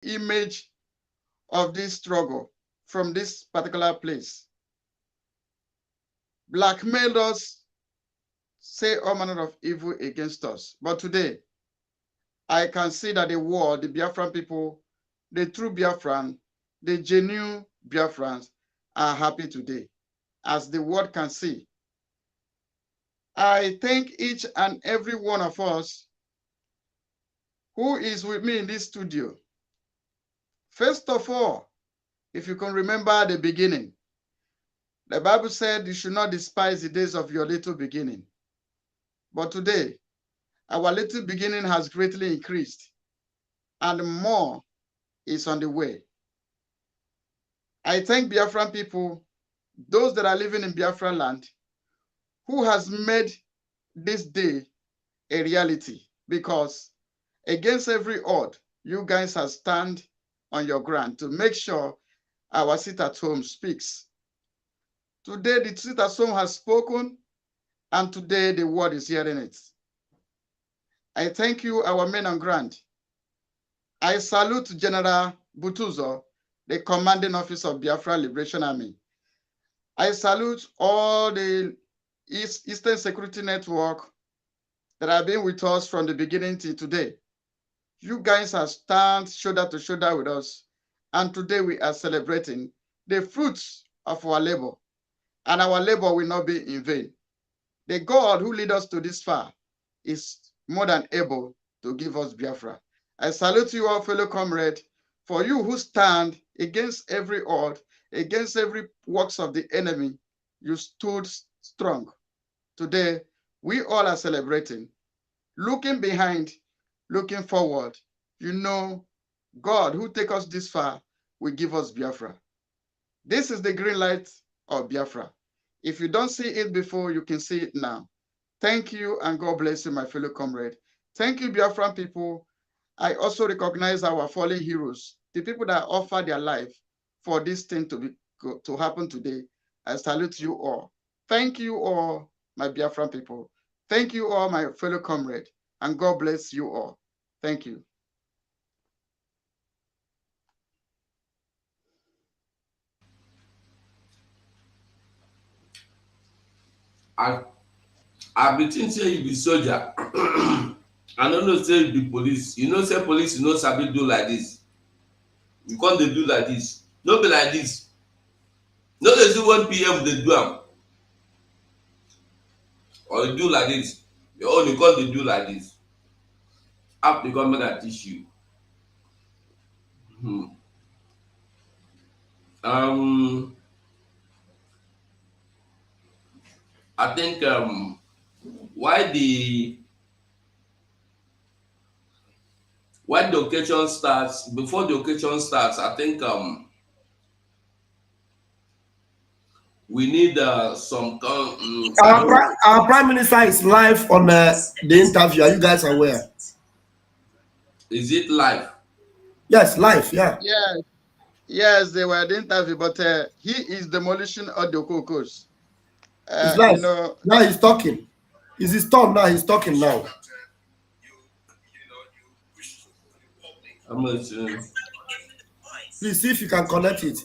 image of this struggle from this particular place, blackmailed us, say all manner of evil against us. But today, I can see that the world, the Biafran people, the true Biafran, the genuine Biafrans are happy today, as the world can see. I thank each and every one of us who is with me in this studio. First of all, if you can remember the beginning, the Bible said you should not despise the days of your little beginning. But today, our little beginning has greatly increased, and more is on the way. I thank Biafran people, those that are living in Biafran land, who has made this day a reality, because against every odd, you guys have stand on your ground to make sure our sit at home speaks. Today, the sit at home has spoken, and today the world is hearing it. I thank you, our men on ground. I salute General Butuzo, the commanding officer of Biafra Liberation Army. I salute all the Eastern Security Network that have been with us from the beginning till today. You guys have stand shoulder to shoulder with us, and today we are celebrating the fruits of our labor, and our labor will not be in vain. The God who lead us to this far is more than able to give us Biafra. I salute you all, fellow comrade, for you who stand against every odd, against every works of the enemy. You stood strong. Today, we all are celebrating, looking behind, looking forward. You know, God who take us this far will give us Biafra. This is the green light of Biafra. If you don't see it before, you can see it now. Thank you, and God bless you, my fellow comrade. Thank you, Biafran people. I also recognize our fallen heroes, the people that offer their life for this thing to happen today. I salute you all. Thank you all, my Biafran people. Thank you all, my fellow comrade, and God bless you all. Thank you. I be think say you be soldier. I no know say you be police. You know say police you no sabi do like this. You come dey do like this. No be like this. No dey see 1 p.m. dey do am. Or you do like this. Your own you come dey do like this. How the government I teach you? Hmm. Um, I think why the occasion starts, before the occasion starts, I think we need Our Prime Minister is live on the interview. Are you guys aware? is it live? Yes, live. Yeah. Yes, yes, they were the interview, but he is demolishing all the cocos. It's live. You know, Now he's talking. It's his turn now. He's talking now. I'm not Please see if you can connect it.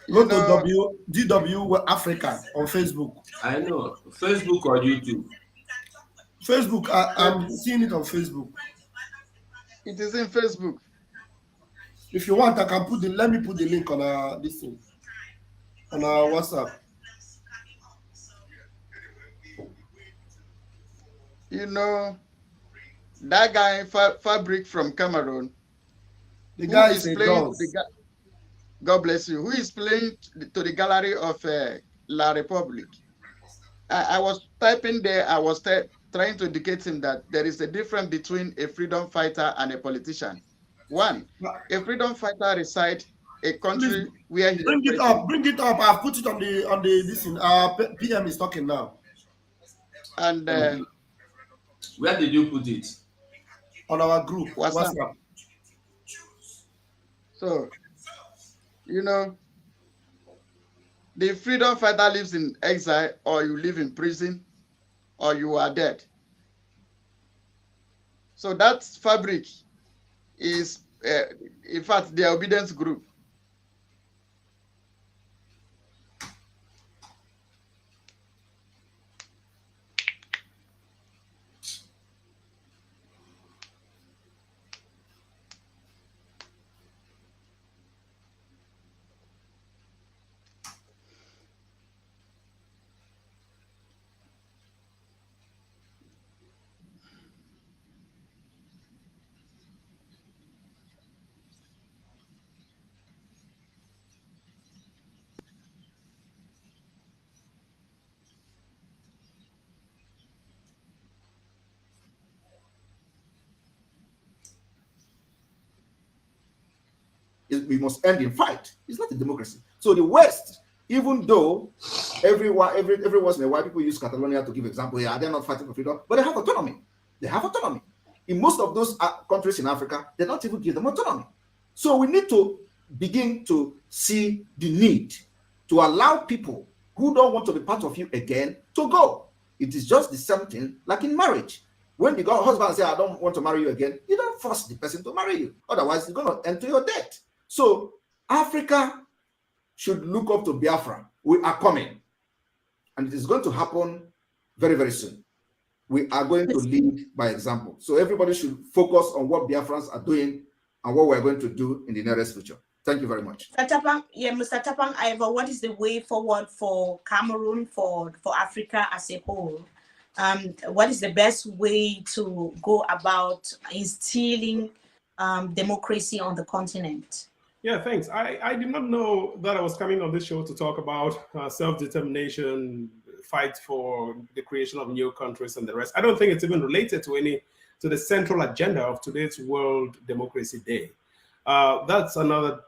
you Go to know, DW Africa on Facebook. I know. Facebook or YouTube? Facebook, I'm seeing it on Facebook. it is in Facebook. If you want, I can let me put the link on this thing, on our WhatsApp. You know, that guy Fabric from Cameroon, The who guy is is a playing dog. to God bless you, who is playing to the gallery of La Republic. I was typing there, I was trying to indicate him that there is a difference between a freedom fighter and a politician. One, a freedom fighter resides a Please country where he bring it operates up. in. Bring it up. I've put it on the this thing. Our PM is talking now. And Where did you put it? On our group WhatsApp. WhatsApp. So, you know, the freedom fighter lives in exile, or you live in prison, or you are dead. So that's Fabric. is, in fact, the obedience group. We must end in fight. It's not a democracy. So the West, even though every once in a while people use Catalonia to give example, yeah, they're not fighting for freedom, but they have autonomy. They have autonomy. In most of those countries in Africa, they don't even give them autonomy. So we need to begin to see the need to allow people who don't want to be part of you again to go. It is just the same thing like in marriage. When the husband says, I don't want to marry you again, you don't force the person to marry you. Otherwise, you're going to enter your debt. So Africa should look up to Biafra. We are coming. And it is going to happen very, very soon. We are going to lead by example. So everybody should focus on what Biafrans are doing and what we're going to do in the nearest future. Thank you very much. Mr. Tapang, Ivor, what is the way forward for Cameroon, for Africa as a whole? What is the best way to go about instilling democracy on the continent? Yeah, thanks. I did not know that I was coming on this show to talk about self-determination, fight for the creation of new countries and the rest. I don't think it's even related to the central agenda of today's World Democracy Day. That's another.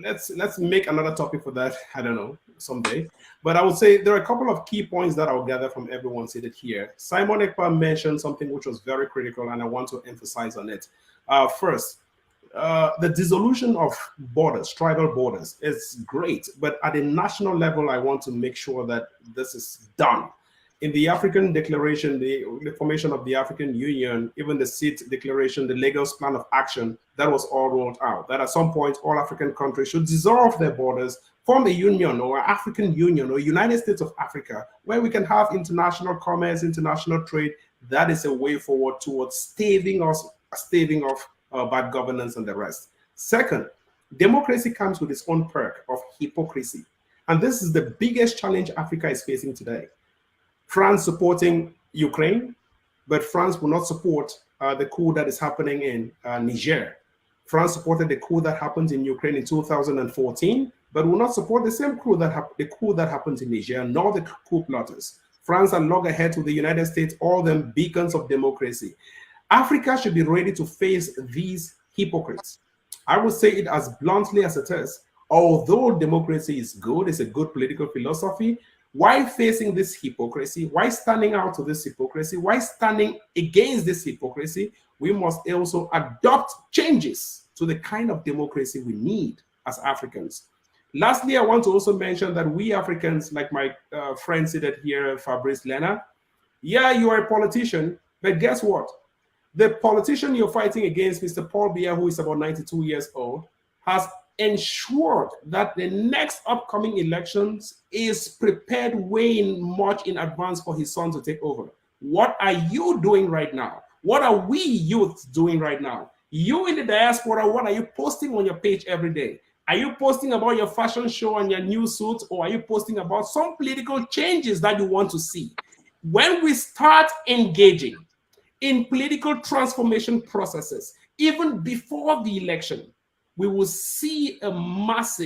Let's make another topic for that. I don't know, someday. But I would say there are a couple of key points that I'll gather from everyone seated here. Simon Ekpa mentioned something which was very critical, and I want to emphasize on it. First, the dissolution of borders, tribal borders, is great, but at a national level, I want to make sure that this is done. In the African Declaration, the formation of the African Union, even the SEAT Declaration, the Lagos Plan of Action, that was all rolled out, that at some point, all African countries should dissolve their borders, form a union or African Union or United States of Africa, where we can have international commerce, international trade. That is a way forward towards staving off bad governance and the rest. Second, democracy comes with its own perk of hypocrisy. And this is the biggest challenge Africa is facing today. France supporting Ukraine, but France will not support the coup that is happening in Niger. France supported the coup that happened in Ukraine in 2014, but will not support the same coup that happened in Niger, nor the coup plotters. France and loggerheads with the United States, all them beacons of democracy. Africa should be ready to face these hypocrites. I will say it as bluntly as it is. Although democracy is good, it's a good political philosophy, why facing this hypocrisy? Why standing out to this hypocrisy? Why standing against this hypocrisy? We must also adopt changes to the kind of democracy we need as Africans. Lastly, I want to also mention that we Africans, like my friend seated here, Fabrice Lena, yeah, you are a politician, but guess what? The politician you're fighting against, Mr. Paul Biya, who is about 92 years old, has ensured that the next upcoming elections is prepared way much in advance for his son to take over. What are you doing right now? What are we youth doing right now? You in the diaspora, what are you posting on your page every day? Are you posting about your fashion show and your new suit, or are you posting about some political changes that you want to see? When we start engaging in political transformation processes, even before the election, we will see a mass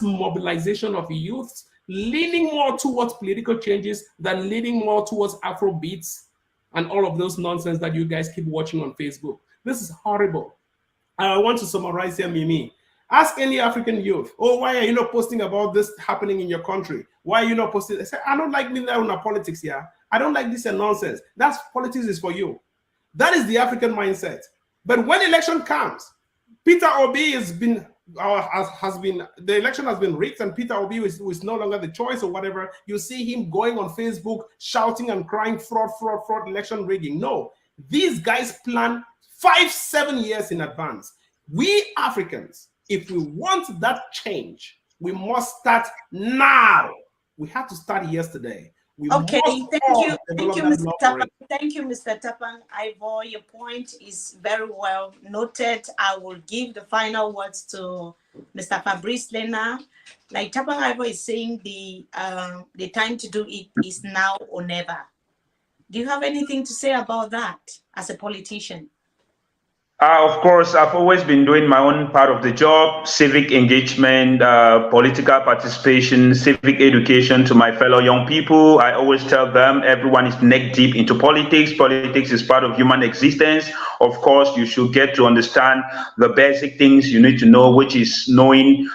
mobilization of youths leaning more towards political changes than leaning more towards Afrobeats and all of those nonsense that you guys keep watching on Facebook. This is horrible. I want to summarize here, Mimi. Ask any African youth, oh, why are you not posting about this happening in your country? Why are you not posting? They say, I don't like me on politics here. I don't like this nonsense. That's politics is for you. That is the African mindset. But when election comes, Peter Obi the election has been rigged, and Peter Obi is no longer the choice or whatever. You see him going on Facebook, shouting and crying, fraud, fraud, fraud, election rigging. No, these guys plan 5, 7 years in advance. We Africans, if we want that change, we must start now. We have to start yesterday. Okay, thank you, Mr. Tapang. Thank you, Mr. Tapang Ivor. Your point is very well noted. I will give the final words to Mr. Fabrice Lena. Like Tapang Ivor is saying, the time to do it is now or never. Do you have anything to say about that as a politician? Of course, I've always been doing my own part of the job, civic engagement, political participation, civic education to my fellow young people. I always tell them everyone is neck deep into politics. Politics is part of human existence. Of course, you should get to understand the basic things you need to know, which is knowing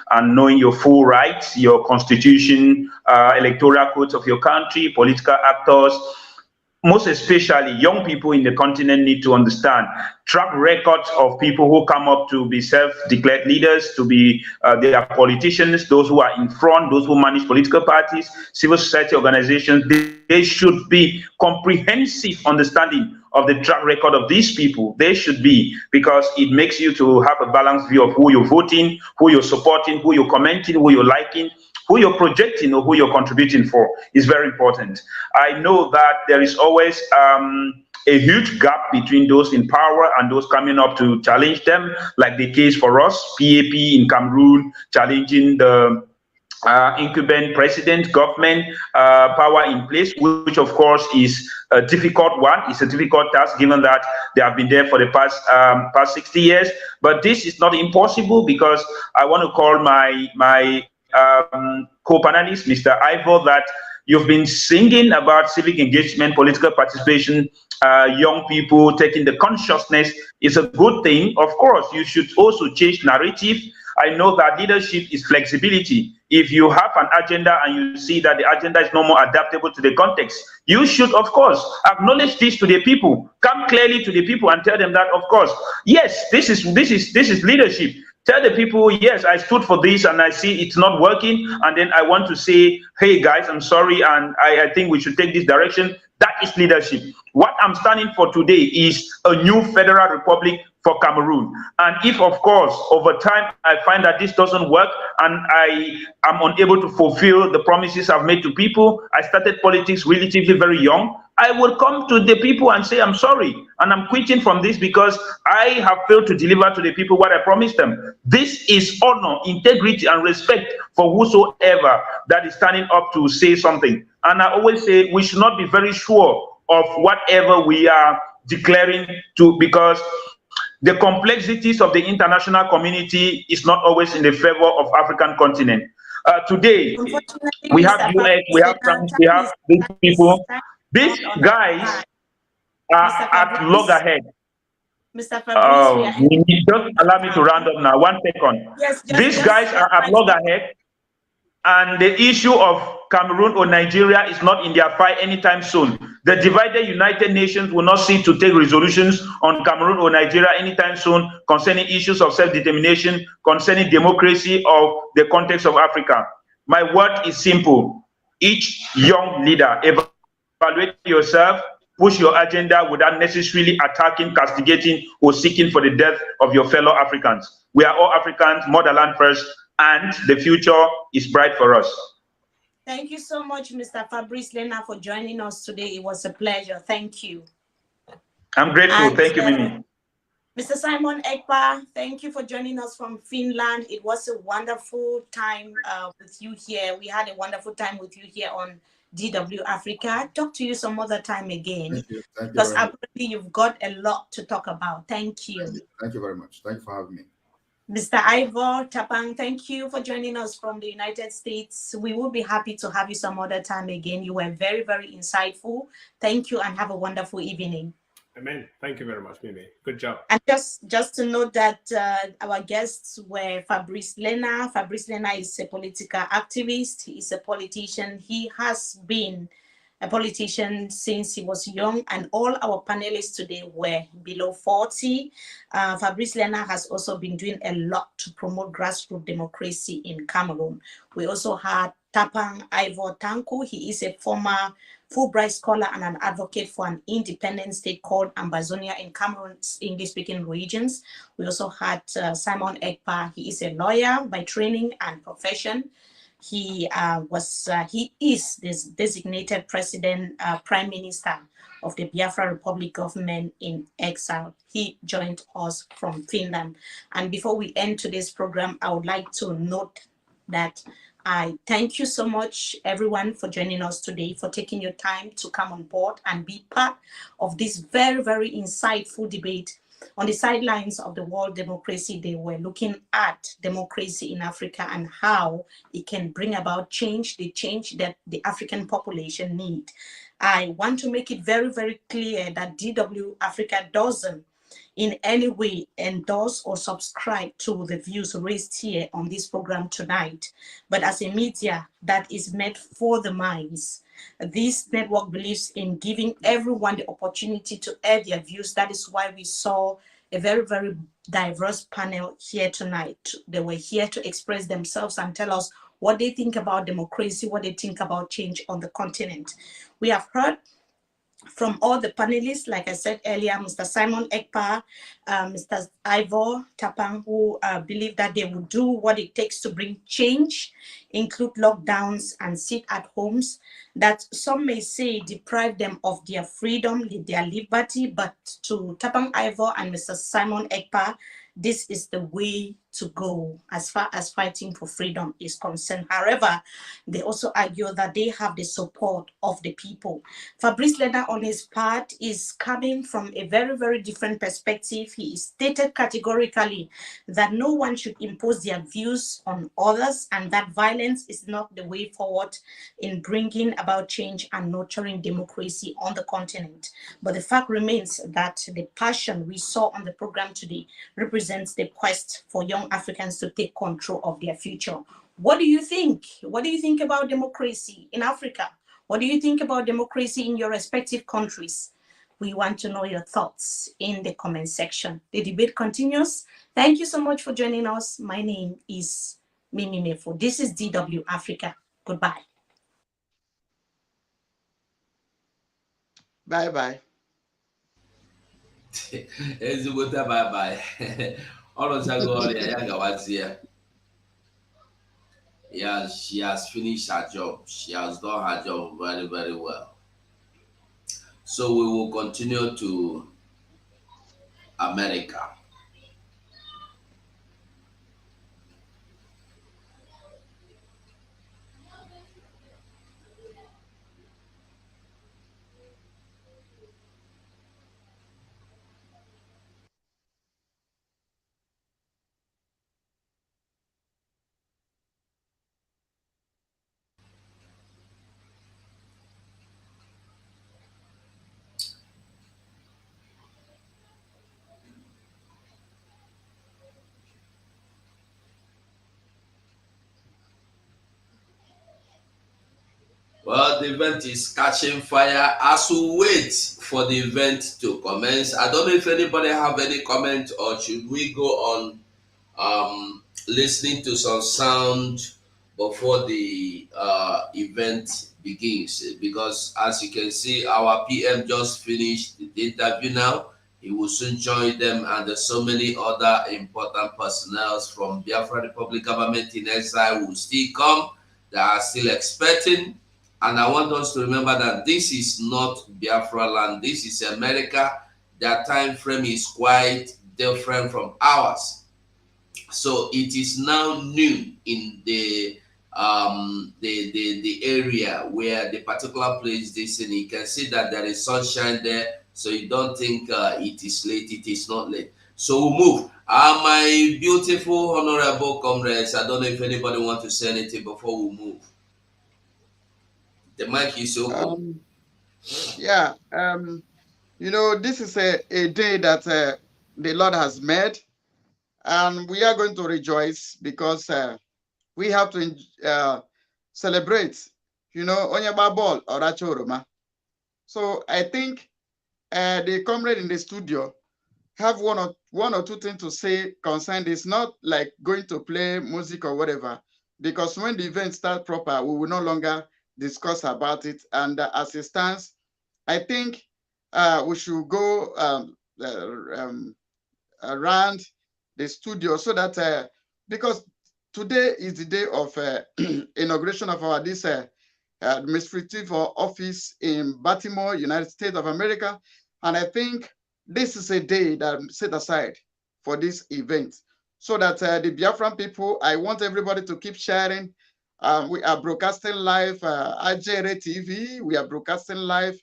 your full rights, your constitution, electoral codes of your country, political actors. Most especially young people in the continent need to understand track records of people who come up to be self-declared leaders, to be they are politicians, those who are in front, those who manage political parties, civil society organizations. They should be comprehensive understanding of the track record of these people. They should be, because it makes you to have a balanced view of who you're voting, who you're supporting, who you're commenting, who you're liking, who you're projecting, or who you're contributing for. Is very important. I know that there is always a huge gap between those in power and those coming up to challenge them, like the case for us, PAP in Cameroon, challenging the incumbent president, government, power in place, which of course is a difficult one. It's a difficult task given that they have been there for the past 60 years. But this is not impossible, because I want to call my co-panelist, Mr. Ivor, that you've been singing about civic engagement, political participation, young people taking the consciousness. Is a good thing. Of course, you should also change narrative. I know that leadership is flexibility. If you have an agenda and you see that the agenda is no more adaptable to the context, you should, of course, acknowledge this to the people. Come clearly to the people and tell them that, of course, yes, this is leadership. Tell the people, yes, I stood for this and I see it's not working. And then I want to say, hey, guys, I'm sorry. And I think we should take this direction. That is leadership. What I'm standing for today is a new federal republic for Cameroon. And if, of course, over time, I find that this doesn't work and I am unable to fulfill the promises I've made to people, I started politics relatively very young. I will come to the people and say, I'm sorry, and I'm quitting from this because I have failed to deliver to the people what I promised them. This is honor, integrity, and respect for whosoever that is standing up to say something. And I always say we should not be very sure of whatever we are declaring to, because the complexities of the international community is not always in the favor of African continent. Today, we have US, we have France, we have these people. These guys are at loggerhead. Mr. Fabrice, just allow me to round up now. 1 second. Yes, these guys are at loggerhead, and the issue of Cameroon or Nigeria is not in their fight anytime soon. The divided United Nations will not seek to take resolutions on Cameroon or Nigeria anytime soon concerning issues of self-determination, concerning democracy or the context of Africa. My word is simple. Each young leader, evaluate yourself, push your agenda without necessarily attacking, castigating, or seeking for the death of your fellow Africans. We are all Africans, motherland first, and the future is bright for us. Thank you so much, Mr. Fabrice Lena, for joining us today. It was a pleasure. Thank you. I'm grateful. And, thank you, Mimi. Mr. Simon Ekpa, thank you for joining us from Finland. It was a wonderful time with you here. We had a wonderful time with you here on DW Africa. Talk to you some other time again. Thank you. Thank you, because apparently you've got a lot to talk about. Thank you. Thank you very much. Thank you for having me. Mr. Ivor Tapang, thank you for joining us from the United States. We will be happy to have you some other time again. You were very, very insightful. Thank you and have a wonderful evening. Amen. Thank you very much, Mimi. Good job. And just to note that our guests were Fabrice Lena. Fabrice Lena is a political activist. He's a politician. He has been a politician since he was young, and all our panelists today were below 40. Fabrice Lena has also been doing a lot to promote grassroots democracy in Cameroon. We also had Tapang Ivor Tanku. He is a former Fulbright scholar and an advocate for an independent state called Ambazonia in Cameroon's English-speaking regions. We also had Simon Ekpa. He is a lawyer by training and profession. He is this designated president, prime minister of the Biafra Republic government in exile. He joined us from Finland. And before we end today's program, I would like to note that I thank you so much, everyone, for joining us today, for taking your time to come on board and be part of this very, very insightful debate. On the sidelines of the World Democracy Day, we're looking at democracy in Africa and how it can bring about change, the change that the African population need. I want to make it very, very clear that DW Africa doesn't in any way endorse or subscribe to the views raised here on this program tonight. But as a media that is made for the minds, this network believes in giving everyone the opportunity to air their views. That is why we saw a very, very diverse panel here tonight. They were here to express themselves and tell us what they think about democracy, what they think about change on the continent. We have heard from all the panelists, like I said earlier, Mr. Simon Ekpa, Mr. Ivor Tapang, who believe that they will do what it takes to bring change, include lockdowns and sit at homes, that some may say deprive them of their freedom, their liberty, but to Tapang Ivor and Mr. Simon Ekpa, this is the way to go as far as fighting for freedom is concerned. However, they also argue that they have the support of the people. Fabrice Leda, on his part, is coming from a very, very different perspective. He stated categorically that no one should impose their views on others and that violence is not the way forward in bringing about change and nurturing democracy on the continent. But the fact remains that the passion we saw on the program today represents the quest for young Africans to take control of their future. What do you think? What do you think about democracy in Africa? What do you think about democracy in your respective countries? We want to know your thoughts in the comment section. The debate continues. Thank you so much for joining us. My name is Mimi Mefo. This is DW Africa. Goodbye. Bye-bye. Ezigbote bye-bye. Yeah, she has finished her job. She has done her job very, very well. So we will continue to America. Well, the event is catching fire as we wait for the event to commence. I don't know if anybody have any comment or should we go on listening to some sound before the event begins, because as you can see, our PM just finished the interview now. He will soon join them, and there's so many other important personnel from Biafra Republic government in exile will still come. They are still expecting. And I want us to remember that this is not Biafra land. This is America. Their time frame is quite different from ours. So it is now noon in the area where the particular place they in. You can see that there is sunshine there. So you don't think it is late. It is not late. So we'll move. My beautiful, honorable comrades, I don't know if anybody wants to say anything before we move. The mic is open. Yeah, you know, this is a day that the Lord has made, and we are going to rejoice because we have to celebrate, you know, Onyeba Ball or Rachoroma. So I think the comrade in the studio have one or two things to say concerning this, not like going to play music or whatever, because when the event starts proper, we will no longer discuss about it. And as it stands, I think we should go around the studio so that because today is the day of inauguration of our this administrative office in Baltimore, United States of America, and I think this is a day that I'm set aside for this event, so that the Biafran people, I want everybody to keep sharing. We are broadcasting live IJRA TV. We are broadcasting live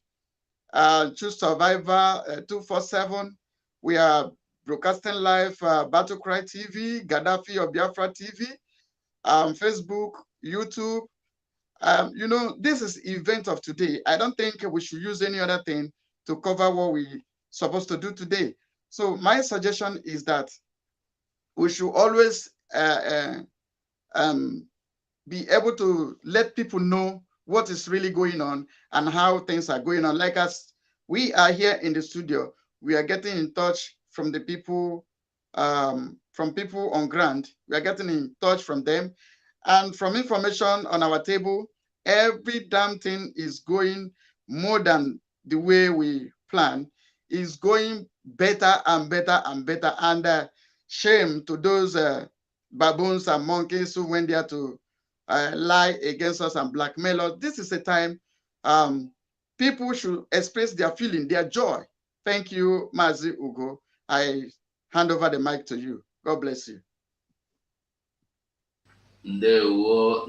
Choose Survivor 247. We are broadcasting live Battle Cry TV, Gaddafi of Biafra TV, Facebook, YouTube. You know, this is event of today. I don't think we should use any other thing to cover what we supposed to do today. So my suggestion is that we should always be able to let people know what is really going on and how things are going on. Like us, we are here in the studio. We are getting in touch from the people, from people on ground. We are getting in touch from them. And from information on our table, every damn thing is going more than the way we plan. Is going better and better and better. And shame to those baboons and monkeys who went there to lie against us and blackmail us. This is a time people should express their feeling, their joy. Thank you, Mazi Ugo. I hand over the mic to you. God bless you. Ndewo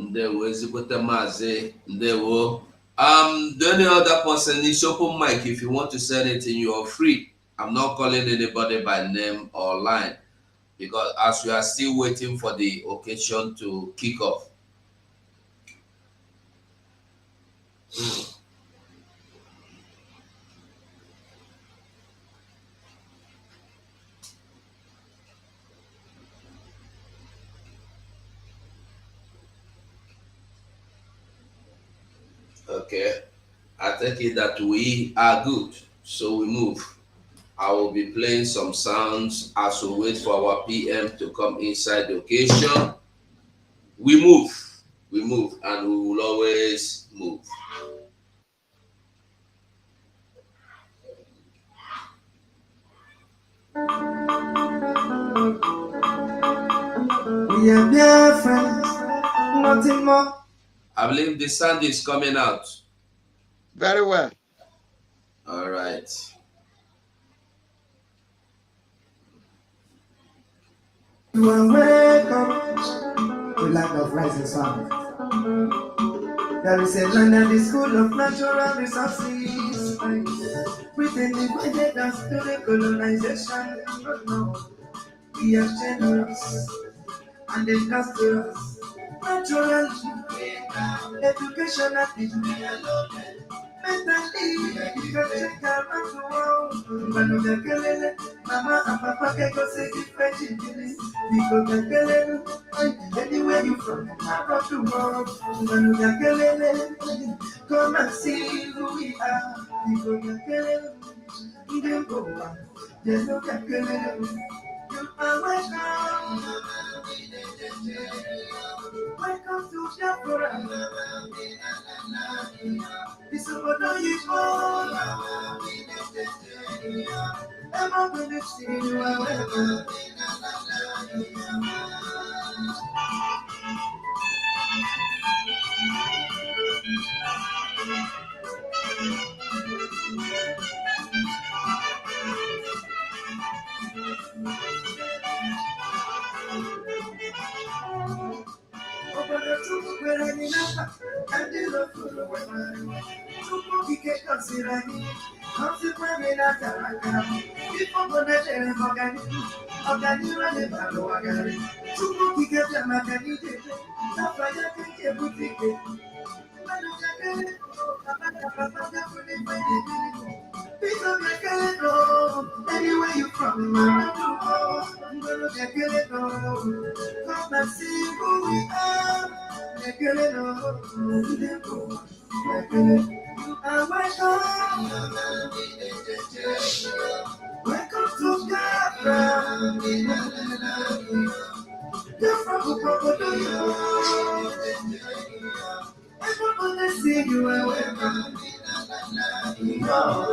ezigbote Mazi, ndewo. The only other person is open mic. If you want to say anything, you are free. I'm not calling anybody by name or line, because as we are still waiting for the occasion to kick off. Okay, I take it that we are good, so we move. I will be playing some sounds as we wait for our PM to come inside the occasion. We move, and we will always move. We are BIAFRANS, nothing more. I believe the sound is coming out. Very well. All right. You are welcome to land of rising sun. There is a land at the school of natural resources. Britain divided us to the colonization. No, we are generous and industrious. Natural education at the mentally, you can check out the world. Mama and Papa can go say different things. Because anywhere you from, I brought the world. Come and see who we are. Because there's no you are welcome. Welcome to Biafra. This is what you call. I'm not going to see you are welcome. Anywhere you from, I'm gonna get it on. Come and see who we are. You are welcome. Welcome to Biafra. Biafra, Everybody see you are welcome. We are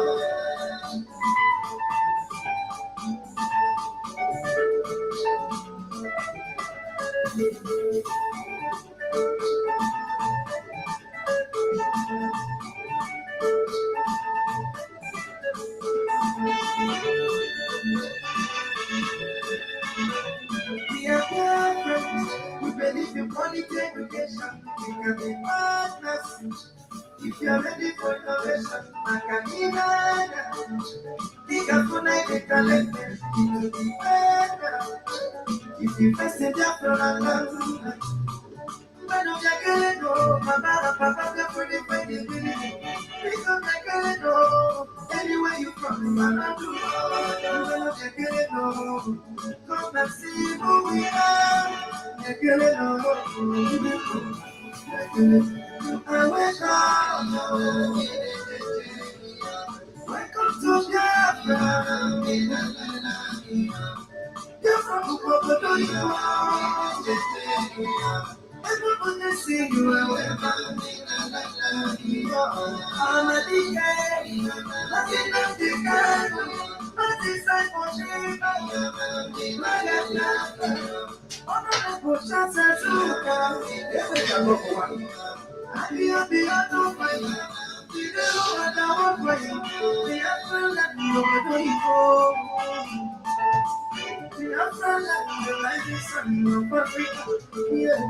BIAFRANS. We believe in quality education. We can be partners. If you are ready for innovation, Macanina, Diga for night, they can let them into the better. If you first in their program, when I'm getting no, Mama, Papa, they're pretty, pretty, pretty. Please don't get no. Anywhere you from, Mama, do. When I'm getting no, come and see who we are. Getting no. I wake up. Welcome to Biafra. Biafra, everybody see you are welcome. I'm a DK, nothing but DK. Nothing side for me. Honorable Chancellor Zuka, I'll be out of my life. You know what I want for you. The answer that you know. The answer that you like is something of Africa. Yeah.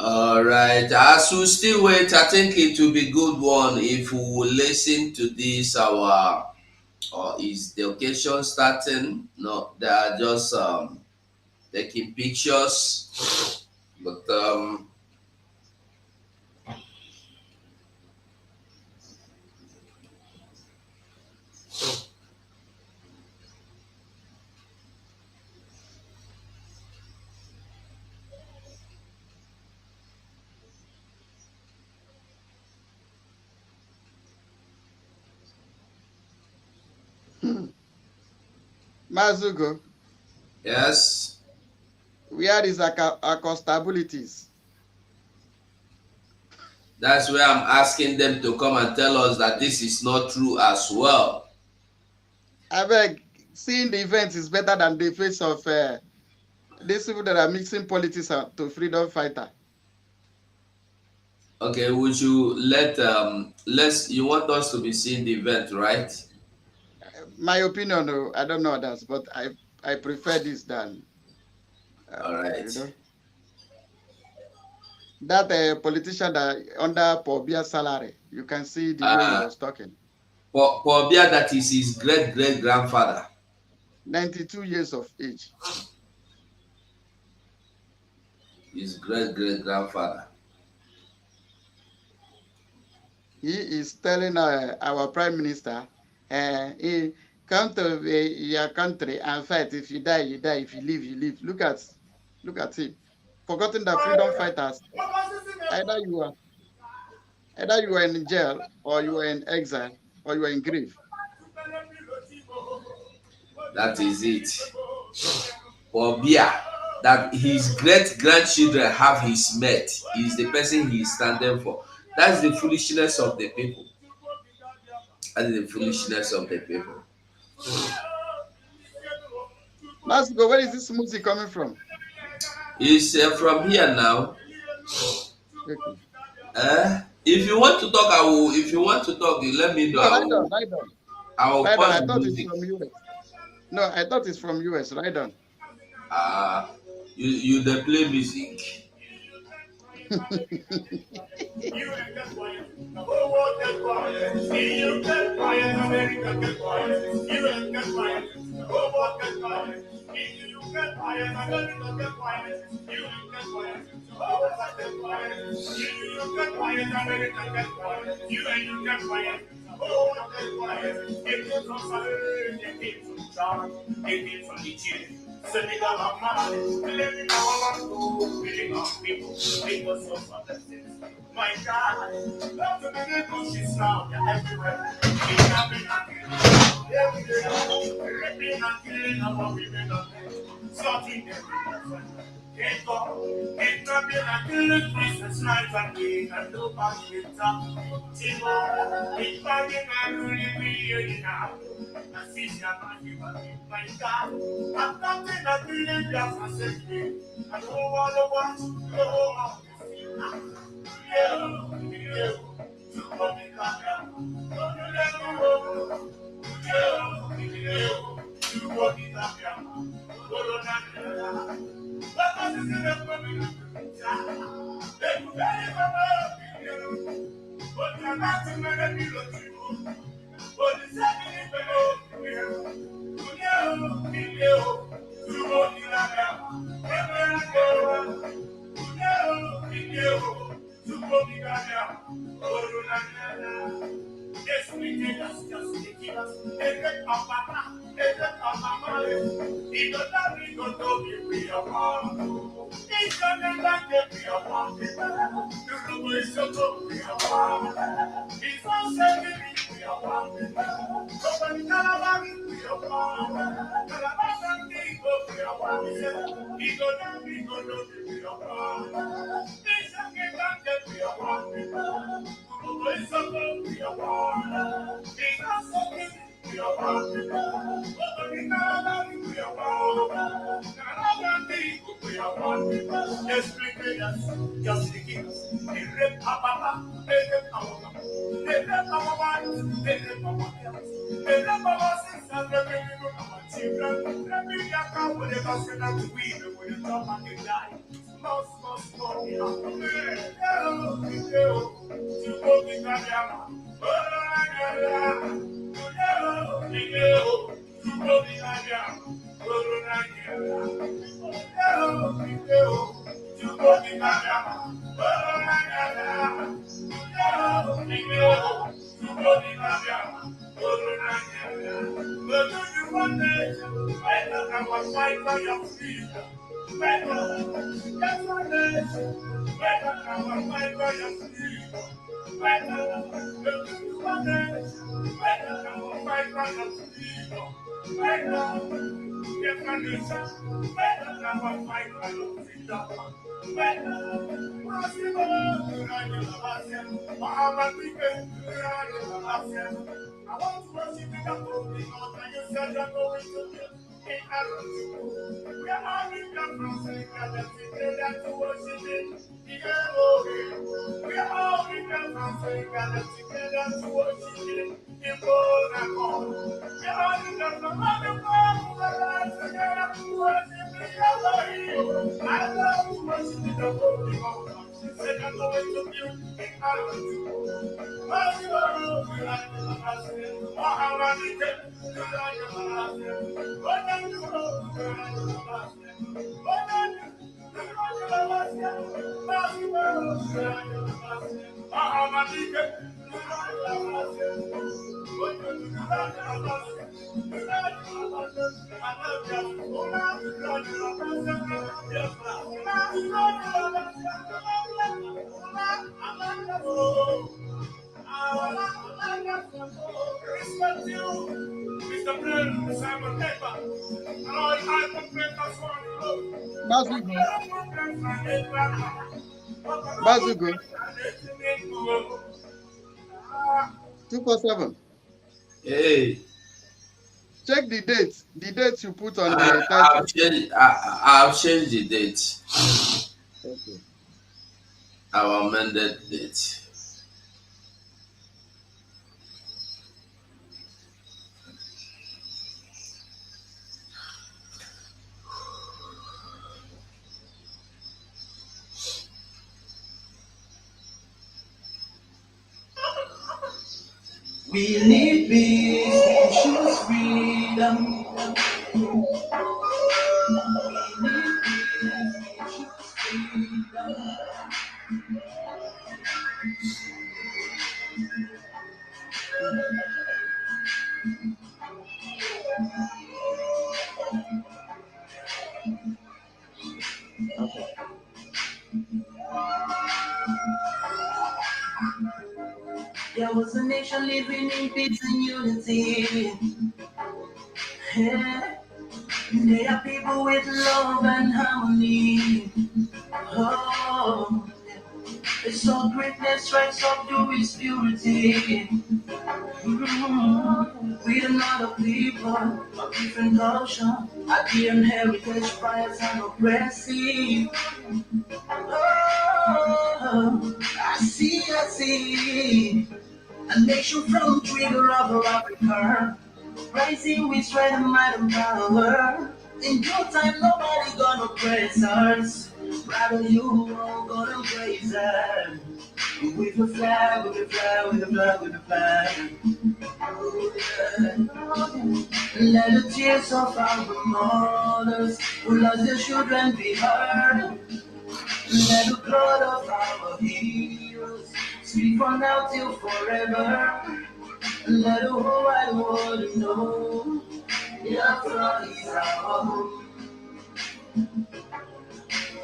All right. As we still wait, I think it will be good one if we will listen to this. Our or is the occasion starting? No, they are just taking pictures. But Mazugo, yes, where is accountabilities? that's where I'm asking them to come and tell us that this is not true as well. I beg, seeing the event is better than the face of these people that are mixing politics to freedom fighter. Okay, would you let's you want us to be seeing the event, right? My opinion, no, I don't know others, but I prefer this than All right. you know, that politician that under Pobia salary. You can see the way he was talking. Pobia, that is his great grandfather. 92 years of age. His great grandfather. He is telling our prime minister, he come to your country and fight. If you die, you die. If you live, you live. Look at him. Forgotten that freedom fighters, either you are in jail, or you are in exile, or you are in grief. That is it. Pobia, that his great grandchildren have his mate. He is the person he is standing for. That's the foolishness of the people. That is the foolishness of the people. Masgo, where is this music coming from? It's from here now. Okay. If you want to talk, I will. If you want to talk, you let me know. No, I will I pause the thought music. it's from US. No, I thought it's from US. Right on. You they play music. Sending our money, living our life, feeding our people, because of other things. My God, love to be the bushes now, they're everywhere. Kidnapping and killing, every day. Raping and killing our women and men. Slaughtering every can't go, kidnapping and killing Christmas night and day, and nobody will talk. Timo, it's bagging and really being now. I see my God. I'm not in a billion years for safety. I don't want to watch. No, yes, we did us just making us. He does not need to know we are one. He's gonna not get me a one. You know it's so good, we are one. He's not saying we are one. Nobody can we are one. We are one. He gonna be good, we are one. He's gonna get me a one. It's so good, we are one. He's not saying we are one. Nobody can we are one. We are one. Yes, please, just begin. They rip Papa, they rip our mama, they rip our wives, they rip our girls, they rip our sisters, they rip our children. Let me get out with the gospel that we will with the top and the die. Small, you go be Gadiama. You go be Gadiama. I want to worship you because you said you're going to be we are all in the process together to worship Him. We are all in the process together to worship Him. In full and all. We are all in the process together to worship Him. I love to worship the Holy Ghost. She said I'm going to be in Bazugo. 247. Hey. Check the date. The date you put on the title. I've changed the date. Okay. Our amended date. We need peace, we choose freedom. Okay. There was a nation living in peace and unity. Yeah. They are people with love and harmony. Oh, they saw greatness rise up to its purity. We are not a people of different culture. Our dear heritage, bias and oppressive. Oh, I see. A nation from the trigger of Africa. Rising with strength and might and power. In due time, nobody gonna praise us. Rather, you all gonna praise us. With the flag, with the flag, with the flag, with the flag. Let the tears of our mothers who lost their children be heard. Let the blood of our heroes speak from now till forever. Let the whole wide world know Biafra is our home.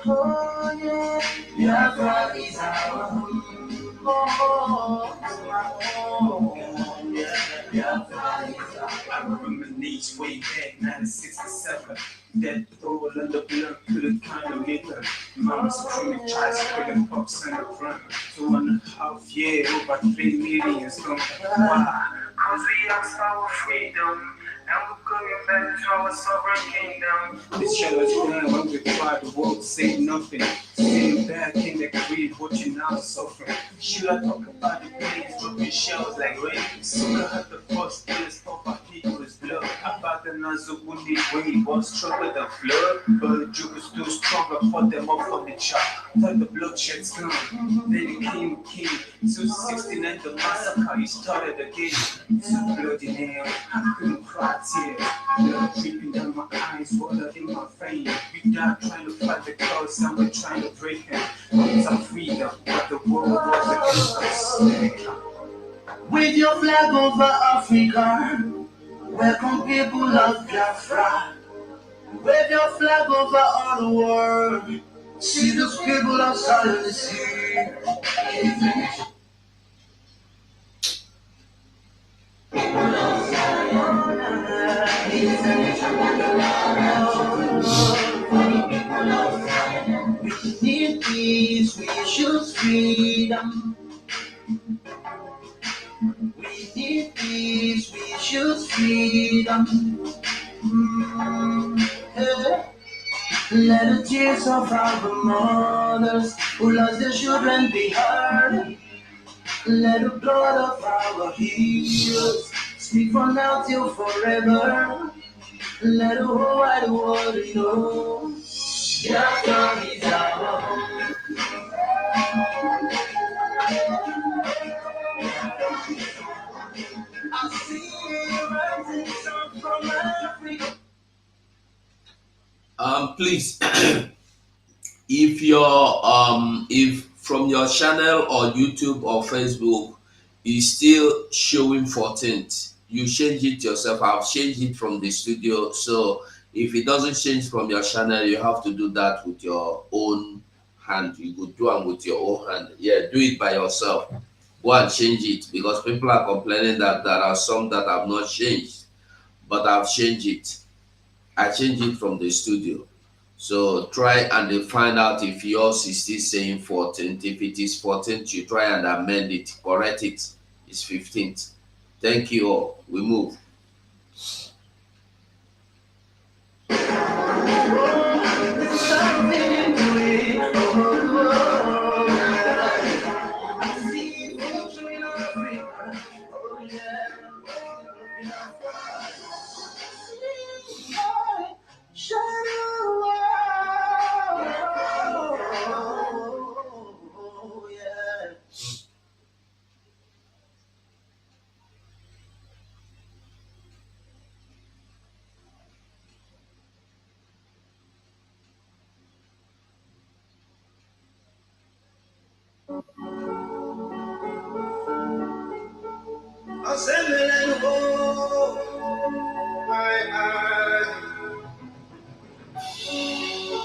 Oh yeah, Biafra is our home. Oh, yeah, Biafra is our home. I reminisce way back 1967. That throw under the blood couldn't kind of make her. Mama screaming, try spreading pups in the front. 2.5 years, over 3 million gone. Why? Cause we asked our freedom. And we're going back to our sovereign kingdom. This shit is done when we try the world to say nothing. Sitting back in the crib, watching now suffering. Should I talk about the days dropping shells like rain? Soon I heard the first tears of our people's blood. About the Nazubuni wave was stronger than flood. But the juke is still stronger, fought them up from the chop. Thought the bloodshed's gone. Then it came. 269, the massacre, it started again. Two bloody nails, I couldn't cry tears. Blood dripping down my eyes, water in my veins. We died trying to fight the cause, and we're trying to break them. It's our freedom, but the world was against us. With your flag over Africa, welcome people of Biafra. Wave your flag over all the world. See those people outside of the sea. We need peace, we choose freedom. We need peace, we choose freedom. Yeah. Let the tears of our mothers who lost their children be heard. Let the blood of our heroes speak from now till forever. Let the whole wide world know Biafra is our home. I see a rising sun from Africa. Please, if from your channel or YouTube or Facebook is still showing 14th, you change it yourself. I've changed it from the studio, so if it doesn't change from your channel, you have to do that with your own hand. You could do it with your own hand. Yeah, do it by yourself. Go and change it, because people are complaining that there are some that have not changed, but I've changed it. I changed it from the studio. So try and find out if yours is still saying 14th. If it is 14th, you try and amend it, correct it. It's 15th. Thank you all. We move.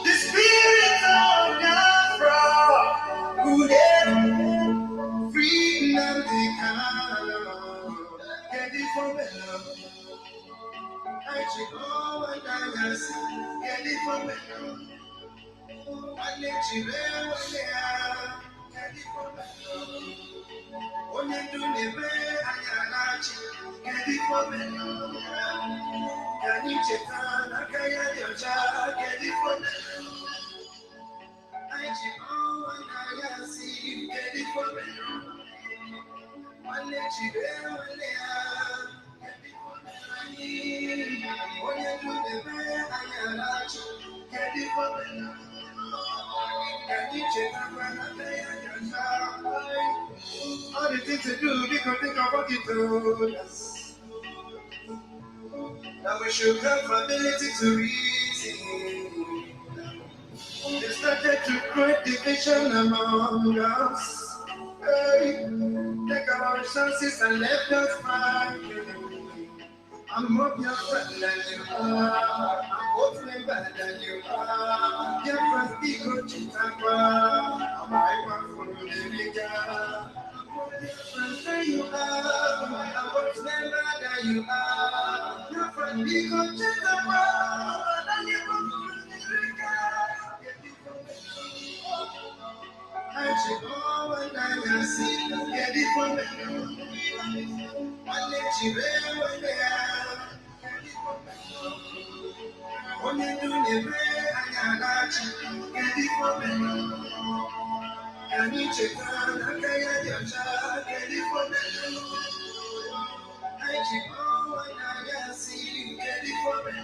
The spirit All the things to do, we can think about it told us. Now we should have ability to reason. They started to create division among us. Hey, take our resources and left us fighting. I'm more your friend than you are. I'm both better than you are. Your friends be good to I'm my for the I'm more your friend than you are. I'm both better than you are. Your friends be good to than you I should go and I see, get it from me. I let you when they are. When you do the way, I got you, get it from me. And you check on, I can't your child, get it from me. I should go and I see, get it from me.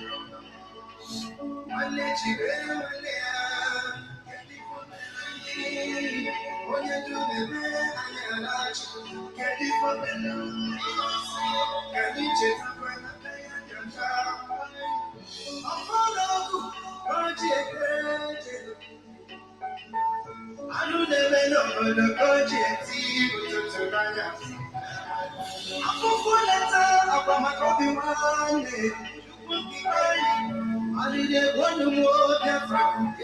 I let you when they are. When you do the way, I got you, get it from me. Can you check on, I can't your child. I'm follow, I do never know the project. I'm for letter about my coffee one day. I did it one more than from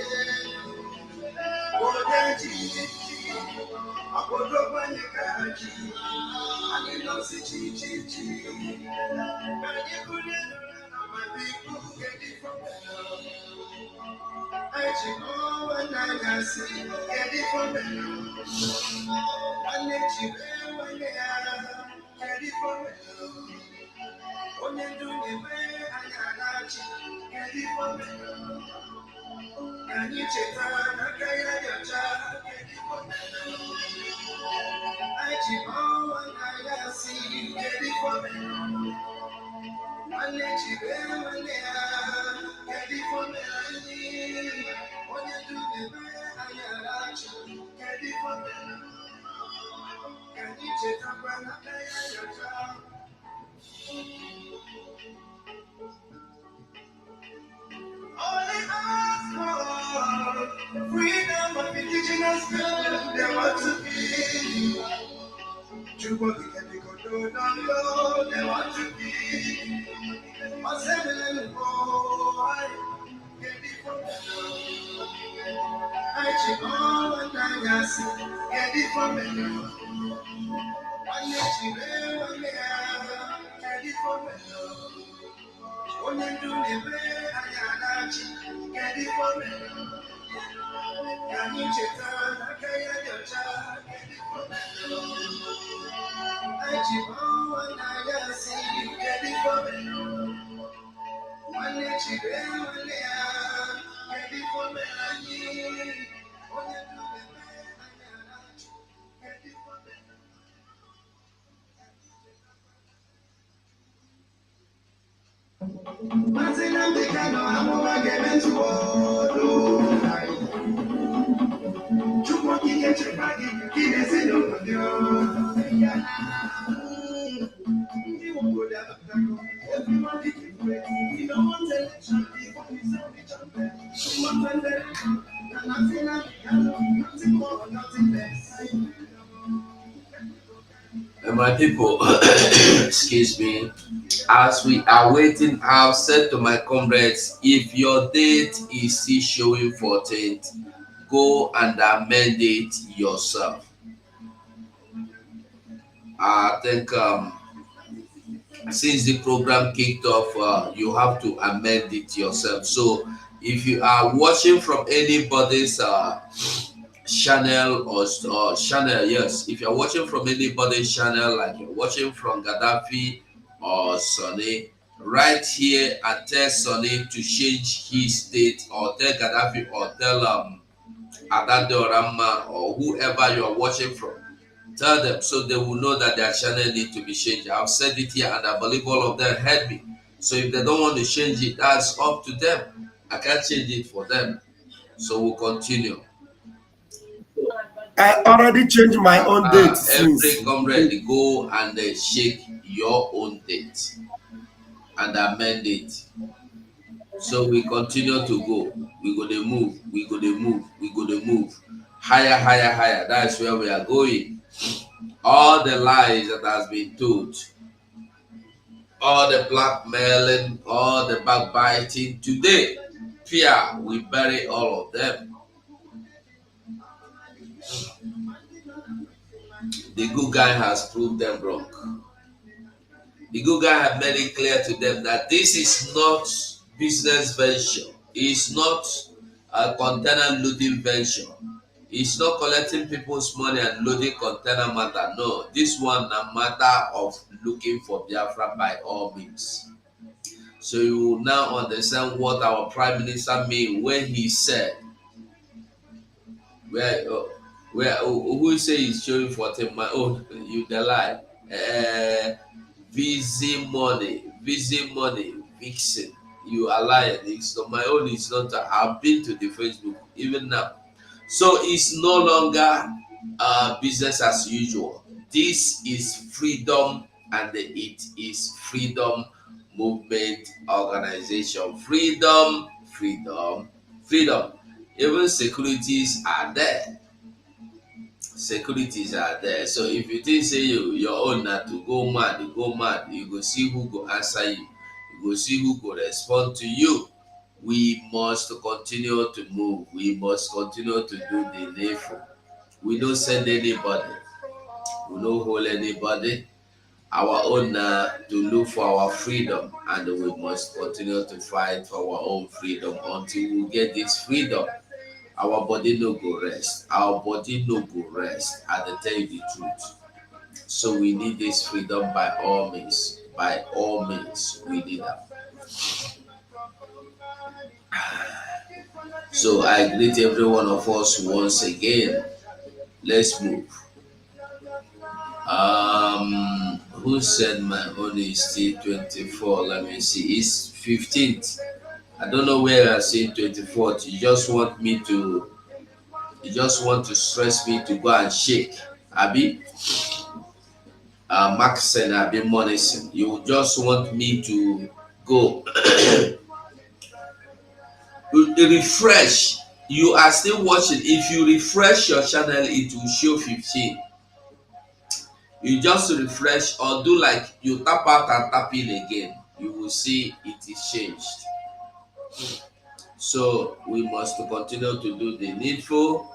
I put up my neck. I did not see Chichi. And you couldn't my people get it from I should go and I see, get it from me. I let you when they are, get it from me. When you do the way, I got you, get it from me. Can you check on a guy at your job, get it from me. I should go and I see, get it from me. I let you when they are, get it from me. When you do the way, I got you, get it from me. Can you check up on a guy at your job? All they ask for freedom of indigenous people, they want to be. Juba can be good, no, they want to be. Assembly boy, get it from the I check on and I see, get it from the I let you live, get it from the when you do the way, I got you, get it from the can you check on a guy at your job, get it from the I check on and I see, get it from the one let you live, get it from the when you do the way, I got you, get it from the Nothing I'm the kind of I'm over getting to all Chupa kike chepagi, kide se no kodio. You won't go down the tango. Everybody can wait. You don't want election before you sell the champion. You want election, and nothing more, nothing less. My people, excuse me. As we are waiting, I've said to my comrades, if your date is still showing 14th, go and amend it yourself. I think since the program kicked off, you have to amend it yourself. So if you are watching from anybody's channel or channel, yes, if you're watching from anybody's channel, like you're watching from Gaddafi or Sonny, right here and tell Sonny to change his state, or tell Gaddafi, or tell Adade Orama, or whoever you are watching from. Tell them so they will know that their channel need to be changed. I've said it here and I believe all of them heard me. So if they don't want to change it, that's up to them. I can't change it for them. So we'll continue. I already changed my own date since. Every comrade go and shake your own date and amend it. So we continue to go. We go to move. We go to move. We go to move. Higher, higher, higher. That's where we are going. All the lies that has been told, all the blackmailing, all the backbiting, today, fear, we bury all of them. The good guy has proved them wrong. The good guy had made it clear to them that this is not business venture. It's not a container loading venture. It's not collecting people's money and loading container matter. No, this one a matter of looking for Biafra by all means. So you will now understand what our Prime Minister mean when he said, who say he's showing 14 my own, you the lie. Busy money, vixen. You are lying. It's not my own. It's not. I've been to the Facebook even now. So it's no longer business as usual. This is freedom, and it is freedom movement organization. Freedom, freedom, freedom. Even securities are there. Securities are there. So if you think say your own na to go mad, you go mad. You go see who go answer you. You go see who go respond to you. We must continue to move. We must continue to do the needful. We don't send anybody. We don't hold anybody. Our own to look for our freedom, and we must continue to fight for our own freedom until we get this freedom. Our body no go rest. Our body no go rest. I dey tell you the truth. So we need this freedom by all means. By all means, we need that. So I greet every one of us once again. Let's move. Who said my own is still 24? Let me see. It's 15th. I don't know where I say 24th. You just want to stress me to go and shake. Abi, Max and Abi Monison. You just want me to go refresh. You are still watching. If you refresh your channel, it will show 15. You just refresh or do like you tap out and tap in again. You will see it is changed. So we must continue to do the needful.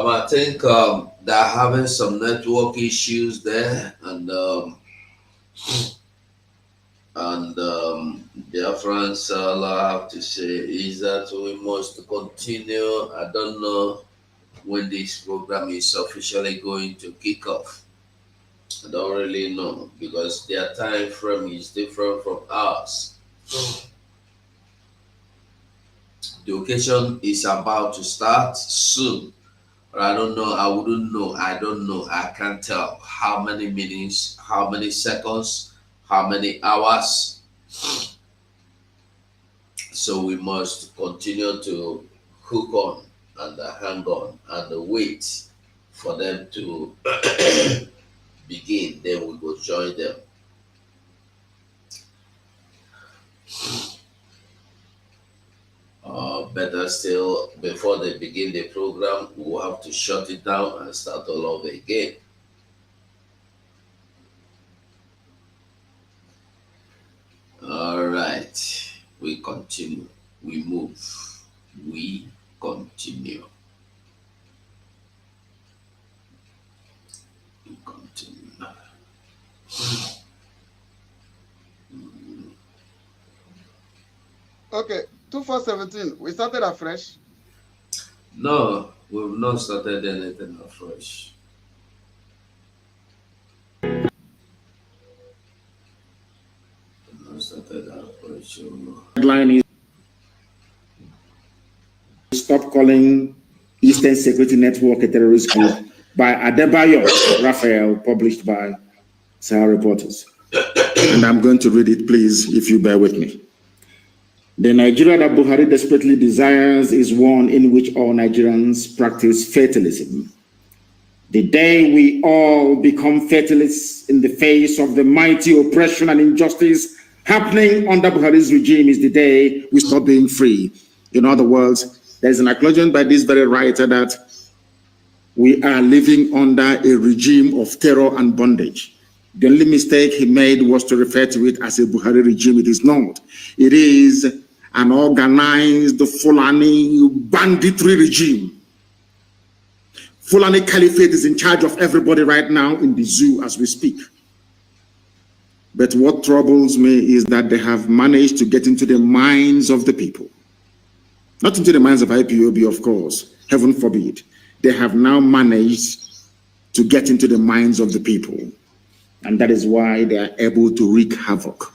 I think they're having some network issues there, and BIAFRANS, all I have to say is that we must continue. I don't know when this program is officially going to kick off. I don't really know because their time frame is different from ours. The occasion is about to start soon. But I don't know, I wouldn't know, I don't know, I can't tell how many minutes, how many seconds, how many hours. So we must continue to hook on and hang on and wait for them to begin, then we will join them. Better still, before they begin the program, we'll have to shut it down and start all over again. All right, we continue, we move, we continue. We continue. Okay, 2417, we started afresh. No, we've not started anything afresh. We've not started afresh. Headline is Stop Calling Eastern Security Network a Terrorist Group by Adebayo Raphael, published by Sahara Reporters. And I'm going to read it, please, if you bear with me. The Nigeria that Buhari desperately desires is one in which all Nigerians practice fatalism. The day we all become fatalists in the face of the mighty oppression and injustice happening under Buhari's regime is the day we stop being free. In other words, there's an acknowledgement by this very writer that we are living under a regime of terror and bondage. The only mistake he made was to refer to it as a Buhari regime. It is not. It is an organized Fulani banditry regime. Fulani Caliphate is in charge of everybody right now in the zoo as we speak. But what troubles me is that they have managed to get into the minds of the people. Not into the minds of IPOB, of course, heaven forbid. They have now managed to get into the minds of the people. And that is why they are able to wreak havoc.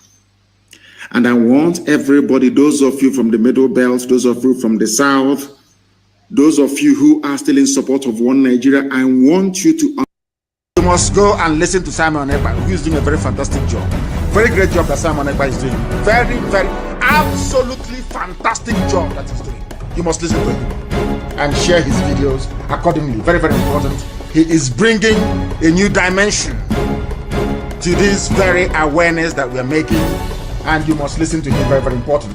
And I want everybody, those of you from the Middle Belt, those of you from the South, those of you who are still in support of One Nigeria, I want you to... You must go and listen to Simon Ekpa, who is doing a very fantastic job. Very great job that Simon Ekpa is doing. Very, very, absolutely fantastic job that he's doing. You must listen to him and share his videos accordingly. Very, very important. He is bringing a new dimension to this very awareness that we are making, and you must listen to him. Very, very important.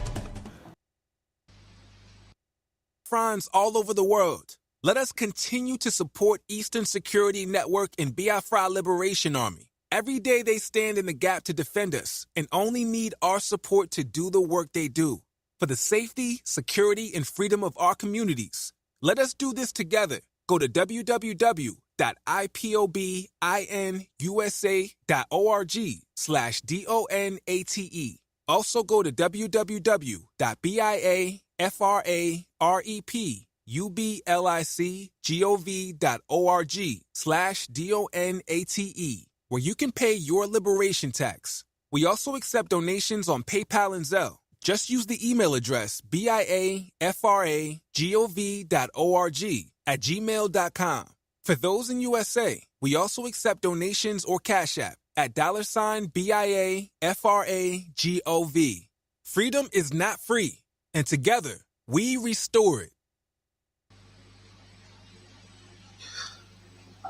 BIAFRANS all over the world. Let us continue to support Eastern Security Network and Biafra Liberation Army. Every day they stand in the gap to defend us and only need our support to do the work they do. For the safety, security, and freedom of our communities. Let us do this together. Go to www.ipobinUSA.org/DONATE. Also go to www.biafrarepublicgov.org/DONATE, where you can pay your liberation tax. We also accept donations on PayPal and Zelle. Just use the email address biafragov.org@gmail.com. For those in USA, we also accept donations or Cash App at $BIAFRAGOV. Freedom is not free, and together we restore it.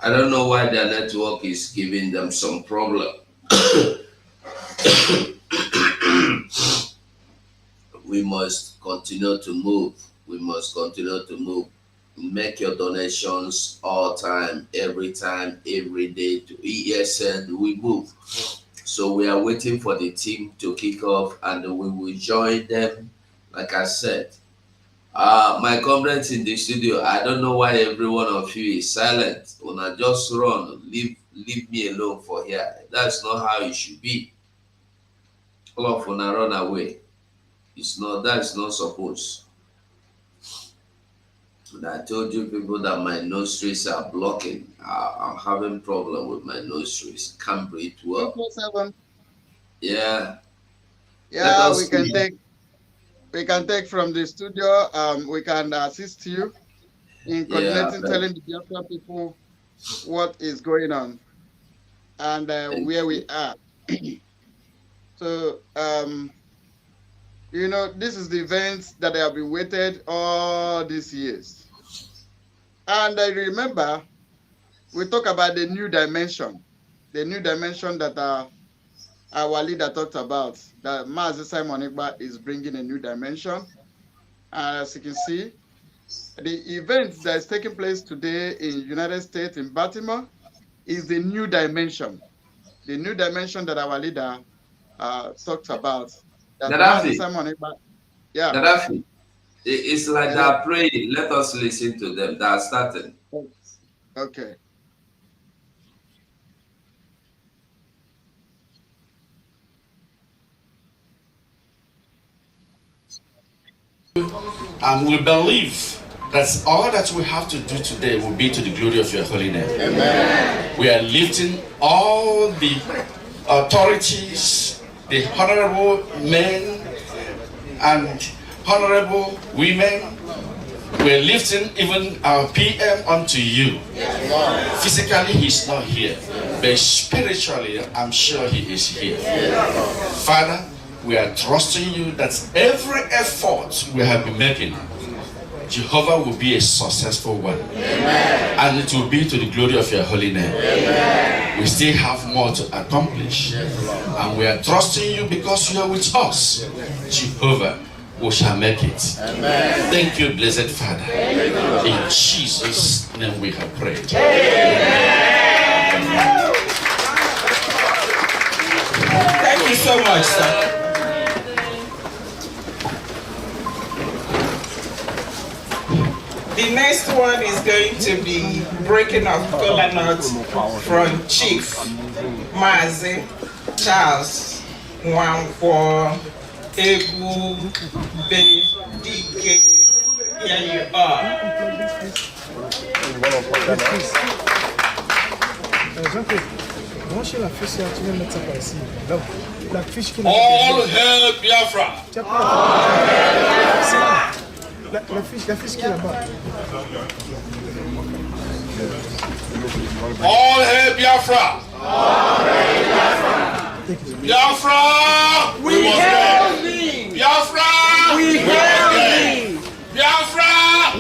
I don't know why their network is giving them some problem. We must continue to move. We must continue to move. Make your donations all time, every day to ESN. We move. So we are waiting for the team to kick off, and we will join them. Like I said, my comrades in the studio, I don't know why every one of you is silent. When I just run, leave me alone for here. That's not how it should be. All of when I run away. That's not supposed. And I told you people that my nostrils are blocking. I'm having problem with my nostrils. Can't breathe well. Yeah. Yeah, we can take from the studio. We can assist you in coordinating, telling the Biafra people what is going on and where we are. So, you know, this is the events that have been waited all these years. And I remember we talk about the new dimension that our leader talked about, that Mazi Simon Ekpa is bringing a new dimension. As you can see, the event that is taking place today in United States, in Baltimore, is the new dimension. The new dimension that our leader talked about. Gaddafi, yeah. Gaddafi, it's like they're praying. Let us listen to them. They are starting. Okay. And we believe that all that we have to do today will be to the glory of your holy name. Amen. We are lifting all the authorities, the honorable men and honorable women. We're lifting even our PM unto you. Physically, he's not here, but spiritually, I'm sure he is here. Father, we are trusting you that every effort we have been making, Jehovah will be a successful one. Amen. And it will be to the glory of your holy name. Amen. We still have more to accomplish. And we are trusting you because you are with us. Jehovah, we shall make it. Amen. Thank you, blessed Father. Amen. In Jesus' name we have prayed. Amen. Thank you so much, sir. The next one is going to be breaking of kola nut from Chief Mazi Charles Nwankwo Egwu Benedike. Here you are. All hail Biafra. La fiche qui est là-bas. All hail Biafra. Biafra, we hail thee. Biafra, we hail thee. Biafra,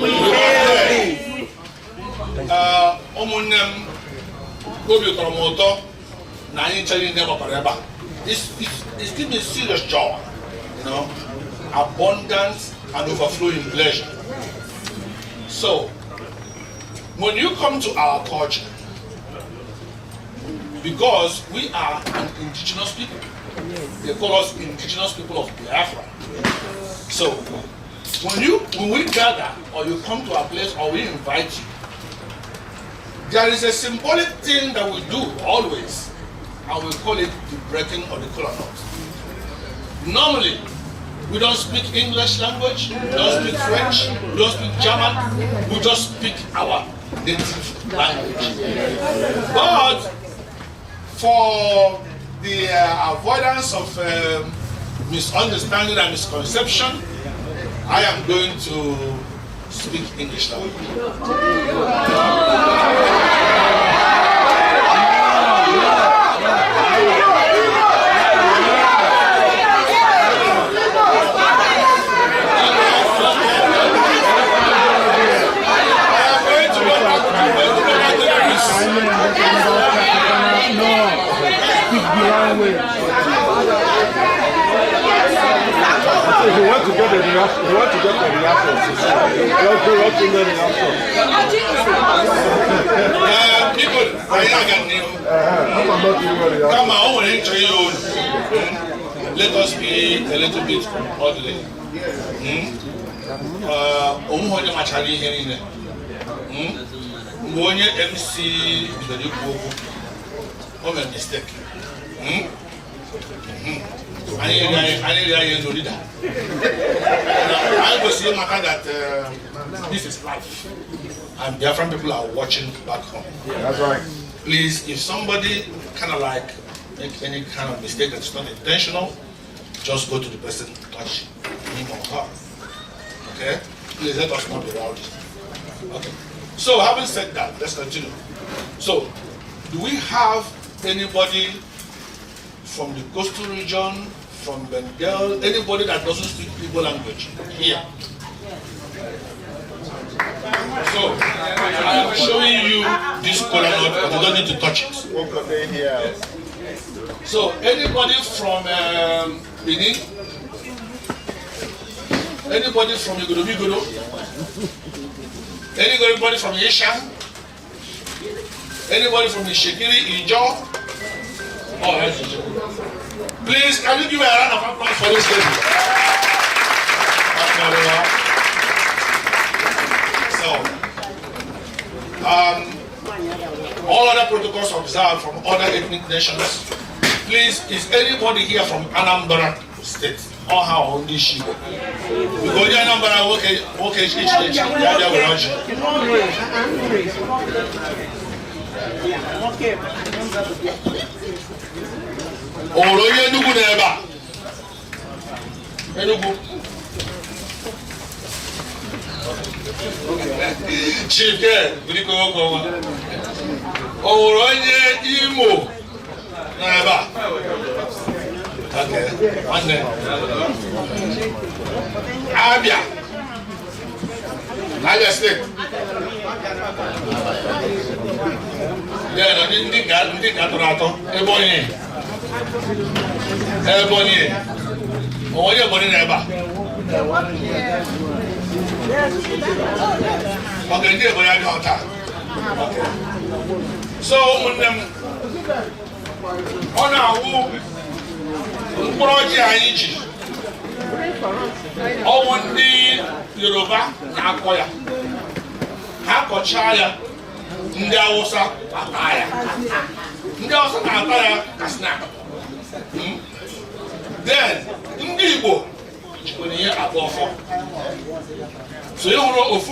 we hail thee. Omunem, Kobi Koromoto, Nani Chali never forever. It's giving me serious joy, you know, abundance and overflowing pleasure. So, when you come to our culture, because we are an indigenous people, they call us indigenous people of Biafra. So, when we gather or you come to our place or we invite you, there is a symbolic thing that we do always, and we call it the breaking of the kola nut. Normally, we don't speak English language, we don't speak French, we don't speak German, we just speak our native language. But for the avoidance of misunderstanding and misconception, I am going to speak English language. If you want to get the reaction, People, come on, let us be a little bit orderly. MC a mistake. I need to leader. I will say that this is life, and Biafran people are watching back home. That's right. Please, if somebody kind of like make any kind of mistake that's not intentional, just go to the person, touch him or her. Okay? Please let us not be rowdy. Okay. So, having said that, let's continue. So, do we have anybody from the coastal region, from Bengal, anybody that doesn't speak Igbo language here? So, I am showing you this kola nut, but you don't need to touch it. So, anybody from Benin? Anybody from Igoro? Anybody from Yeshan? Anybody from the Shekiri, Ijo? Oh, that's Ijo. Please, can you give a round of applause for this lady? So, all other protocols observed from other ethnic nations. Please, is anybody here from Anambra State? Or how on this ship? Because your number are okay, each Enugu neba. Enugu. Chief care, we go. Imo neba. Okay, one day. Abia State. Yeah, no, didn't Ebony. Oh, you're born in Eba. Okay, dear boy, I got that. Okay. So, on our BRGIE. All the Yoruba Nakoya. Hakochaya. Ndawasa Ataya. Ndawasa Ataya Kasna. then ndị Igbo jikwara ihe akpọ ọfọ so ị hụrụ ofu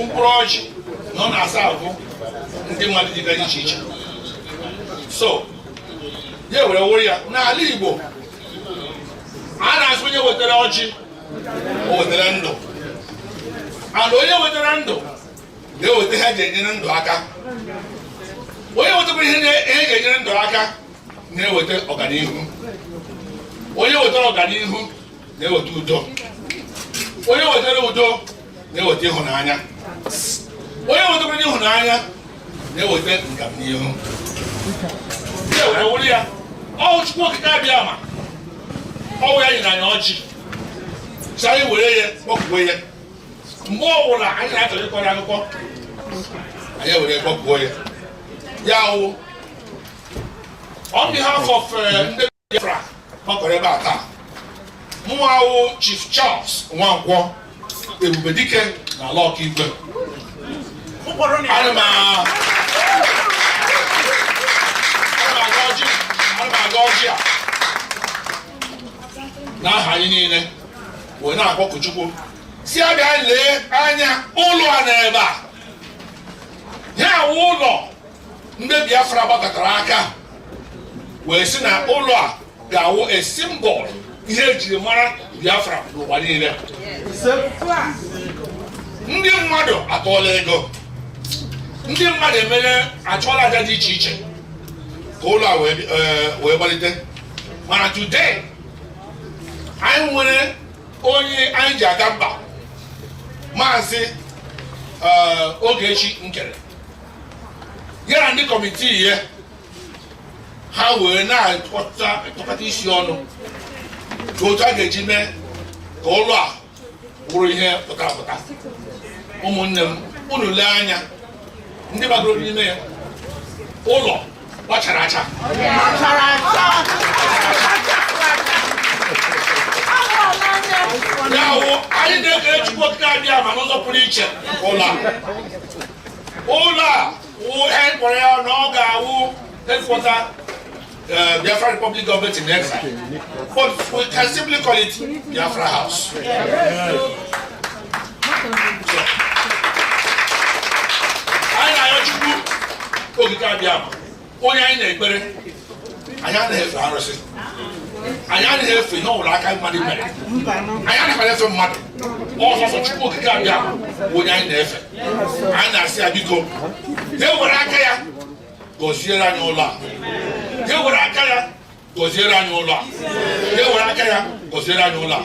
mkpụrụ ọjị na ọ na-asa ahụ ndị mmadụ dịga iche iche so ya were wụrụ ya n'ala Igbo a na-asụ onye wetara ọjị o wetara ndụ and onye wetara ndụ ga-eweta ha ga-enyere ndụ aka onye wetakwa ihe ga-enyere ndụ aka na-eweta ọganihu onye wetara ọganihu na-eweta udo onye wetara udo na-eweta ịhụnanya onye wetara ịhụnanya na-eweta ngamnihu ya were wụrụ ya ọ Chukwu okike abịa ma ọwụ ya nyere anyị ọjị so anyị were ya kpọpụo ya mgbe ọbụla anyị na-achọrọ ịkọrọ akụkọ anyị were kpọpụo ya ya wụ on behalf of ndị Biafra gbakọrọ ebe a taa mụnwa wụ Chief Charles Nwankwọ Ebubedike na ala ọkaikpe ana m aga ọjị a n'aha anyị niile wee na-akpọku Chukwu si abịa lee anya ụlọ a n'ebe a ya wụ ụlọ ndị Biafra gbakọtara aka wee sị na ụlọ a ga-awụ a symbol ihe ejiri mara Biafra n'ụwa niile ndị mmadụ atọọla ego ndị mmadụ emere achọọla aja dị iche iche ka ụlọ a wee gbalite mana today anyị nwere onye anyị ji aga mba Maazị Ogechi Nkere ya na ndị kọmitii ya ha wee na-atụkọta isi ọnụ ka otu a ga-eji mee ka ụlọ a bụrụ ihe pụtara ụmụnne m unu lee anya ndị gbagoro n'ime ya ụlọ gbachara acha ya wụ anyị na-ekele Chukwu okike abịa ma n'ụzọ pụrụ iche ụlọ a wụ ihe mkpọrọ ya na ọ ga-awụ headquarter Biafra Republic government in exile, but we can simply call it Biafra House. Anyị na-ayọ Chukwu okike abịa ma onye anyị na-ekpere anyị anaghị efe arụsị anyị anaghị efe ihe ọbụla aka mmadụ mere anyị anaghị efe mmadụ ọsọsọ Chukwu okike abịa onye anyị na-efe anyị na-asị ya biko ya were aka ya gọziere anyị ụlọ a ya were aka ya gọziere anyị ụlọ a ya were aka ya gọziere anyị ụlọ a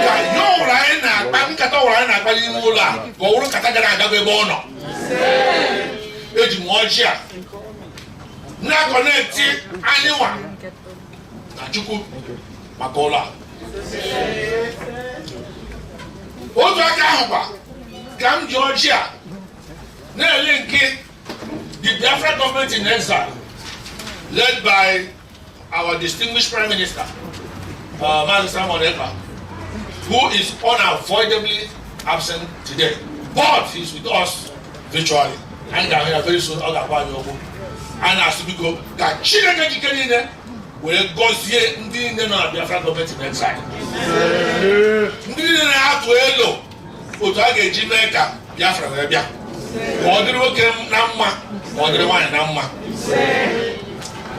ka ihe ọbụla anyị na-akpa nkata ọbụla anyị na-akpa n'ime ụlọ a ka ọ bụrụ nkata gara agago ebe ọ nọ eji m ọjị a na-akọnekti anyị nwa na Chukwu maka ụlọ a otu aka ahụkwa ka m ji ọjị a na-ele nke the Biafra government in exile led by our distinguished Prime Minister Maazị Simon Ekpa, who is unavoidably absent today, but he's with us virtually and ga-ahụ very soon ọ ga-agwa anyị okwu a na-asị biko ka Chineke jike niile were gọzie ndị niile nọ na Biafra government in exile ndị niile na-atụ elu otu a ga-eji mee ka Biafra wee bịa ka ọ dịrị nwoke na mma ka ọ dịrị nwaanyị na mma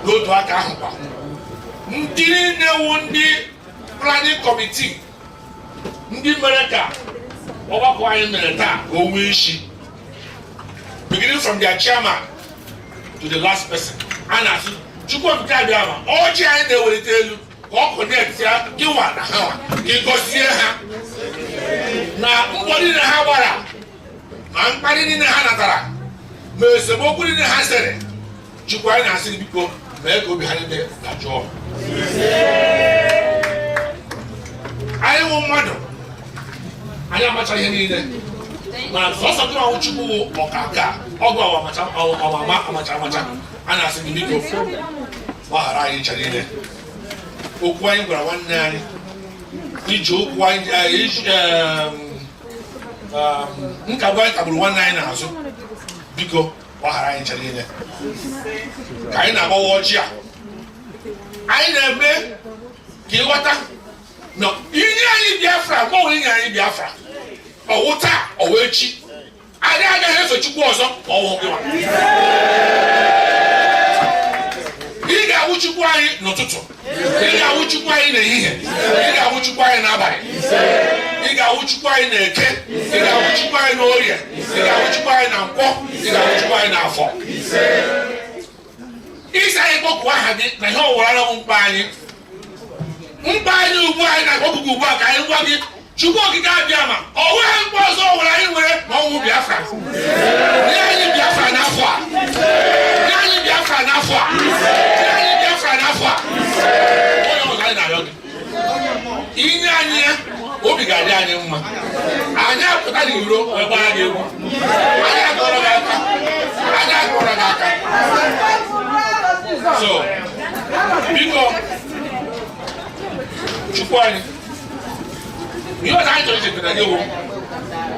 n'otu aka ahụkwa ndị niile wụ ndị planning committee ndị mere ka ọgbakọ anyị mere taa ka o nwee isi beginning from their chairman to the last person a na-asị Chukwu okike abịa ma ọjị anyị na-ewelite elu ka ọ connect ya gịwa na ha gị gọzie ha na mbọ niile ha gbara ma mkparị niile ha natara ma esemokwu niile ha sere Chukwu anyị na-asị biko mee ka obi ha niile dajụọ anyị wụ mmadụ anyị amacha ihe niile mana sọsọ gị ọnwụ Chukwu wụ ọkaka ọgụ amacha a na-asị gị biko gbaghara anyị ncha niile okwu anyị gwara nwanne anyị iji okwu anyị nkagbu anyị kagburu nwanne anyị n'azụ biko gbaghara anyị ncha niile ka anyị na-agbawa ọjị a anyị na-eme ka ịghọta na inye anyị Biafra ma ọ nwere inye anyị Biafra ọwụ taa ọwụ echi anyị agaghị efe Chukwu ọzọ ọwụ gị ị ga-awụ Chukwu anyị n'ụtụtụ ị ga-awụ Chukwu anyị n'ehihie ị ga-awụ Chukwu anyị n'abalị ị ga-awụ Chukwu anyị n'eke ị ga-awụ Chukwu anyị n'orie ị ga-awụ Chukwu anyị na nkwọ ị ga-awụ Chukwu anyị n'afọ isi anyị kpọkụ aha gị na ihe ọwụrara mkpa anyị ugbu anyị na-akpọkụ ugbu a ka anyị gwa gị Chukwu okike abịa ma ọ nweghị mkpa ọzọ ọwụrụ anyị nwere ma ọnwụ Biafra nye anyị Biafra n'afọ a nye anyị Biafra n'afọ a nye anyị Biafra n'afọ a onye ọzọ anyị na-arịọ gị inye anyị ya obi ga-adị anyị mma anyị apụta n'iro wee gbara gị egwu anyị akọrọ gị aka anyị akọrọ gị aka so biko Chukwu anyị ihe ọzọ anyị chọrọ ichetara gị wụ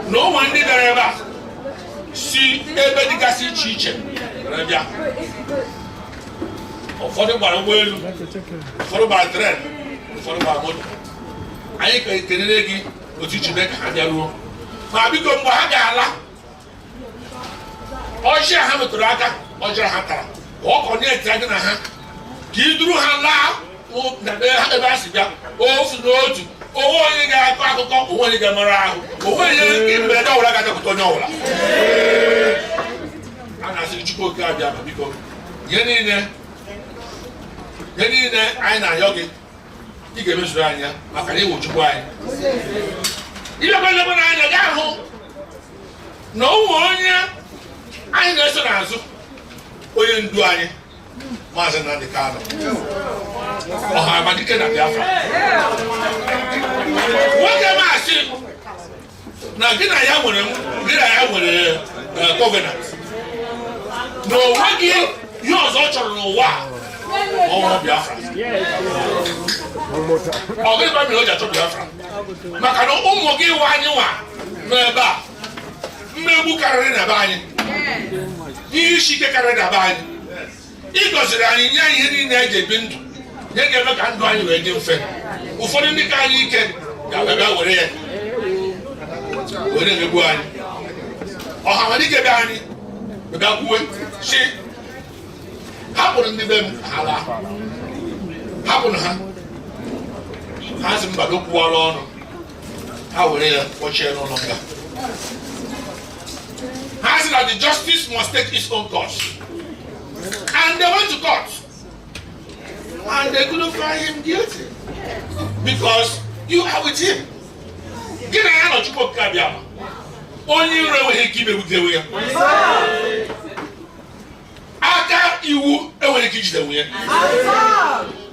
na ụmụ ndị bịara ebe a si ebe dịgasị iche iche were bịa ụfọdụ gbara ụgbọelu ụfọdụ gbara tren ụfọdụ gbara moto anyị kelere gị otu Chineke ha bịaruo ma biko mgbe ha ga-ala ọjị ha metụrụ aka ọjị ha tara ọ kọnetịa gị na ha ka ị duru ha laa ebe ha si bịa ofu n'otu onwe onye ga-akọ akụkọ onwe onye ga-emere ahụ onwe onye mberede ọbụla ga-adapụta onye ọbụla a na-asị Chukwu okike abịa ma biko ihe niile anyị na-ayọ gị ị ga-emezuru anyị ya maka na ịwụ Chukwu anyị ilekwa nlekwa n'anya gị ahụ na ụmụ onye anyị na-eso n'azụ onye ndu anyị Maazị Nnamdi Kanu ọha amadike na Biafra nwoke maasị na gị na ya nwere covenant na onwe gị ihe ọzọ ọ chọrọ n'ụwa ọhụrụ Biafra ọ gịkwa mere o ji achọ Biafra maka na ụmụ gị nwa anyị nwa n'ebe a mmegbu karịrị na be anyị ihe isi ike karịrị na be anyị ị gọziri anyị nye anyị ihe niile eji ebi ndụ nye ga-eme ka ndụ anyị wee dị mfe ụfọdụ ndị ka anyị ike ga-abịa were ya were emegbu anyị ọha nwere ike bịa anyị bịa kwuwe si hapụrụ ndị be m ha laa hapụrụ ha si mba dokwuola ọnụ ha were ya kpọchie n'ụlọ nga ha si na the justice must take its own course. And they went to court and they couldn't find him guilty because you are with him. Gịnị ya nọ Chukwu okike abịa ma onye iro enweghị ike imegbutewe ya aka iwu enweghị ike ijidewe ya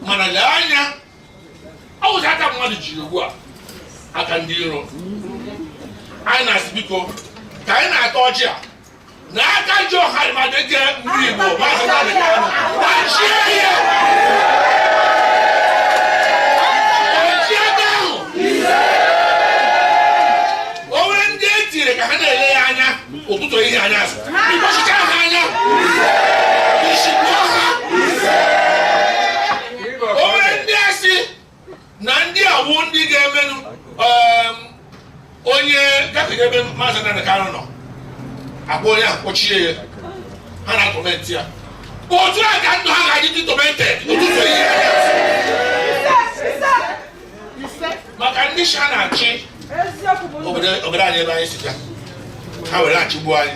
mana lee anya ọ bụzi aka mmadụ jiri ugbu a aka ndị iro anyị na-asị biko ka anyị na-ata ọjị a n'aka ji ọha ma dịka ndị Igbo Maazị Nnamdi Kanu gbachie ya gbachie aka ahụ o nwere ndị e tiri ka ha na-ele ya anya ụtụtụ ihe anya azụ ịkpọchicha ha anya ishikpuo ha o nwere ndị asị na ndị awụ ndị ga-emenụ onye gafere ebe Maazị Nnamdi Kanu nọ akpọ onye ahụ kpọchie ya ha na-atọmenti ya otu a ka ndụ ha ga-adị dị tọmented ụtụtụ ihe maka ndị shi ha na-achị obodo anyị ebe anyị si bịa ha were achịgbuo anyị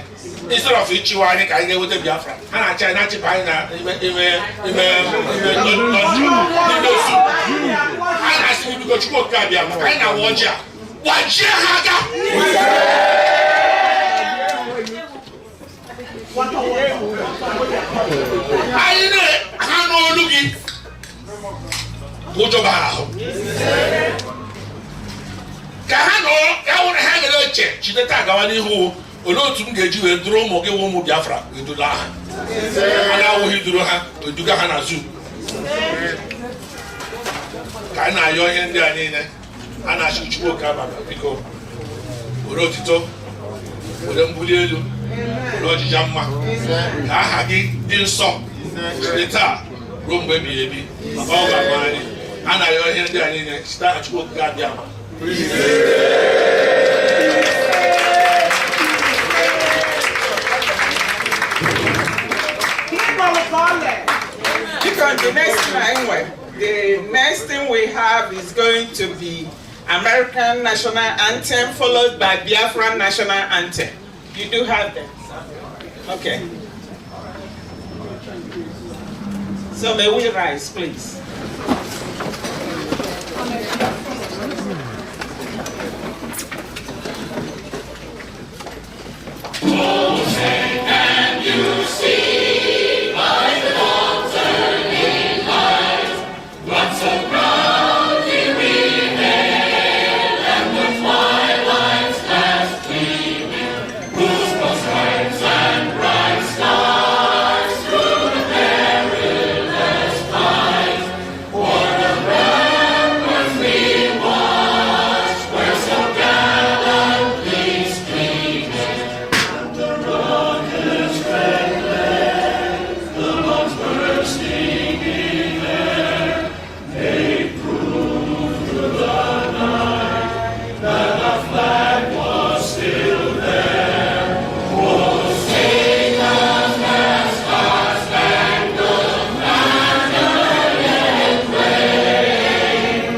instead of ịchịwa anyị ka anyị ga-enweta Biafra ha na-achị anyị na-achịpụ anyị na n'ime osu anyị na-asị biko Chukwu okike abịa maka anyị na-awa ọjị a gbajie ha aka anyị na-ha n'olu gị ụjọ bara ahụ ka ha nọ ewere ha ga-eche chite taa gawa n'ihu olee otu m ga-eji wee duru ụmụ gị ụmụ Biafra edula ha a na-awụghị duru ha eduga ha na zoo ka anyị na-ayọ ihe ndị a niile a na-achị Chukwu okike abịa biko were otito were mbuli elu were ọjịja mma ka aha gị dị nsọ site taa ruo mgbe ebighị ebi maka ọ ga-ama anyị a na-arịọ ihe ndị a niile site na Chukwu okike abịa ama. The next thing we have is going to be American national anthem followed by Biafran national anthem. You do have them? Okay. So may we rise, please. Can you see by the dawn's early light what so proudly we hailed, and the twilight's last gleaming, whose most stripes and bright stars through the perilous fight, for the ramparts we watched were so gallantly streaming, and the rockets red led, the bombs bursting in air, they proved through the night that our flag was still there. Oh, sing us past our spangled banner yet wave,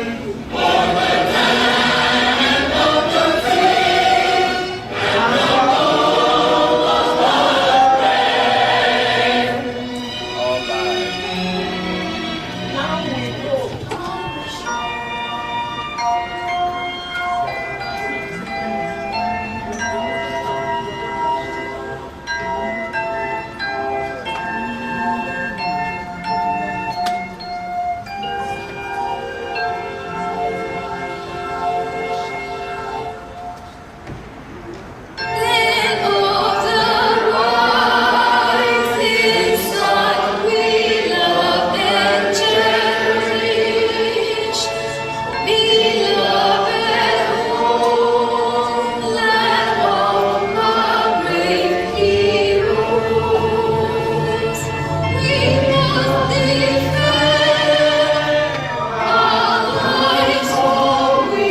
for the land of the free and the home of the brave. All right. Now we go. Land of the rising sun, we love and cherish. Beloved homeland of our brave heroes, we must defend our lives, or we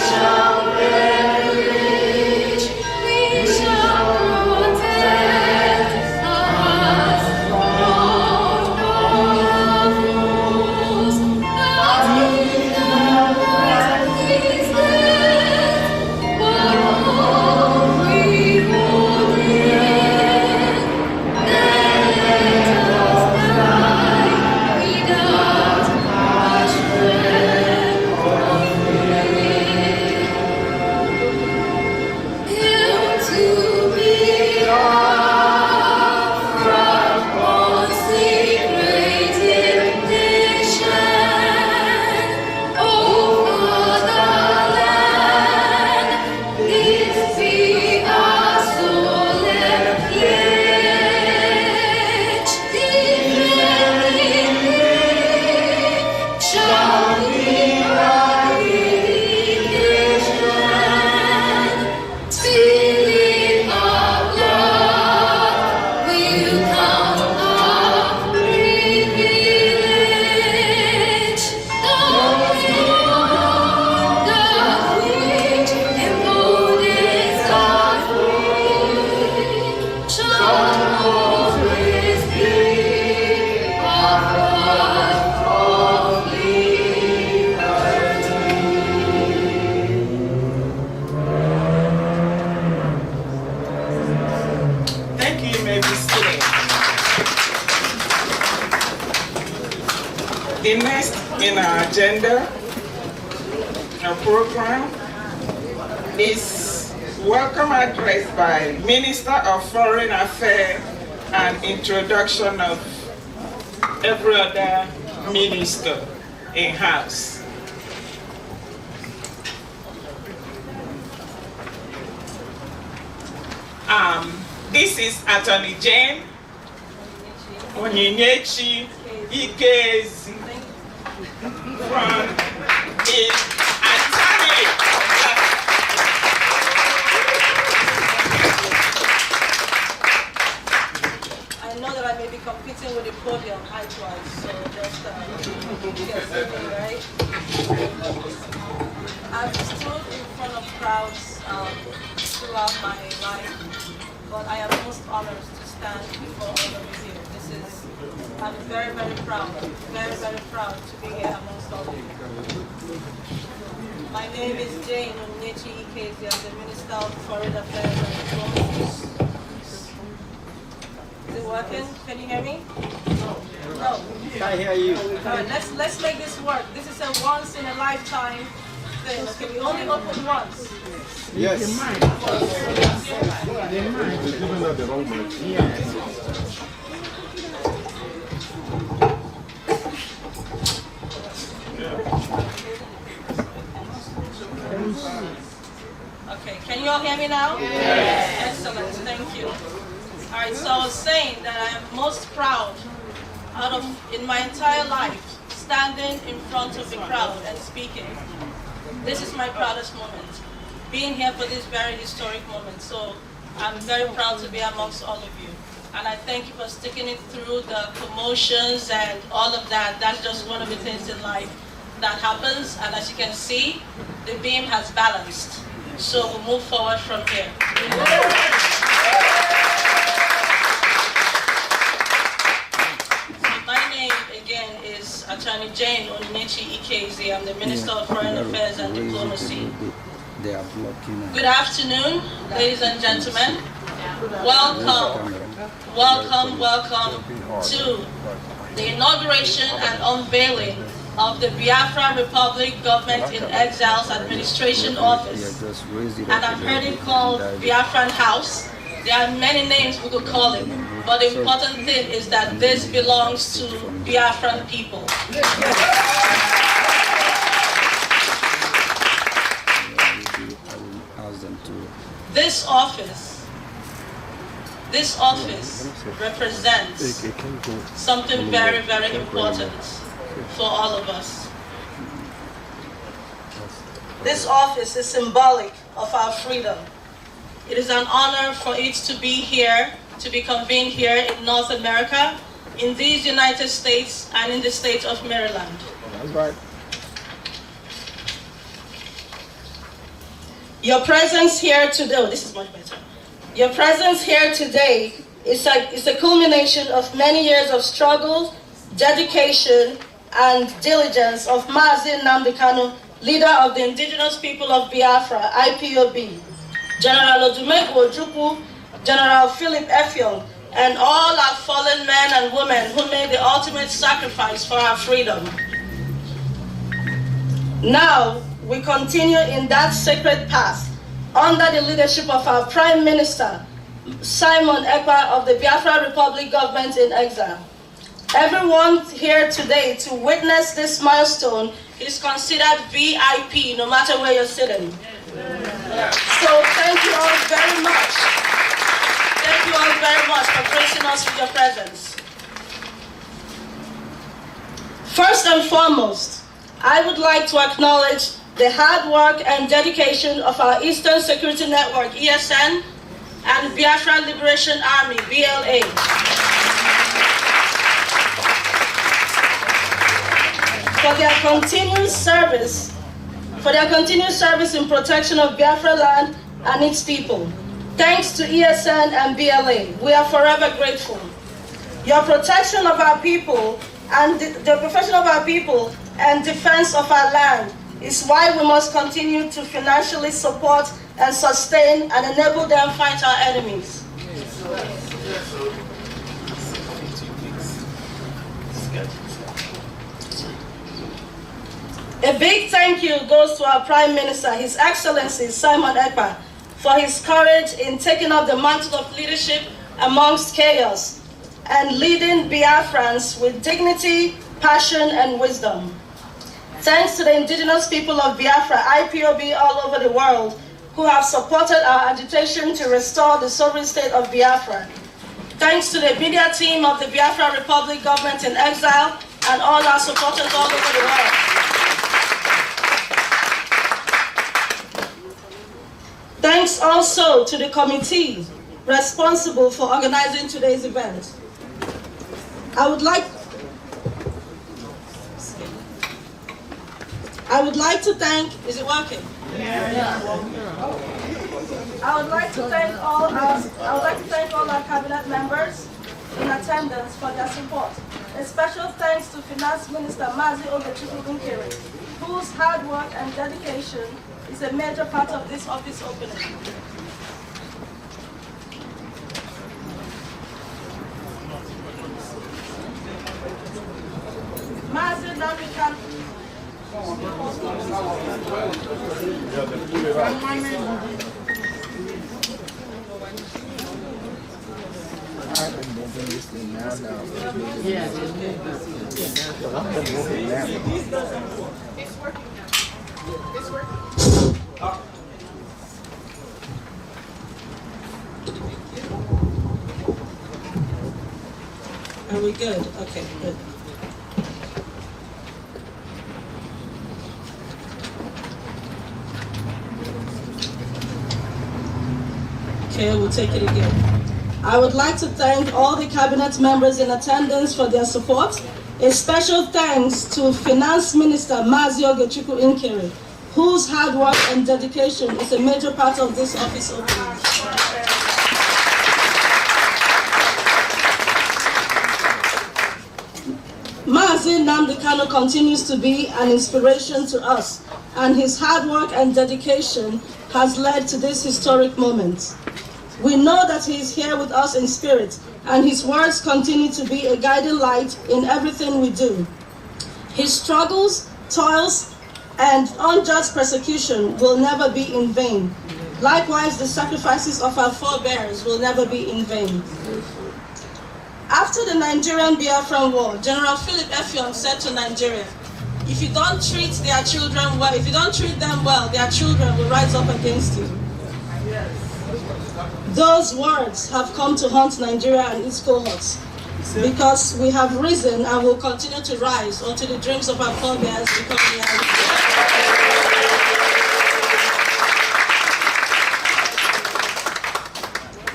shall perish. We shall protect us from all foes. Not in the Christ is dead, but all we hold in. Then let us die without our strength of faith. Hail to BIAFRANS, consecrated nation. Oh, fatherland, this be our solemn pledge. Defending thee shall be our vindication. Till in our blood will count our privilege. The which embodies our faith shall always be our flag of liberty. Thank you. You may be seated. The next in our agenda, our program, is welcome address by Minister of Foreign Affairs and introduction of every other minister in-house. This is Attorney Jane Onyinyechi Ikezi from the attorney. I know that I may be competing with the podium height-wise, so crowds throughout my life, but I am most honored to stand before all of you here. I'm very, very proud to be here amongst all of you. My name is Jane Onyinyechi Ikezi. I'm the Minister of Foreign Affairs and Diplomacy. Is it working? Can you hear me? No. I hear you. All right, let's make this work. This is a once in a lifetime thing. Okay, we only open once. Yes. Okay, can you all hear me now? Yes. Excellent, thank you. All right, so I was saying that I am most proud in my entire life, standing in front of the crowd and speaking. This is my proudest moment, being here for this very historic moment. So I'm very proud to be amongst all of you. And I thank you for sticking it through the commotions and all of that. That's just one of the things in life that happens. And as you can see, the beam has balanced. So we'll move forward from here. My name again is Attorney Jane Onyinyechi Ikezi. I'm the Minister of Foreign Affairs and Diplomacy. Good afternoon, ladies and gentlemen. Welcome to the inauguration and unveiling of the Biafran Republic Government in Exile's Administration Office. And I've heard it called Biafran House. There are many names we could call it, but the important thing is that this belongs to Biafran people. This office represents something very, very important for all of us. This office is symbolic of our freedom. It is an honor for it to be here, to be convened here in North America, in these United States, and in the state of Maryland. That's right. Your presence here today, oh, this is much better. Your presence here today is a culmination of many years of struggle, dedication, and diligence of Mazi Nnamdi Kanu, leader of the indigenous people of Biafra, IPOB, General Odumegwu Ojukwu, General Philip Effiong, and all our fallen men and women who made the ultimate sacrifice for our freedom. Now, we continue in that sacred path under the leadership of our Prime Minister, Simon Ekpa of the Biafra Republic Government in Exile. Everyone here today to witness this milestone is considered VIP, no matter where you're sitting. So thank you all very much. Thank you all very much for gracing us with your presence. First and foremost, I would like to acknowledge the hard work and dedication of our Eastern Security Network, ESN, and Biafra Liberation Army, BLA. For their continued service in protection of Biafra land and its people. Thanks to ESN and BLA, we are forever grateful. Your protection of our people and the protection of our people and defense of our land is why we must continue to financially support and sustain and enable them fight our enemies. A big thank you goes to our Prime Minister, His Excellency Simon Ekpa, for his courage in taking up the mantle of leadership amongst chaos and leading Biafrans with dignity, passion, and wisdom. Thanks to the indigenous people of Biafra, IPOB all over the world, who have supported our agitation to restore the sovereign state of Biafra. Thanks to the media team of the Biafra Republic Government in Exile and all our supporters all over the world. Thanks also to the committee responsible for organizing today's event. I would like to thank, is it working? I would like to thank all our cabinet members in attendance for their support. A special thanks to Finance Minister Mazi Ogechukwu, whose hard work and dedication is a major part of this office opening. Mazi Namikan. It's working now. It's working. Are we good? Okay, good. Okay, we'll take it again. I would like to thank all the cabinet members in attendance for their support. A special thanks to Finance Minister Mazi Ogechukwu, whose hard work and dedication is a major part of this office opening. Mazi Nnamdi Kanu continues to be an inspiration to us, and his hard work and dedication has led to this historic moment. We know that he is here with us in spirit, and his words continue to be a guiding light in everything we do. His struggles, toils, and unjust persecution will never be in vain. Likewise, the sacrifices of our forebears will never be in vain. After the Nigerian Biafran War, General Philip Effiong said to Nigeria, if you don't treat their children well, if you don't treat them well, their children will rise up against you. Those words have come to haunt Nigeria and its cohorts, because we have risen and will continue to rise until the dreams of our forebears become reality.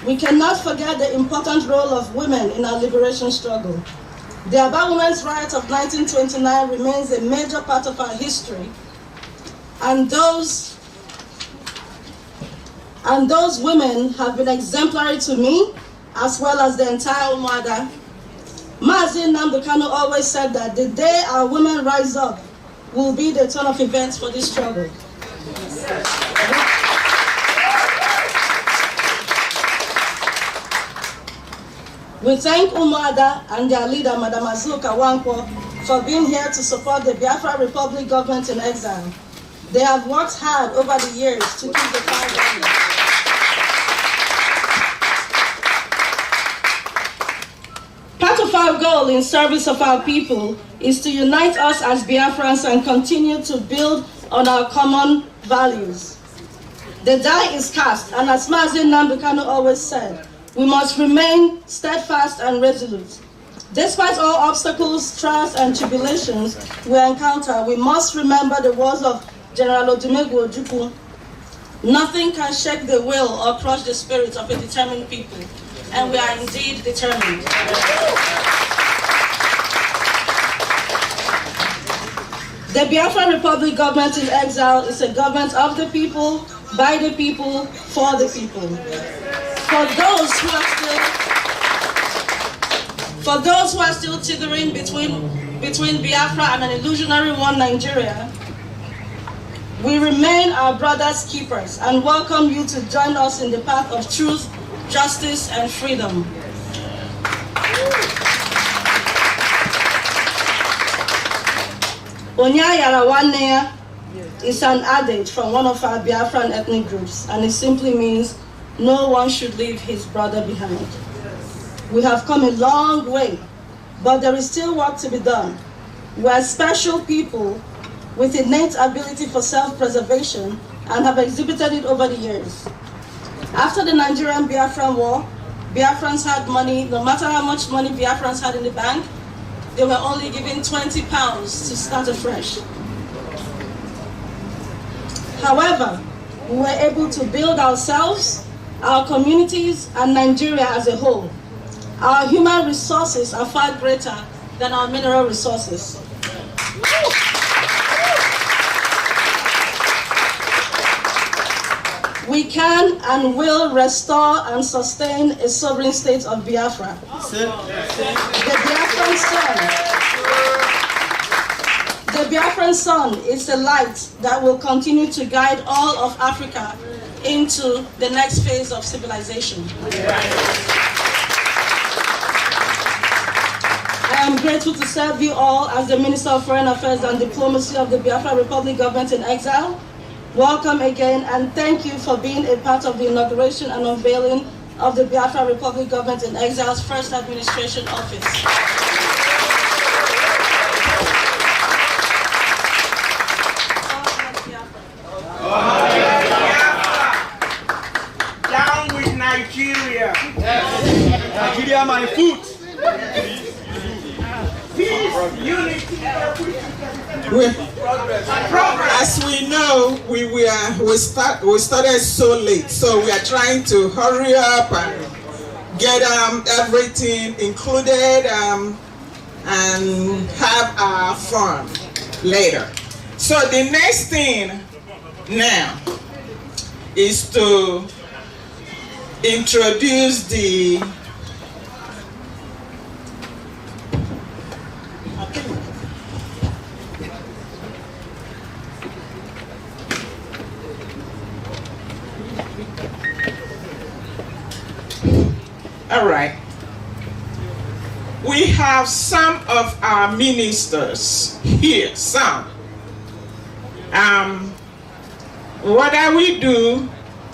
We cannot forget the important role of women in our liberation struggle. The Aba Women's Riot of 1929 remains a major part of our history, and those women have been exemplary to me, as well as the entire Umuada. Mazi Nnamdi Kanu always said that the day our women rise up will be the turn of events for this struggle. We thank Umuada and their leader, Madam Azuka Wankwo, for being here to support the Biafra Republic government in exile. They have worked hard over the years to keep the fight going. Part of our goal in service of our people is to unite us as Biafrans and continue to build on our common values. The die is cast, and as Mazi Nnamdi Kanu always said, we must remain steadfast and resolute. Despite all obstacles, trials, and tribulations we encounter, we must remember the words of General Odumegwu Ojukwu. Nothing can shake the will or crush the spirit of a determined people, and we are indeed determined. The Biafra Republic government in exile is a government of the people, by the people, for the people. For those who are still teetering between Biafra and an illusionary one Nigeria, we remain our brothers' keepers and welcome you to join us in the path of truth, justice, and freedom. Onya Yarawanea is an adage from one of our Biafran ethnic groups, and it simply means no one should leave his brother behind. We have come a long way, but there is still work to be done. We are special people with innate ability for self-preservation and have exhibited it over the years. After the Nigerian Biafran War, Biafrans had money. No matter how much money Biafrans had in the bank, they were only given £20 to start afresh. However, we were able to build ourselves, our communities, and Nigeria as a whole. Our human resources are far greater than our mineral resources. we can and will restore and sustain a sovereign state of Biafra. The Biafran sun is a light that will continue to guide all of Africa into the next phase of civilization. I am grateful to serve you all as the Minister of Foreign Affairs and Diplomacy of the Biafra Republic Government in Exile. Welcome again, and thank you for being a part of the inauguration and unveiling of the Biafra Republic Government in Exile's first administration office. Down with Nigeria. Nigeria, my foot. Peace, unity, as we know, we started so late, so we are trying to hurry up and get everything included and have our fun later. So the next thing now is to introduce the all right. We have some of our ministers here, some. What I will do,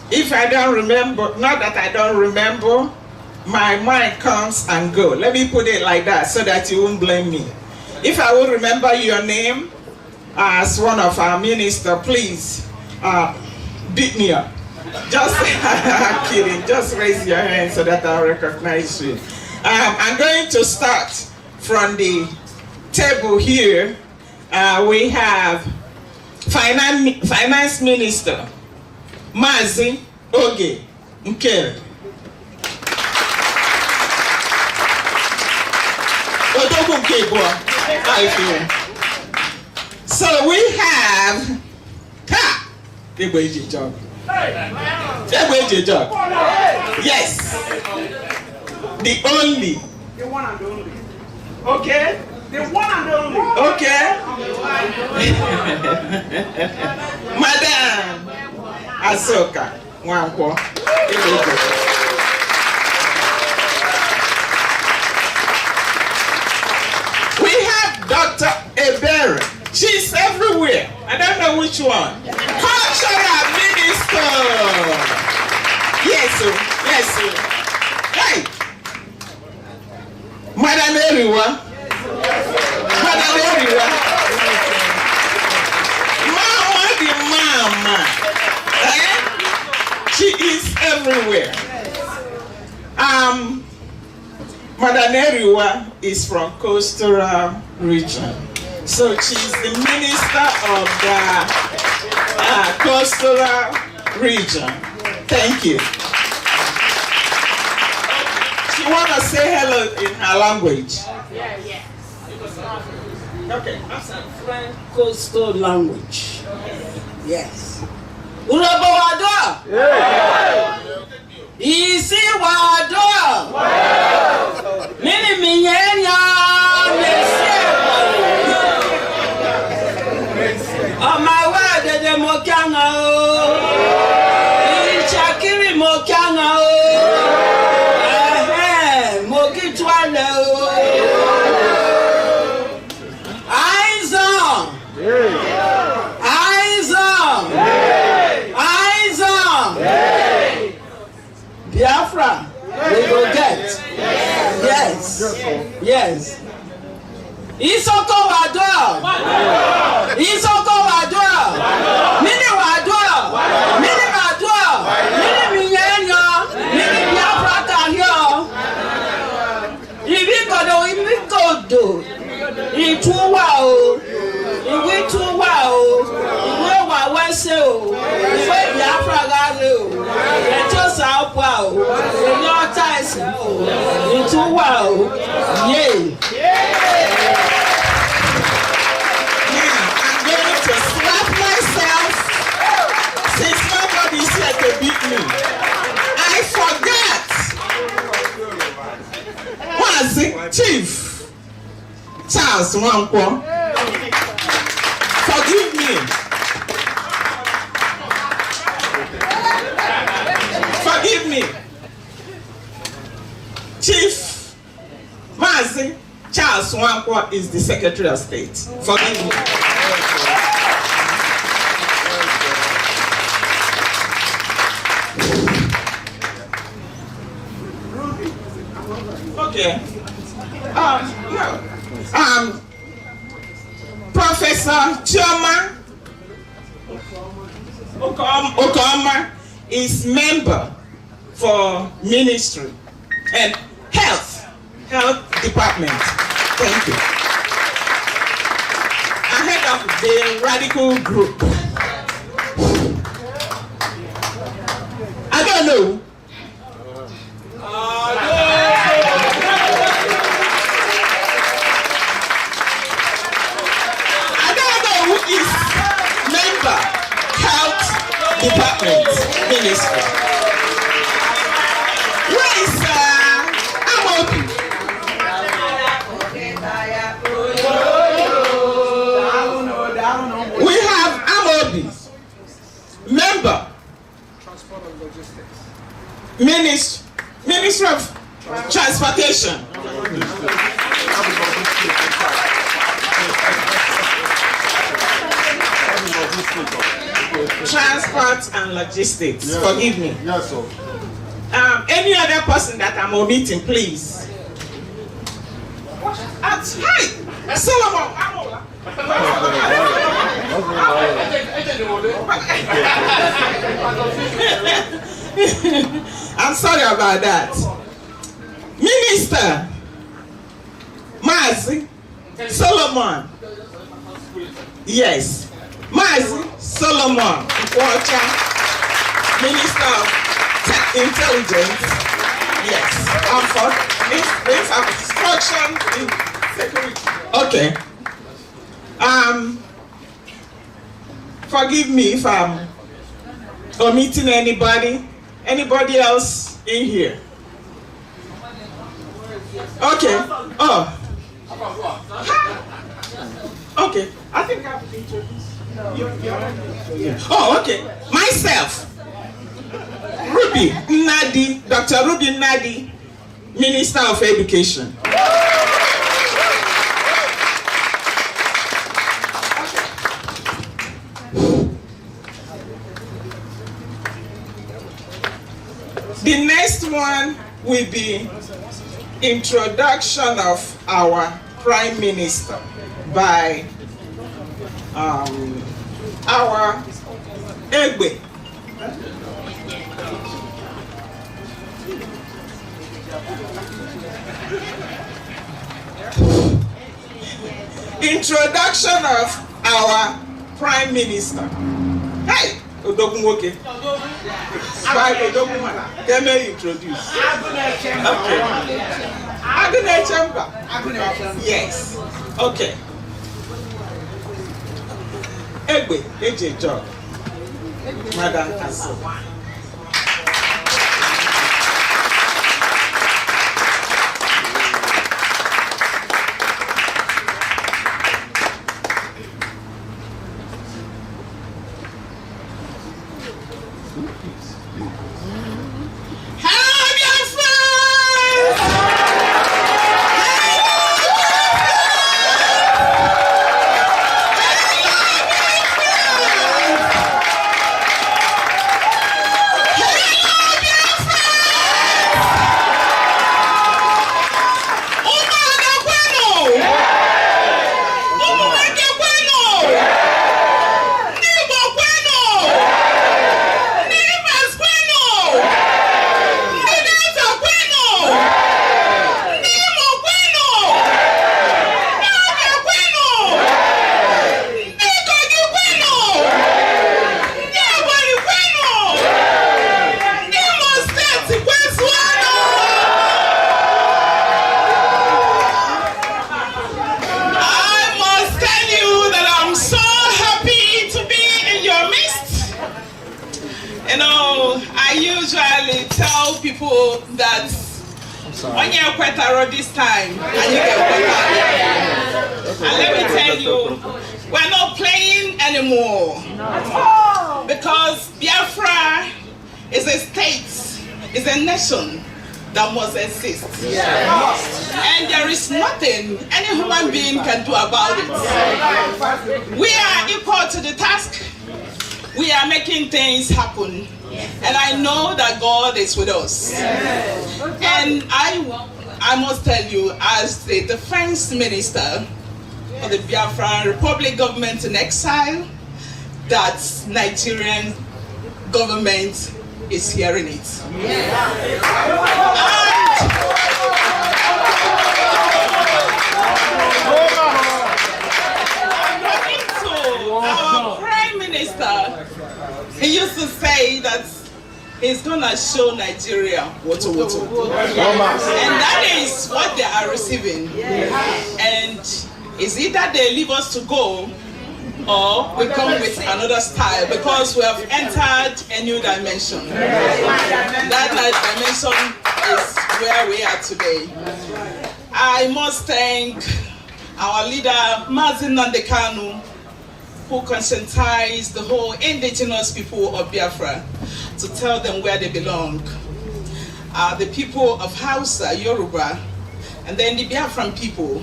if I don't remember, not that I don't remember, my mind comes and go. Let me put it like that so that you won't blame me. If I will remember your name as one of our ministers, please beat me up. Just kidding, just raise your hand so that I'll recognize you. I'm going to start from the table here. We have Finance Minister Mazi Oge Nkere. So we have yes, the only, the one and only. Okay, the one and only. Okay, Madam Asoka Nwankwo. We have Dr. Ebere. She's everywhere. I don't know which one. Cultural Minister. Yes, sir. Yes, sir. Hey. Madam Eriwa. Madam Eriwa. Mama the mama. Eh? She is everywhere. Madam Eriwa is from Coastal region. So she's the minister of the Coastal region. Thank you. She want to say hello in her language. Yeah. Okay. French coastal language. Yes. Urabawado. Isi wado. Mini minyenya mesebo. On my way, the Mokanga. Chakiri Mokanga. Mokitwale. Eyes on. Eyes on. Eyes on. Biafra, we go get. Yes. Yes. Isoko Wadwa. Isoko Wadwa. Mini Wadwa. Mini Wadwa. Mini Minyanya. Mini Biafra Kanyo. Ibikodo. Ituwa o. Iwituwa o. Iwe wawese o. Iwe Biafra gale o. Eto Saupwa o. Enyo Taisi o. Ituwa o. Yay. To slap myself since nobody's here. to beat me. I forgot. Was it Chief Charles Nwankwo? Forgive me. Forgive me. Chief Mazi Charles Nwankwo is the Secretary of State. Forgive me. Okay. Professor Chioma Okoma is member for Ministry and Health Department. Thank you. Ahead of the radical group. I don't know. Department Ministry. Where is Amobi? We have Amobi, member, Ministry of Transportation. Transport and logistics. Yes. Forgive me. Yes, sir. Any other person that I'm omitting, please. Hi, Solomon. I'm sorry about that. Minister Mazi Solomon. Yes. Mazi Solomon Watcher, Minister of Intelligence. Yes. Instruction in security. Okay. Forgive me if I'm omitting anybody. Anybody else in here? Okay. Oh. Okay. I think I've introduced. Oh, okay. Myself, Ruby Nnadi, Dr. Ruby Nnadi, Minister of Education. The next one will be introduction of our Prime Minister by our Egbe. Introduction of our Prime Minister. Hey, Odogunwoke. Let me introduce. Okay. Agune Chamber. Yes. Okay. Egbe, AJ Job. Madam Castle. You know, I usually tell people that when you're quite around this time, and you get quite. And let me tell you, we're not playing anymore. Because Biafra is a state, is a nation that must exist. And there is nothing any human being can do about it. We are equal to the task. We are making things happen. And I know that God is with us. And I must tell you, as the defense minister of the Biafran Republic government in exile, that Nigerian government is hearing it. According to our Prime Minister, he used to say that he's gonna show Nigeria what. And that is what they are receiving. And it's either they leave us to go, or we come with another style, because we have entered a new dimension. That dimension is where we are today. I must thank our leader, Mazi Nnamdi Kanu, who conscientized the whole indigenous people of Biafra to tell them where they belong. The people of Hausa, Yoruba, and then the Biafran people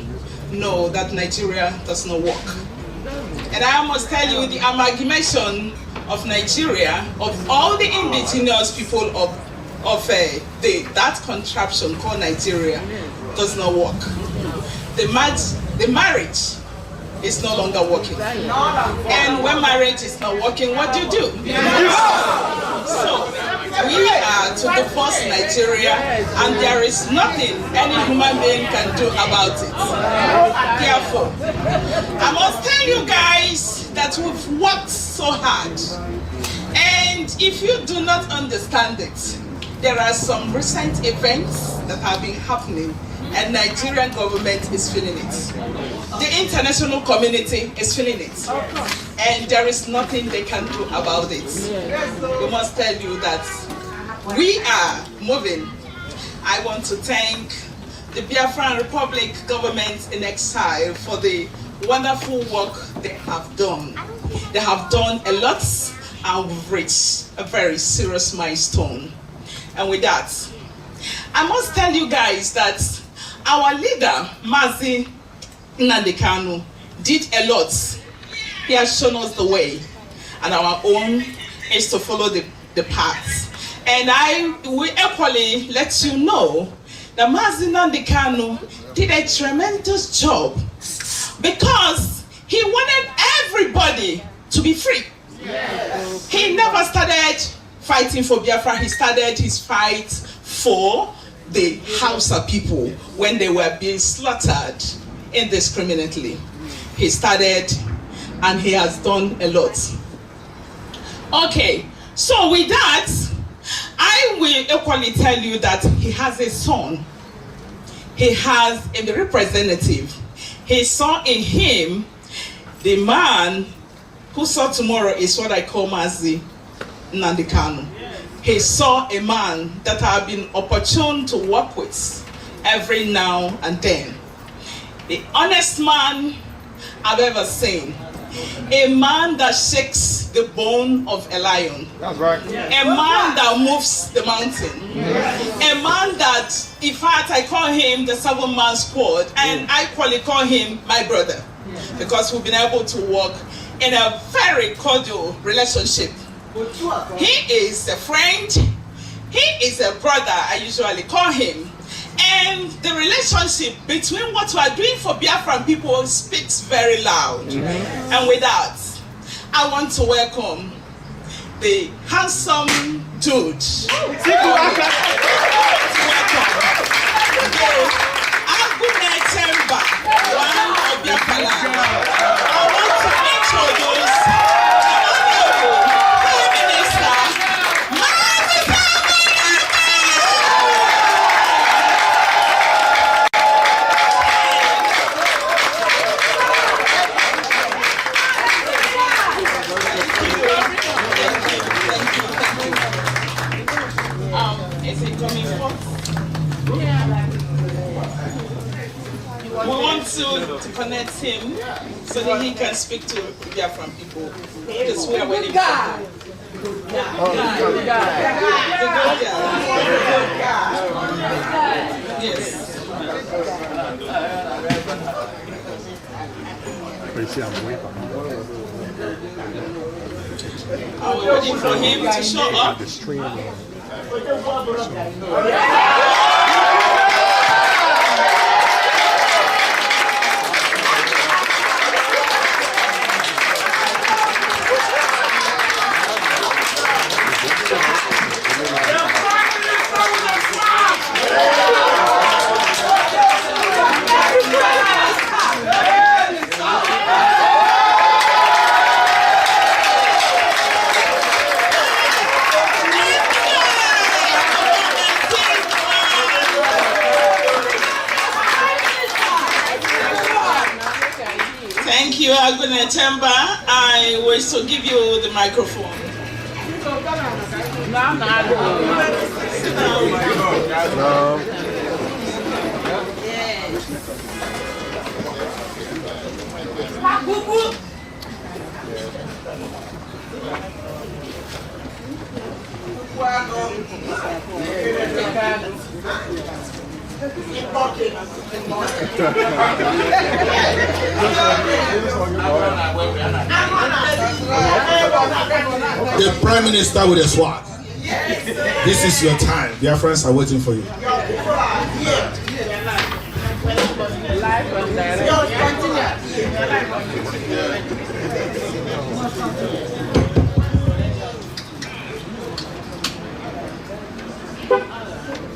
know that Nigeria does not work. And I must tell you, the amalgamation of Nigeria, of all the indigenous people of that contraption called Nigeria, does not work. The marriage is no longer working. And when marriage is not working, what do you do? So we are to divorce Nigeria, and there is nothing any human being can do about it. Therefore, I must tell you guys that we've worked so hard. And if you do not understand it, there are some recent events that have been happening, and Nigerian government is feeling it. The international community is feeling it. And there is nothing they can do about it. We must tell you that we are moving. I want to thank the Biafran Republic government in exile for the wonderful work they have done. They have done a lot, and we've reached a very serious milestone. And with that, I must tell you guys that our leader, Mazi Nnamdi Kanu, did a lot. He has shown us the way, and our own is to follow the path. And I will equally let you know that Mazi Nnamdi Kanu did a tremendous job, because he wanted everybody to be free. Yes. He never started fighting for Biafra. He started his fight for the Hausa people when they were being slaughtered indiscriminately. He started, and he has done a lot. Okay, so with that, I will equally tell you that he has a son. He has a representative. He saw in him the man who saw tomorrow is what I call Mazi Nnamdi Kanu. He saw a man that I've been opportune to work with every now and then. The honest man I've ever seen. A man that shakes the bone of a lion. That's right. A man that moves the mountain. A man that, in fact, I call him the 7-man squad, and I call him my brother, because we've been able to work in a very cordial relationship. He is a friend, he is a brother, I usually call him. And the relationship between what we are doing for Biafran people speaks very loud. And with that, I want to welcome the handsome dude. I want to introduce to connect him so that he can speak to Biafran people. Because we are waiting for him. Good guy. Yes. Are we waiting for him to show up? Thank you, Agune Temba. I wish to give you the microphone. The Prime Minister with a sword. This is your time. Dear friends are waiting for you.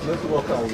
Let's walk out.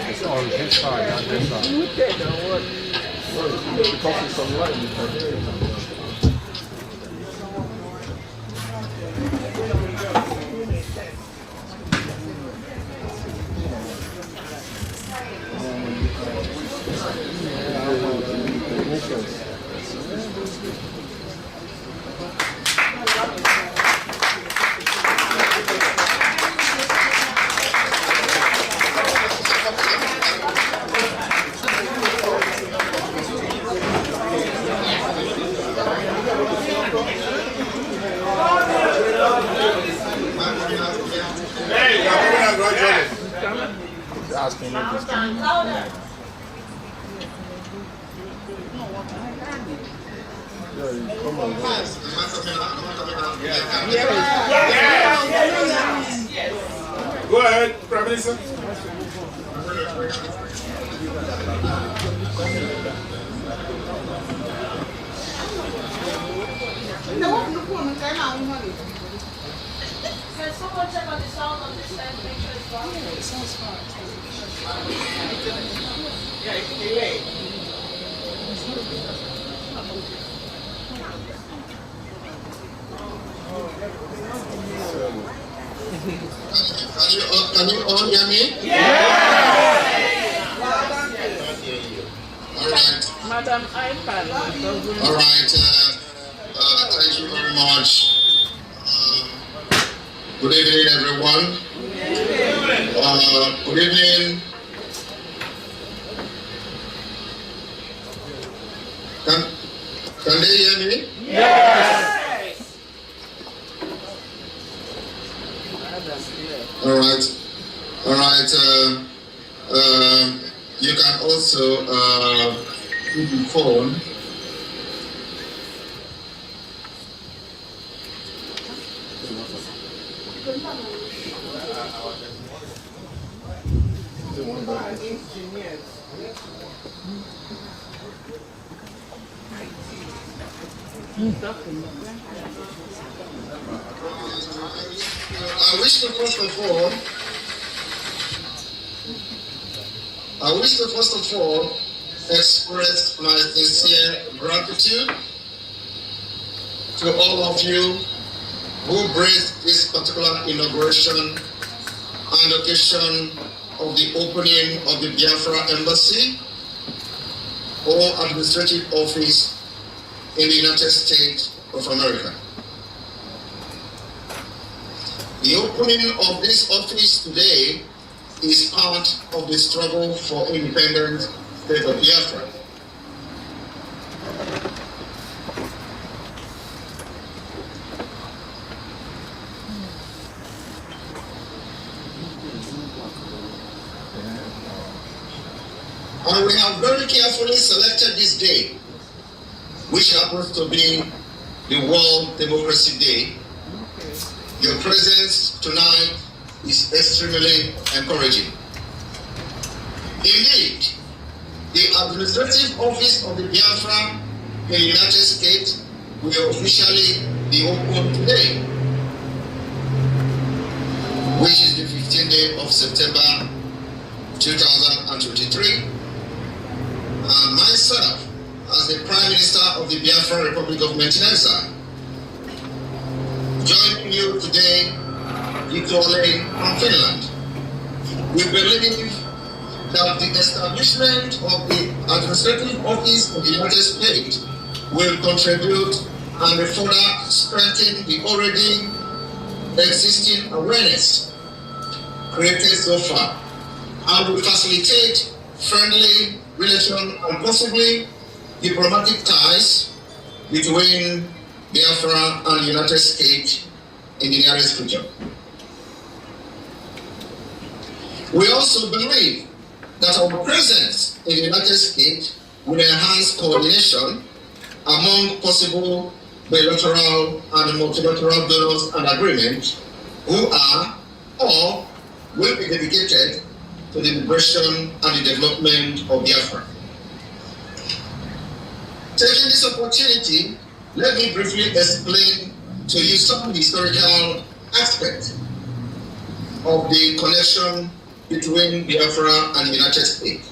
It's on his side, on this side. Because it's on light, you can hear it. Go ahead, Prime Minister. Can someone check on the sound on this end, make sure it's fine? Yeah, it sounds fine. Yeah, it's delayed. Can you all hear me? All right. Madam Ipan. All right. Thank you very much. Good evening, everyone. Good evening. Can they hear me? Yes. All right. All right. You can also put the phone I wish to first of all express my sincere gratitude to all of you who graced this particular inauguration and occasion of the opening of the Biafra Embassy or administrative office in the United States of America. The opening of this office today is part of the struggle for independence state of Biafra. And we have very carefully selected this day, which happens to be the World Democracy Day. Your presence tonight is extremely encouraging. Indeed, the administrative office of the Biafra in the United States will officially be opened today, which is the 15th day of September 2023. And myself, as the Prime Minister of the Biafra Republic Government in Exile, joining you today virtually from Finland. We believe that the establishment of the administrative office in the United States will contribute and further strengthen the already existing awareness created so far and will facilitate friendly relations and possibly diplomatic ties between Biafra and the United States in the nearest future. We also believe that our presence in the United States will enhance coordination among possible bilateral and multilateral donors and agreements who are or will be dedicated to the liberation and the development of Biafra. Taking this opportunity, let me briefly explain to you some historical aspects of the connection between Biafra and the United States.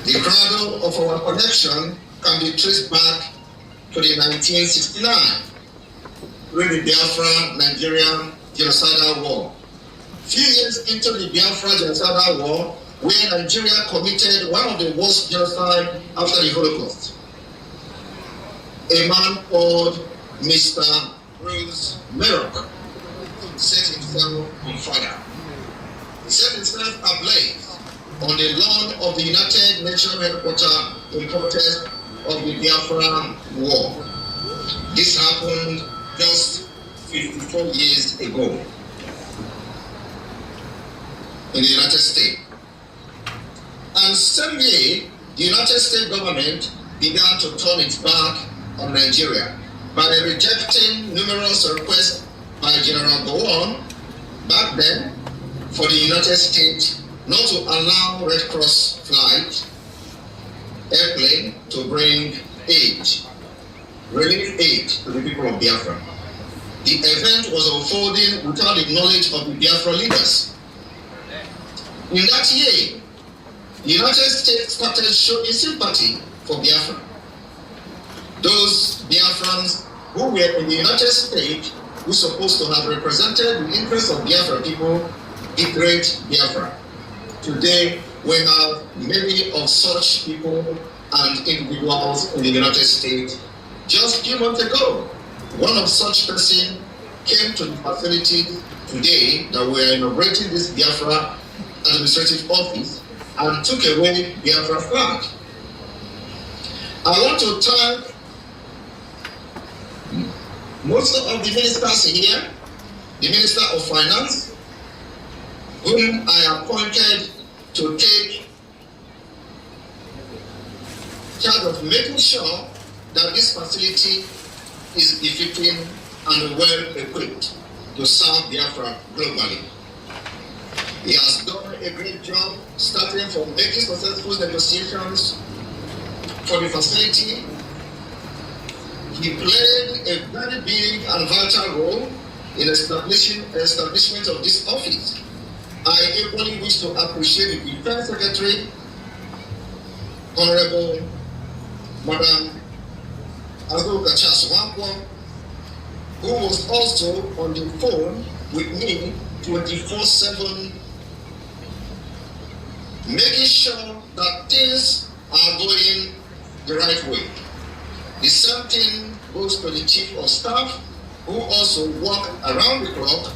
The cradle of our connection can be traced back to the 1969, during the Biafra-Nigeria genocidal war. Few years into the Biafra genocidal war, where Nigeria committed one of the worst genocide after the Holocaust. A man called Mr. Bruce Merrick set himself on fire. He set himself ablaze on the lawn of the United Nations headquarters in protest of the Biafra war. This happened just 54 years ago in the United States. And same day, the United States government began to turn its back on Nigeria by rejecting numerous requests by General Gowon back then for the United States not to allow Red Cross flight airplane to bring aid, relief aid to the people of Biafra. The event was unfolding without the knowledge of the Biafra leaders. In that year, the United States started showing sympathy for Biafra. Those Biafrans who were in the United States who were supposed to have represented the interests of Biafra people betrayed Biafra. Today, we have many of such people and individuals in the United States. Just a few months ago, one of such persons came to the facility today that we are inaugurating this Biafra administrative office and took away Biafra flag. I want to thank most of the ministers here, the Minister of Finance, whom I appointed to take charge of making sure that this facility is befitting and well equipped to serve Biafra globally. He has done a great job starting from making successful negotiations for the facility. He played a very big and vital role in establishment of this office. I equally wish to appreciate the Defense Secretary, Honorable Madam Azuka Chaswankwo, who was also on the phone with me 24/7, making sure that things are going the right way. The same thing goes to the Chief of Staff, who also work around the clock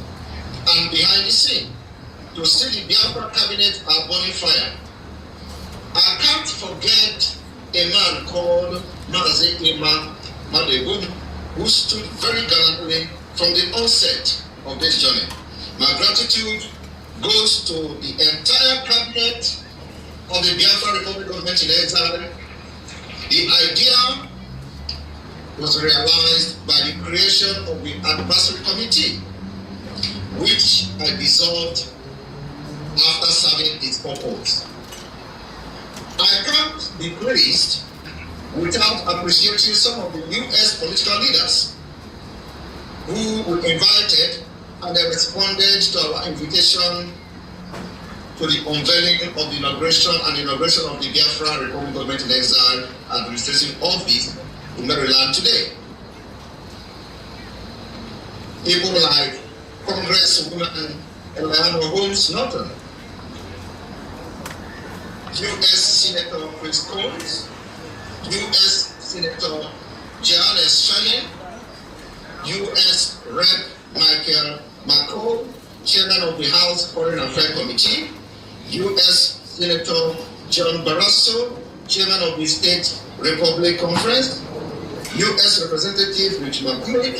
and behind the scene to see the Biafra cabinet are burning fire. I can't forget a man called Mazi Ima Madegun, who stood very gallantly from the onset of this journey. My gratitude goes to the entire cabinet of the Biafra Republic Government in Exile. The idea was realized by the creation of the advisory committee, which I dissolved after serving its purpose. I can't be pleased without appreciating some of the US political leaders who were invited and they responded to our invitation to the unveiling of the inauguration of the Biafra Republic Government in Exile Administrative Office in Maryland today. People like Congresswoman Eleanor Holmes Norton, U.S. Senator Chris Coons, U.S. Senator Janice Shannon, U.S. Rep. Michael McCall, Chairman of the House Foreign Affairs Committee, U.S. Senator John Barrasso, Chairman of the State Republic Conference, U.S. Representative Rich McCulloch,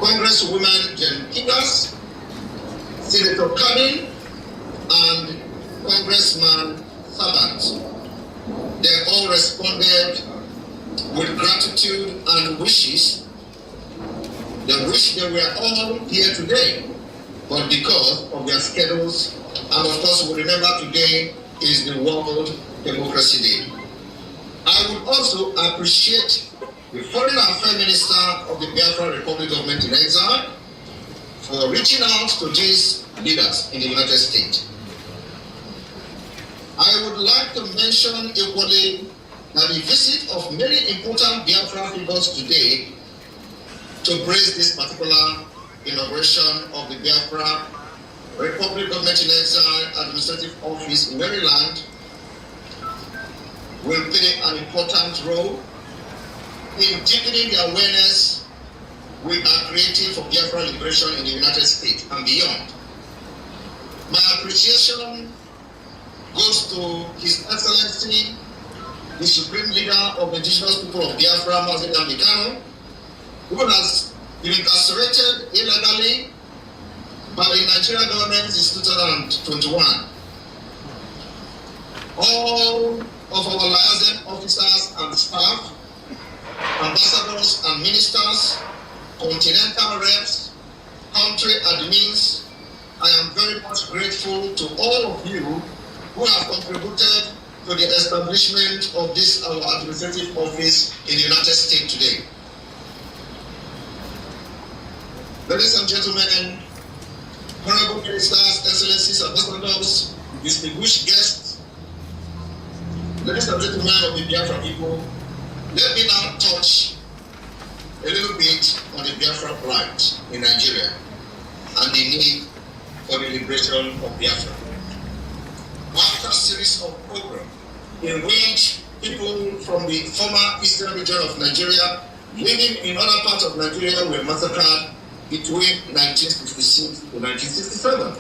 Congresswoman Jen Kigas, Senator Cunning, and Congressman Sabant. They all responded with gratitude and wishes. They wish they were all here today, but because of their schedules, and of course we remember today is the World Democracy Day. I would also appreciate the Foreign Affairs Minister of the Biafra Republic Government in Exile for reaching out to these leaders in the United States. I would like to mention equally that the visit of many important Biafra figures today to praise this particular inauguration of the Biafra Republic Government in Exile Administrative Office in Maryland will play an important role in deepening the awareness we are creating for Biafra liberation in the United States and beyond. My appreciation goes to His Excellency, the Supreme Leader of the Indigenous People of Biafra, Mazi Kano, who has been incarcerated illegally by the Nigerian government since 2021. All of our liaison officers and staff, ambassadors and ministers, continental reps, country admins, I am very much grateful to all of you who have contributed to the establishment of this our administrative office in the United States today. Ladies and gentlemen, honorable ministers, excellencies, ambassadors, distinguished guests, ladies and gentlemen of the Biafra people, let me now touch a little bit on the Biafra plight in Nigeria and the need for the liberation of Biafra. After a series of programs in which people from the former eastern region of Nigeria living in other parts of Nigeria were massacred between 1966 to 1967.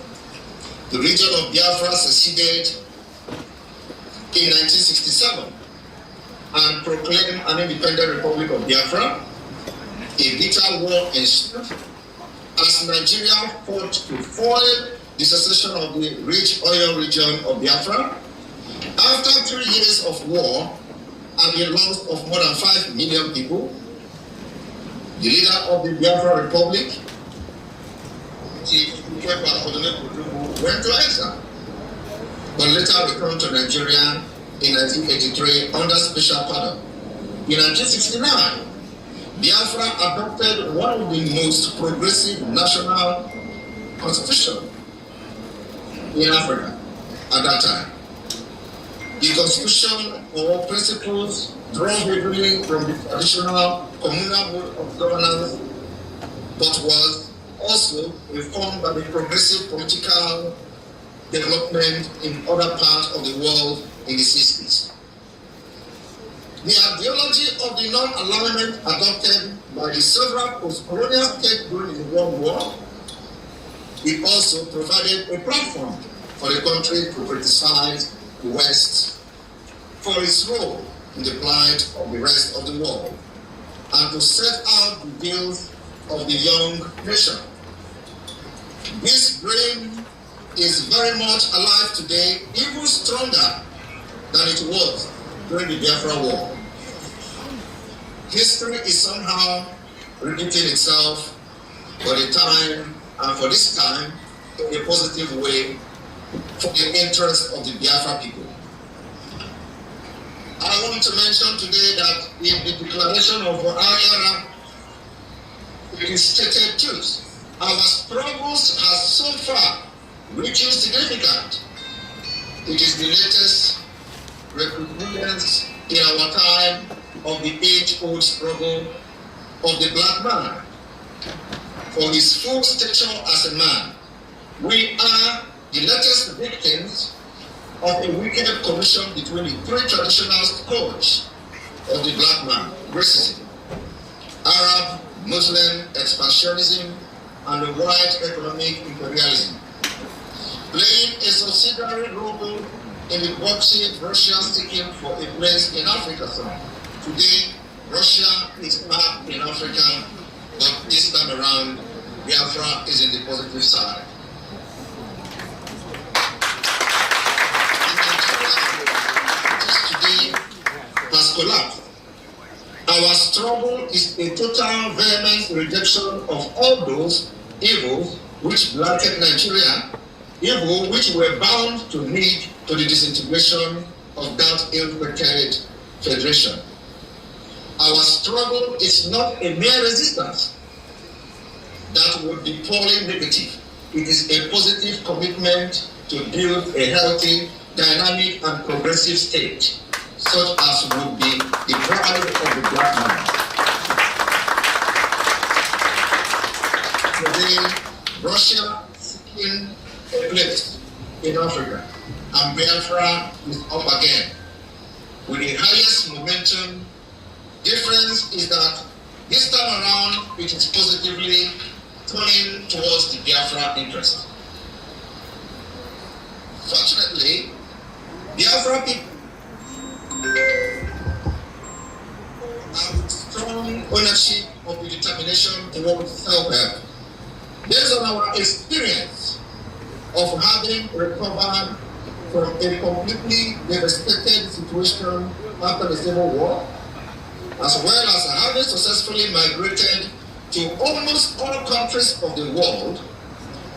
The region of Biafra seceded in 1967 and proclaimed an independent Republic of Biafra. A bitter war ensued as Nigeria fought to foil the secession of the rich oil region of Biafra. After 3 years of war and the loss of more than 5 million people, the leader of the Biafra Republic, Chief went to exile. but later returned to Nigeria in 1983 under special pardon. In 1969, Biafra adopted one of the most progressive national constitutions in Africa at that time. The constitution or principles draw heavily from the traditional communal mode of governance, but was also informed by the progressive political development in other parts of the world in the 60s. The ideology of the non-alignment adopted by the several post-colonial states during the World War, it also provided a platform for the country to criticize the West for its role in the plight of the rest of the world and to set out the views of the young nation. This dream is very much alive today, even stronger than it was during the Biafra War. History is somehow repeating itself for the time, and for this time, in a positive way, for the interest of the Biafra people. I want to mention today that in the declaration of our era, it is stated too, our struggles have so far reaching significant. It is the latest recurrence in our time of the age-old struggle of the black man for his full stature as a man. We are the latest victims of a wicked collision between the three traditional scourges of the black man: racism, Arab, Muslim expansionism, and the white economic imperialism, playing a subsidiary role in the boxing Russia seeking for a place in Africa. So today, Russia is back in Africa, but this time around, Biafra is in the positive side. Today has collapsed. Our struggle is a total vehement rejection of all those evils which blanket Nigeria, evil which were bound to lead to the disintegration of that ill-prepared federation. Our struggle is not a mere resistance that would be purely negative. It is a positive commitment to build a healthy, dynamic, and progressive state, such as would be the pride of the black man. Today, Russia seeking a place in Africa, and Biafra is up again with the highest momentum. Difference is that this time around it is positively turning towards the Biafra interest. Fortunately, Biafra people have strong ownership of the determination towards self-help. Based on our experience of having recovered from a completely devastated situation after the Civil War, as well as having successfully migrated to almost all countries of the world,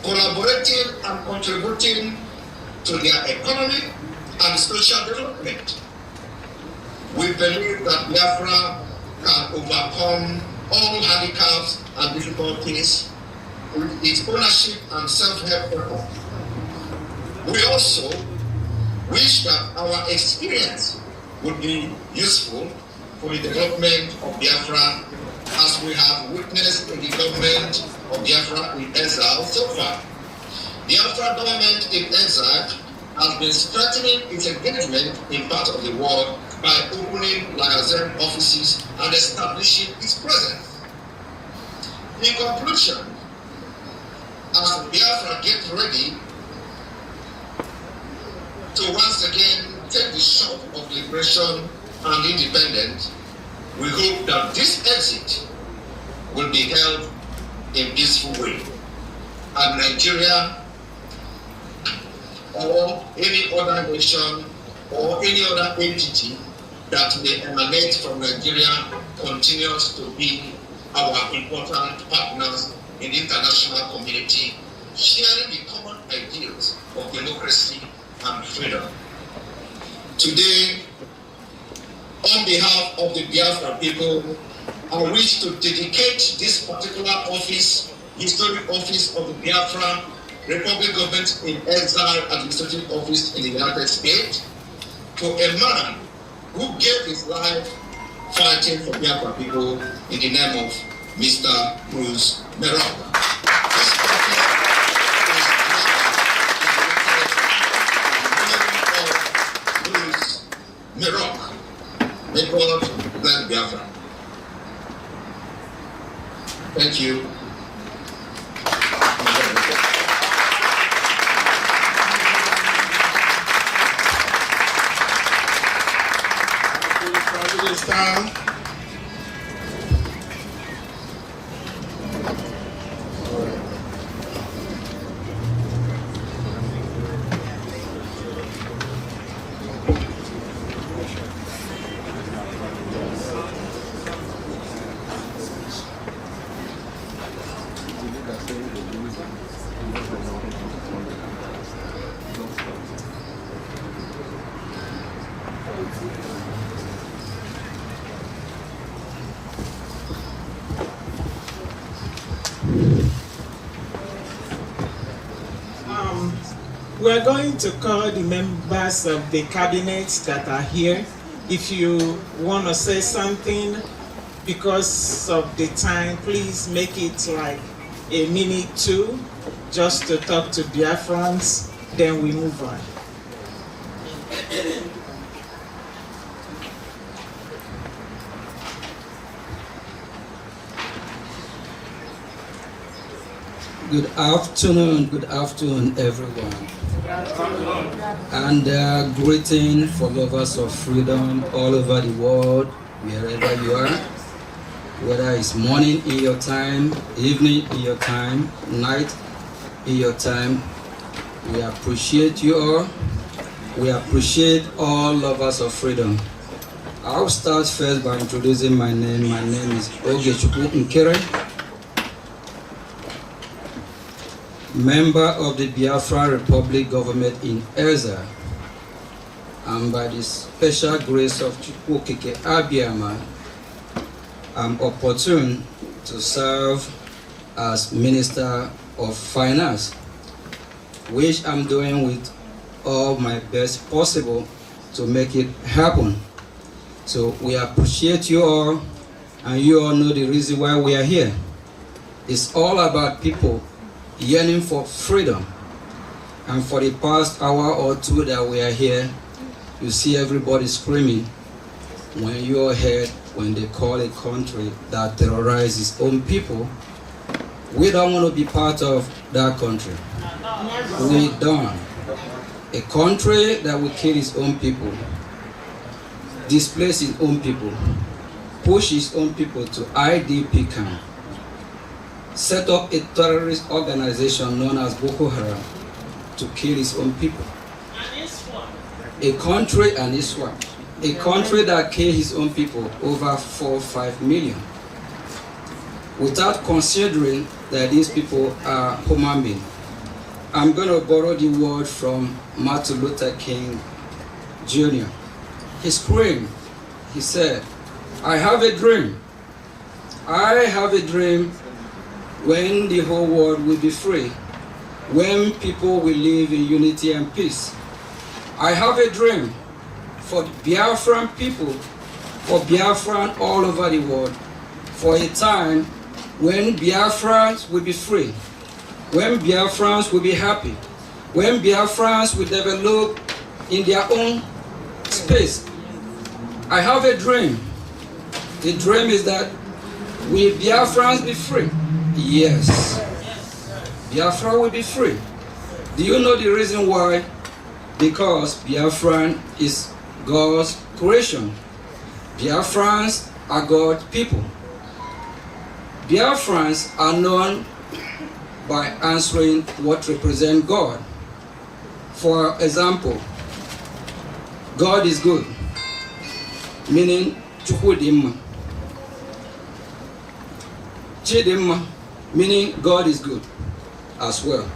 collaborating and contributing to their economic and social development. We believe that Biafra can overcome all handicaps and difficulties with its ownership and self-help effort. We also wish that our experience would be useful for the development of Biafra, as we have witnessed in the government of Biafra in exile so far. The Biafra government in exile has been strengthening its engagement in part of the world by opening liaison offices and establishing its presence. In conclusion, as Biafra gets ready to once again take the shot of liberation and independence, we hope that this exit will be held in peaceful way, and Nigeria or any other nation or any other entity that may emanate from Nigeria continues to be our important partners in the international community, sharing the common ideals of democracy and freedom. Today, on behalf of the Biafra people, I wish to dedicate this particular office, historic office of the Biafra Republic Government in Exile Administrative Office in the United States, to a man who gave his life fighting for Biafra people in the name of Mr. Bruce Merock. This office is Bruce Merock. May God bless Biafra. Thank you. Time. We're going to call the members of the cabinet that are here. If you want to say something, because of the time, please make it like a minute too, just to talk to Biafrans, then we move on. Good afternoon, everyone. And greeting for lovers of freedom all over the world, wherever you are. Whether it's morning in your time, evening in your time, night in your time, we appreciate you all. We appreciate all lovers of freedom. I'll start first by introducing my name. My name is Ogechukwu Nkere, member of the Biafra Republic Government in Exile, and by the special grace of Chukwukike Abiyama, I'm opportune to serve as Minister of Finance, which I'm doing with all my best possible to make it happen. So we appreciate you all, and you all know the reason why we are here. It's all about people yearning for freedom. And for the past hour or two that we are here, you see everybody screaming when you are heard when they call a country that terrorizes its own people. We don't want to be part of that country. We don't. A country that will kill its own people, displace its own people, push its own people to IDP camp, set up a terrorist organization known as Boko Haram to kill its own people. A country and Islam. A country that kills its own people over 4 or 5 million, without considering that these people are human beings. I'm going to borrow the word from Martin Luther King Jr. He screamed, he said, "I have a dream. I have a dream when the whole world will be free, when people will live in unity and peace. I have a dream for Biafran people, for Biafran all over the world, for a time when Biafrans will be free, when Biafrans will be happy, when Biafrans will develop in their own space. I have a dream. The dream is that will Biafrans be free? Yes. Biafra will be free. Do you know the reason why? Because Biafran is God's creation. Biafrans are God's people. Biafrans are known by answering what represents God. For example, God is good, meaning Chukwudimma. Chidimma, meaning God is good as well.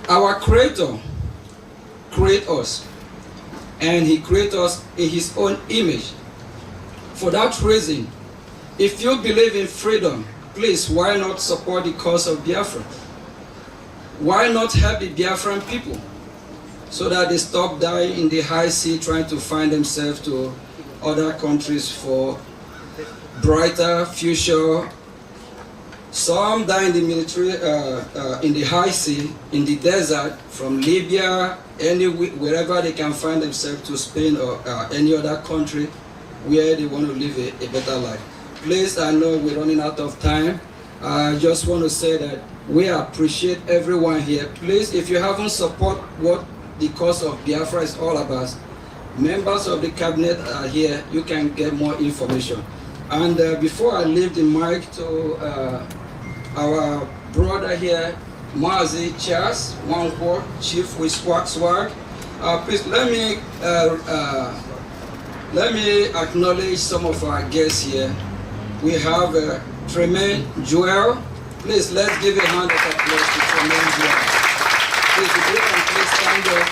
Our Creator created us, and He created us in His own image. For that reason, if you believe in freedom, please, why not support the cause of Biafra? Why not help the Biafran people so that they stop dying in the high sea trying to find themselves to other countries for brighter future? Some die in the military, in the high sea, in the desert, from Libya, wherever they can find themselves, to Spain or any other country where they want to live a better life. Please, I know we're running out of time. I just want to say that we appreciate everyone here. Please, if you haven't supported what the cause of Biafra is all about, members of the cabinet are here. You can get more information. And before I leave the mic to our brother here, Mazi Charles Wankwo, Chief with Swag, please let me acknowledge some of our guests here. We have Tremaine Joel. Please, let's give a hand of applause to Tremaine Joel. Please, if you can please stand up.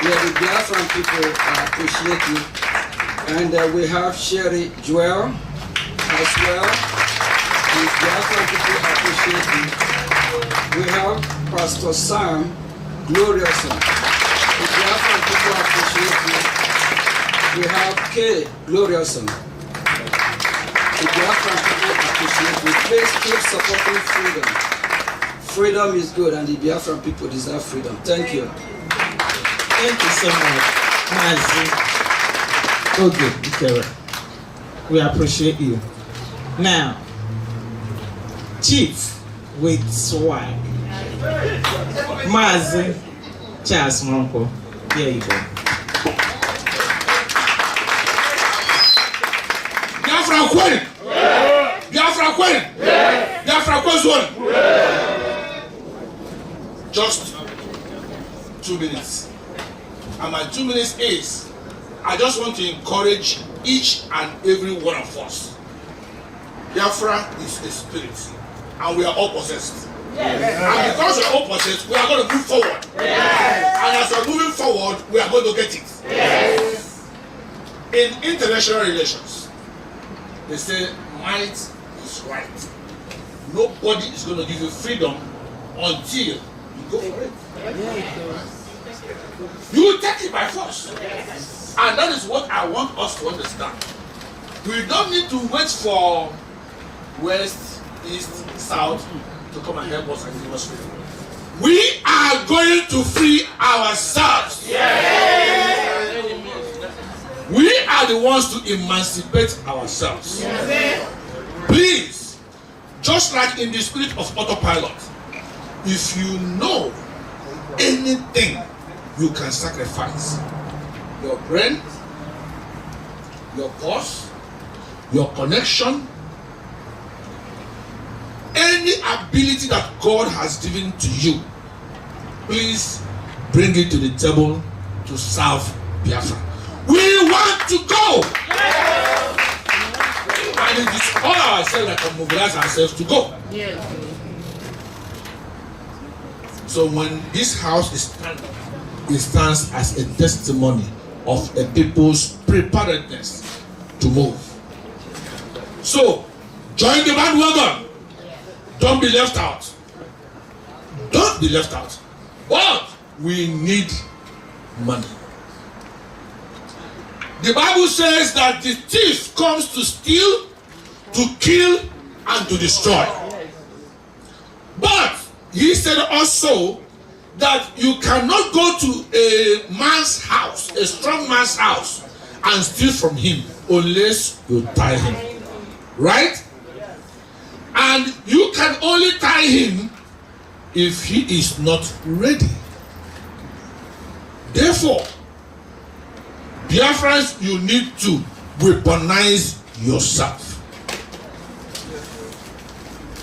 Yeah, the Biafran people appreciate you. And we have Sherry Joel as well. The Biafran people appreciate you. We have Pastor Sam Gloriously. The Biafran people appreciate you. We have Kay Gloriously. The Biafran people appreciate you. Please keep supporting freedom. Freedom is good, and the Biafran people deserve freedom. Thank you. Thank you so much, Mazi. Okay, we appreciate you. Now, Chief with swag, Mazi Charles Wankwo. There you go. Biafra Queen! Biafra Queen! Biafra Queen! Just 2 minutes. And my 2 minutes is, I just want to encourage each and every one of us. Biafra is a spirit, and we are all possessed. Yes. And because we are all possessed, we are going to move forward. Yes. And as we are moving forward, we are going to get it. Yes. In international relations, they say might is right. Nobody is going to give you freedom until you go for it. Yes. You take it by force. Yes. And that is what I want us to understand. We don't need to wait for West, East, South to come and help us and give us freedom. We are going to free ourselves. Yes. We are the ones to emancipate ourselves. Yes. Please, just like in the spirit of autopilot, if you know anything you can sacrifice, your brain, your purse, your connection, any ability that God has given to you, please bring it to the table to serve Biafra. We want to go! Yes. And it is all ourselves that can mobilize ourselves to go. Yes. So when this house is standing, it stands as a testimony of a people's preparedness to move. So, join the bandwagon. Don't be left out. Don't be left out. But we need money. The Bible says that the thief comes to steal, to kill, and to destroy. But he said also that you cannot go to a man's house, a strong man's house, and steal from him unless you tie him. Right? And you can only tie him if he is not ready. Therefore, Biafrans, you need to weaponize yourself.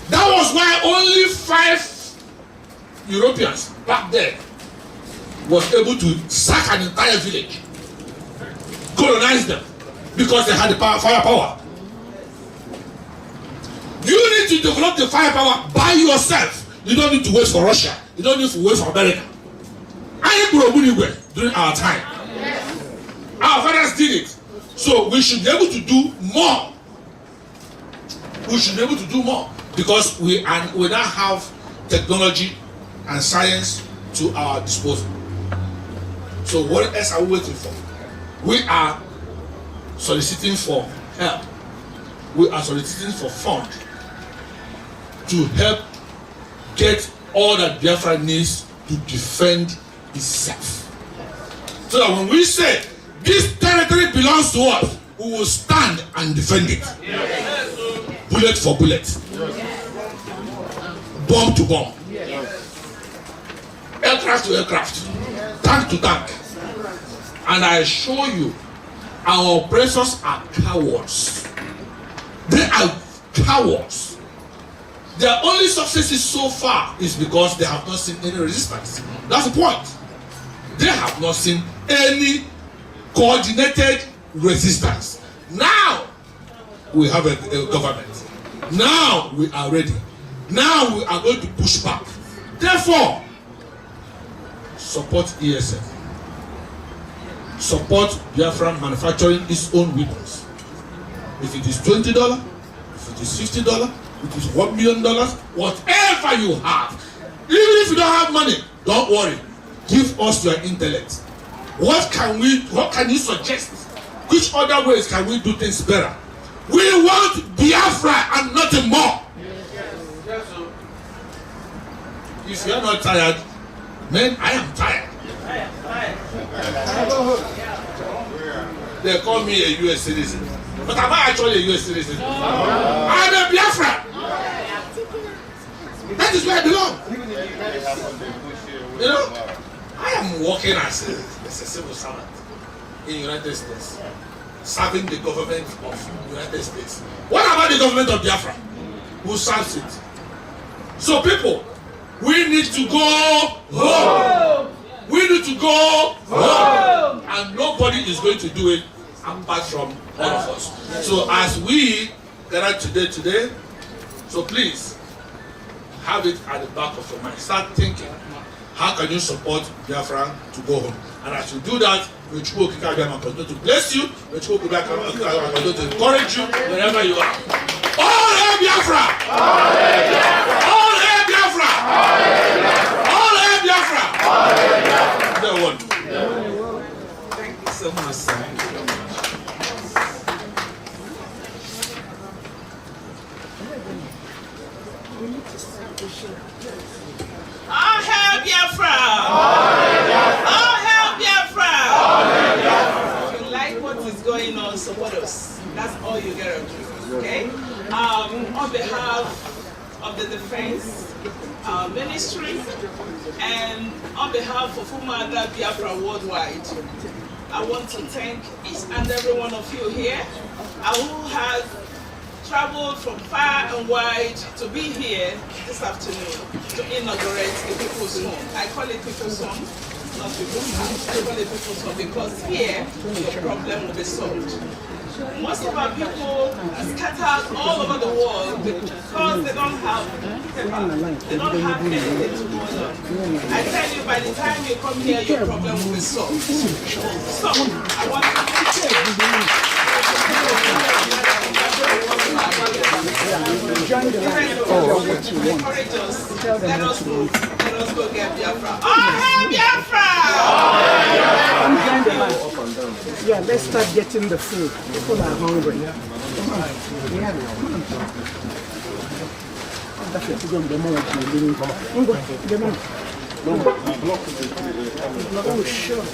That was why only 5 Europeans back then was able to sack an entire village, colonize them, because they had the firepower. You need to develop the firepower by yourself. You don't need to wait for Russia You don't need to wait for America. During our time. Our fathers did it. So we should be able to do more. We should be able to do more because we now have technology and science to our disposal. So what else are we waiting for? We are soliciting for help. We are soliciting for funds to help get all that Biafra needs to defend itself. So that when we say this territory belongs to us, we will stand and defend it. Yes. Bullet for bullet. Yes. Bomb to bomb. Yes. Aircraft to aircraft. Tank to tank. And I assure you, our oppressors are cowards. They are cowards. Their only successes so far is because they have not seen any resistance. That's the point. They have not seen any coordinated resistance. Now we have a government. Now we are ready. Now we are going to push back. Therefore, support ESN. Support Biafran manufacturing its own weapons. If it is $20, if it is $50, it is $1 million, whatever you have. Even if you don't have money, don't worry. Give us your intellect. What can you suggest? Which other ways can we do things better? We want Biafra and nothing more. Yes. If you are not tired, man, I am tired. They call me a US citizen. But am I actually a US citizen? I'm a Biafra. That is where I belong. You know? I am working as a civil servant in the United States, serving the government of the United States. What about the government of Biafra? Who serves it? So people, we need to go home. We need to go home. And nobody is going to do it apart from all of us. So as we gather today, so please have it at the back of your mind. Start thinking. How can you support Biafra to go home? And as you do that, we will continue to bless you. We will continue to encourage you wherever you are. All hail Biafra! All hail Biafra! All hail Biafra! All hail Biafra! All hail Biafra! Thank you so much, sir. All hail Biafra! All hail Biafra! All hail Biafra! If you like what is going on, support us. That's all you gotta do, okay? On behalf of the Defense Ministry and on behalf of Umada Biafra Worldwide, I want to thank each and every one of you here who has traveled from far and wide to be here this afternoon to inaugurate the People's Home. I call it People's Home, not People's House. I call it People's Home because here your problem will be solved. Most of our people are scattered all over the world because they don't have paper. They don't have anything to go on. I tell you, by the time you come here, your problem will be solved. So, I want to join the line. Encourage us. Let us go get Biafra. All hail Biafra! Come join the line. Yeah, let's start getting the food. People are hungry. Come on. Yeah. That's it. We're going to the oh, sure.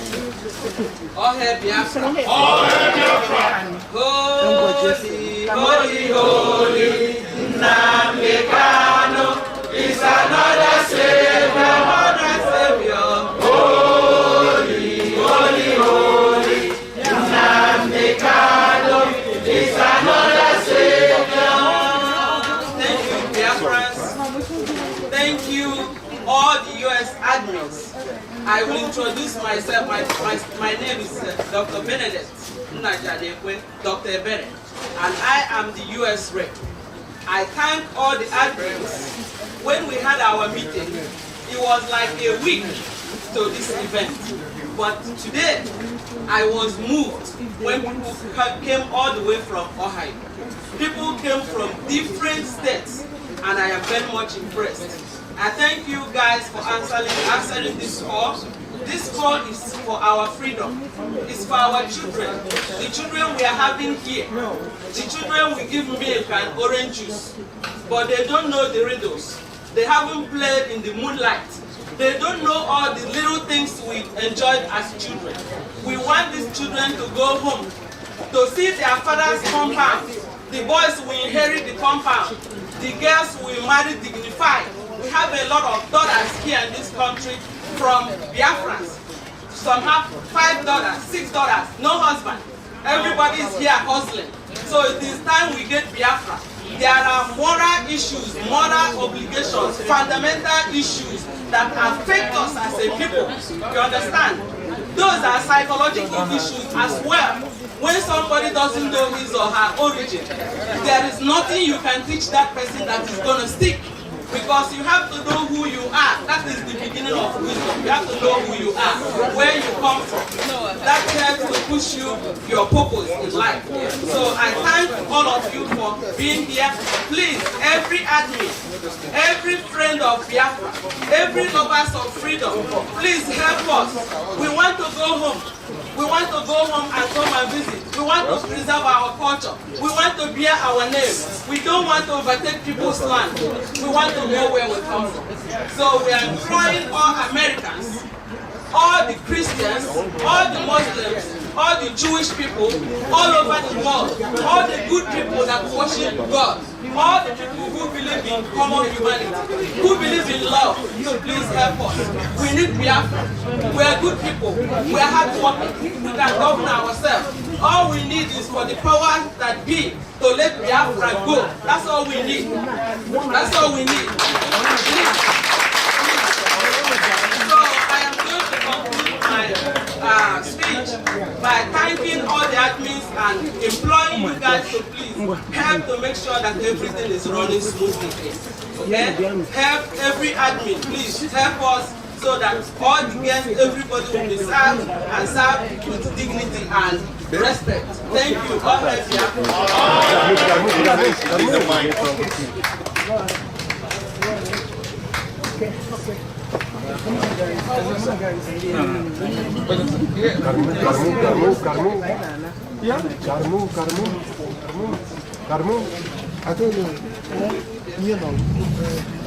All hail Biafra. All hail Biafra. Holy, holy, holy. Namekano is another Savior, Holy, holy, holy. Namekano is another Savior. Thank you, Biafrans. Thank you, all the U.S. admins. I will introduce myself. My name is Dr. Benedict Najadekwe, Dr. Bennett, and I am the U.S. rep. I thank all the admins. When we had our meeting, it was like a week to this event. But today, I was moved when people came all the way from Ohio. People came from different states, and I am very much impressed. I thank you guys for answering this call. This call is for our freedom. It's for our children. The children we are having here. The children we give milk and orange juice. But they don't know the riddles. They haven't played in the moonlight. They don't know all the little things we enjoyed as children. We want these children to go home, to see their father's compound. The boys will inherit the compound. The girls will marry dignified. We have a lot of daughters here in this country from BIAFRANS. Some have $5, $6, no husband. Everybody is here hustling. So it is time we get Biafra. There are moral issues, moral obligations, fundamental issues that affect us as a people. You understand? Those are psychological issues as well. When somebody doesn't know his or her origin, there is nothing you can teach that person that is going to stick. Because you have to know who you are. That is the beginning of wisdom. You have to know who you are, where you come from. That helps to push you, your purpose in life. So I thank all of you for being here. Please, every admin, every friend of Biafra, every lovers of freedom, please help us. We want to go home. We want to go home and come and visit. We want to preserve our culture. We want to bear our name. We don't want to overtake people's land. We want to know where we come from. So we are imploring all Americans, all the Christians, all the Muslims, all the Jewish people, all over the world, all the good people that worship God, all the people who believe in common humanity, who believe in love, so please help us. We need Biafra. We are good people. We are hardworking. We can govern ourselves. All we need is for the powers that be to let Biafra go. That's all we need. That's all we need. So I am going to conclude my speech by thanking all the admins and imploring you guys to please help to make sure that everything is running smoothly. Okay? Help every admin, please help us so that all the guests, everybody will be served and served with dignity and respect. Thank you. God bless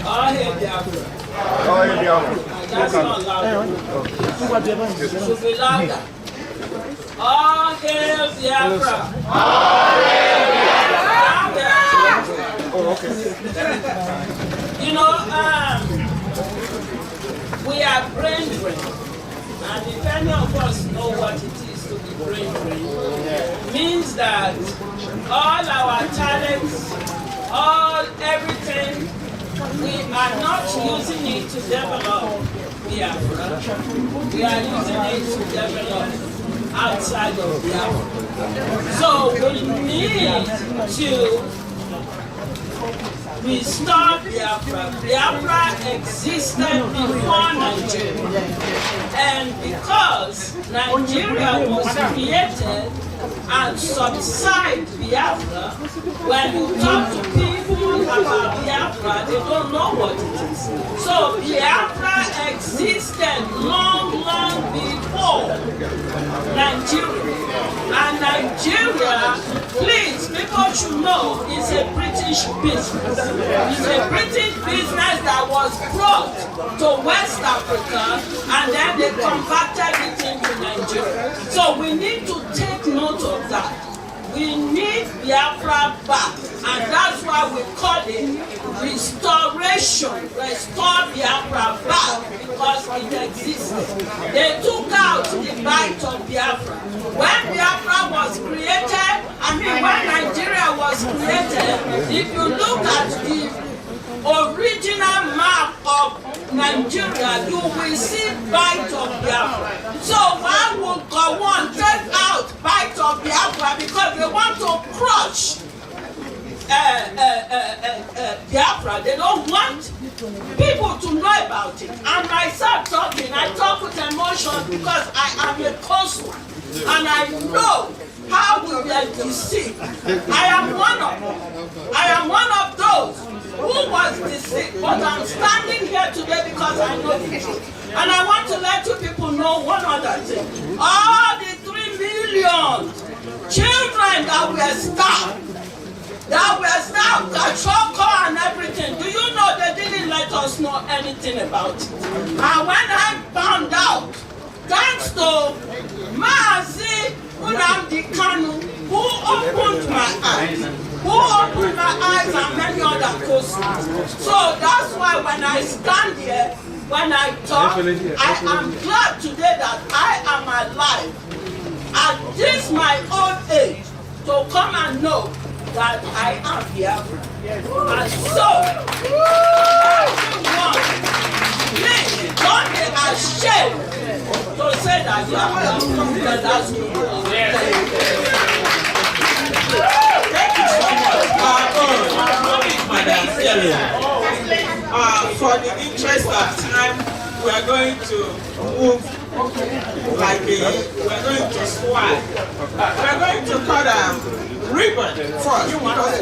All hail Biafra! All hail Biafra! Oh, okay. You know, we are brain drained, and if any of us know what it is to be brain drained, means that all our talents, everything, we are not using it to develop Biafra. We are using it to develop outside of Biafra. So we need to restore Biafra. Biafra existed before Nigeria. And because Nigeria was created and subside Biafra, when you talk to people about Biafra, they don't know what it is. So Biafra existed long before Nigeria. And Nigeria, please, people should know, is a British business. It's a British business that was brought to West Africa and then they converted it into Nigeria. So we need to take note of that. We need Biafra back, and that's why we call it restoration. Restore Biafra back, because it existed. They took out the bite of Biafra. When Biafra was created, when Nigeria was created, if you look at the original map of Nigeria, you will see bite of Biafra. So why would Gowon take out bite of Biafra? Because they want to crush Biafra. They don't want people to know about it. And myself talking, I talk with emotion because I am a consular and I know how we were deceived. I am one of those who was deceived, but I'm standing here today because I know the truth. And I want to let you people know one other thing. All the 3 million children that were starved, choco and everything. Do you know they didn't let us know anything about it? And when I found out, thanks to Maazi Nnamdi Kanu, who opened my eyes and many other questions. So that's why when I stand here, when I talk, I am glad today that I am alive at this my old age to come and know that I am here. And so, everyone, please don't be ashamed to say that you are welcome because that's you. Thank you so much. For the interest of time, we are going to move like we are going to swap. We are going to cut a ribbon first because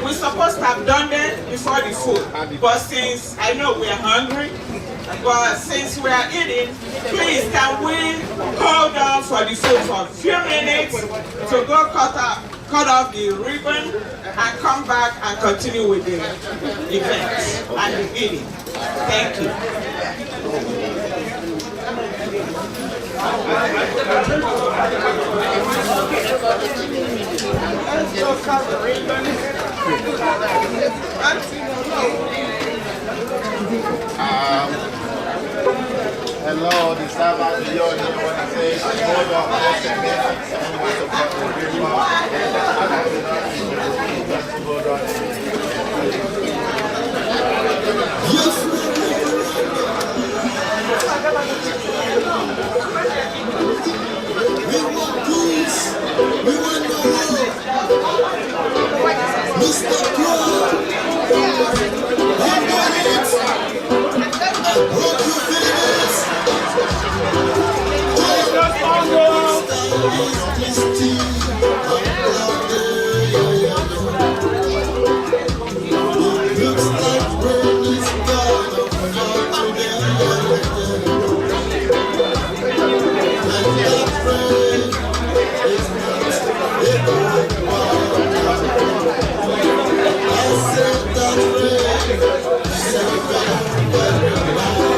we're supposed to have done that before the food. But since I know we are hungry, but since we are eating, please can we hold on for the food for a few minutes to go cut off the ribbon and come back and continue with the event and the eating. Thank you. Hello, the servers beyond here want to say, hold on, just a minute. We want peace. We want no war. Mr. Crow, hold on it. Hope you feel this. Looks like rain is gonna fall today. And that rain is not a good one. I said that rain is a very, very bad one.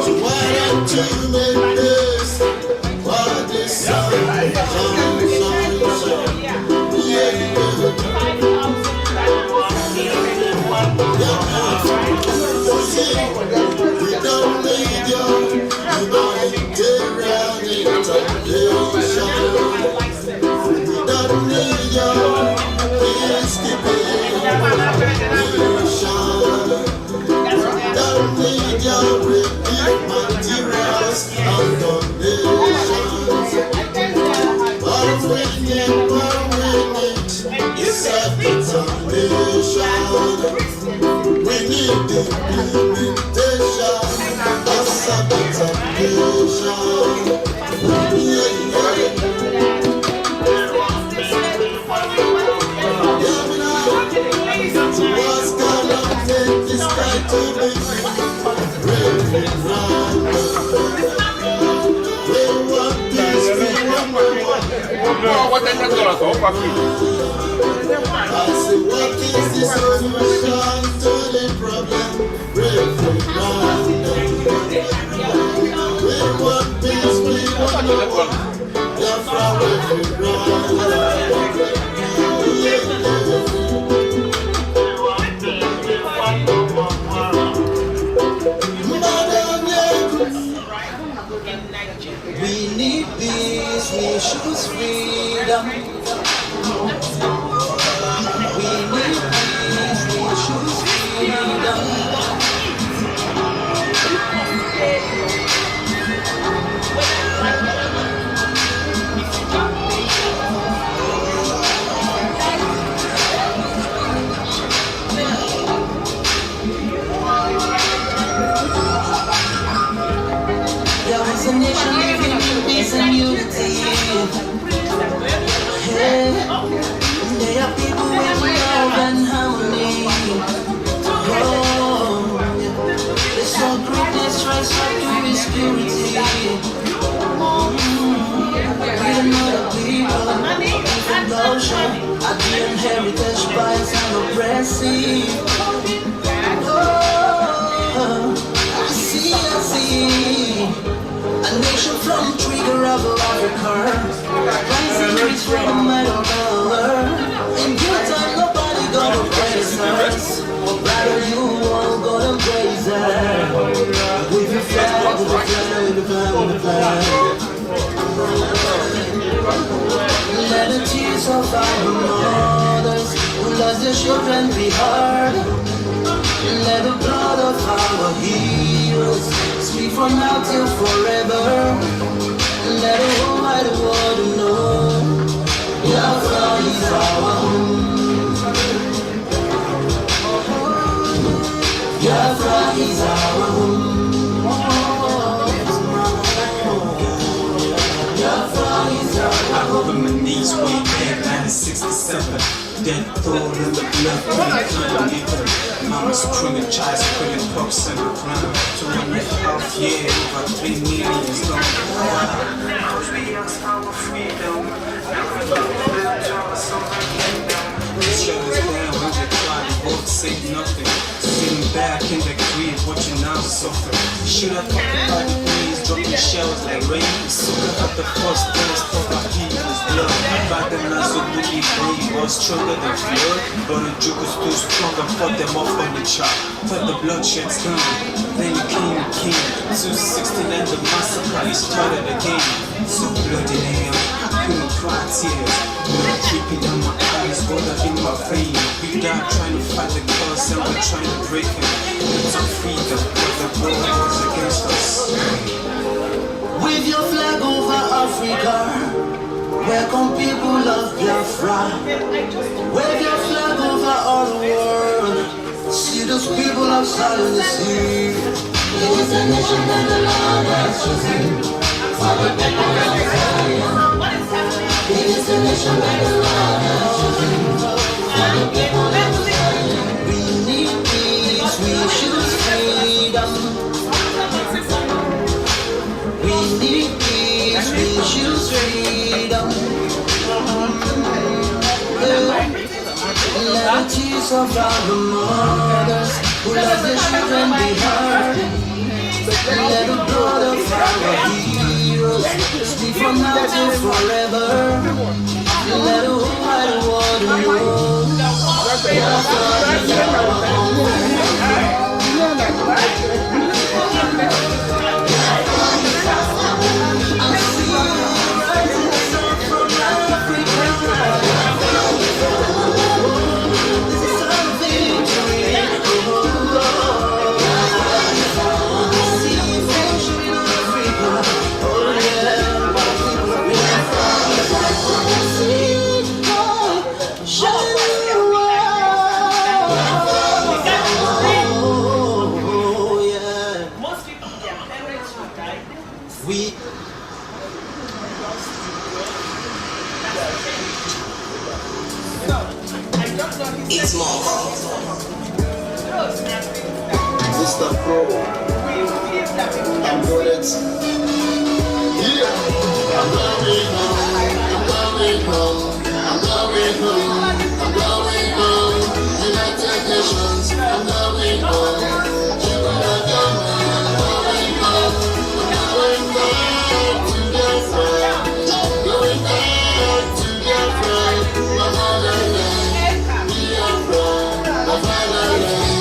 So why don't you make this What is the solution to the problem? We want peace, we want We need peace, we choose freedom. We need peace, we choose freedom. There was a nation living in peace and unity. Hey, there are people with love and harmony. Oh, they saw greatness rise up to His purity. We are not a people of emotion, at the heritage bias and oppressive. Oh, I see. A nation from trigger of Africa, rising rich from the middle power. In due time, nobody gonna praise us. Rather you all gonna praise us. With the flag, with the flag, with the flag, with the flag. Let the tears of our mothers who lost their children be heard. Let the blood of our heroes speak from now till forever. Let the whole wide world know Biafra is our home. Biafra is our home. Biafra is our home. I rub on my knees way back 1967. Death thrown in the blood, Mama's screaming, child screaming, pups in the ground. 2.5 years, over 3 million is gone. Because we asked our freedom, never built our sovereign kingdom. Shut us down, we just tried to both say nothing. Sitting back in the grave, watching now suffer. Shoot up the body breeze, dropping shells like rain. Soaking up the first thirst of our people's blood. Back then, I so really brave, was stronger than flood. But the joke was too strong and fought them off on the chart. Thought the bloodshed's done, then you came the king. 269, the massacre, he started again. So bloody hell, I couldn't cry tears. But keeping on my eyes, water in my vein. We died trying to fight the cause and we're trying to break it. It's our freedom, but the world was against us. With your flag over Africa, welcome people of Biafra. Wave your flag over all the world. See those people outside in the sea. It is a nation that the Lord has chosen for the people of Zion. It is a nation that the Lord has chosen for the people of Zion. We need peace, we choose freedom. We need peace, we choose freedom. Let the tears of our mothers who lost their children be heard. Let the blood of our heroes speak from now till forever. Let the whole wide world know Biafra is our home. we It's more. Mr. Pro, I'm doing it. Yeah, I'm going home, I'm going home, I'm going home, I'm going home. United Nations, I'm going home. I'm going home, I'm going back to Biafra, going back to Biafra, my motherland, Biafra, my fatherland.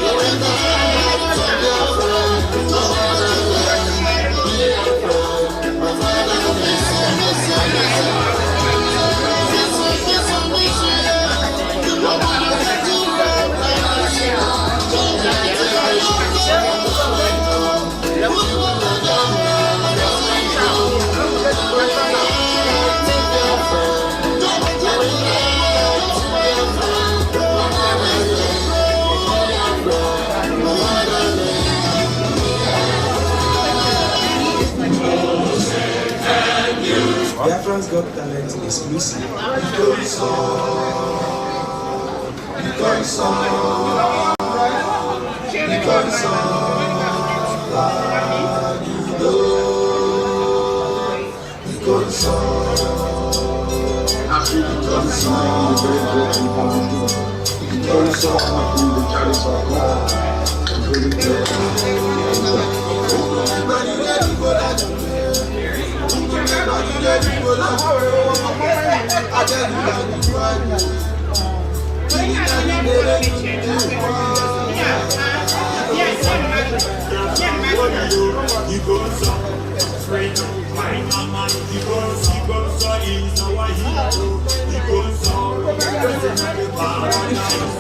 Going Biafran's Got Talent exclusive.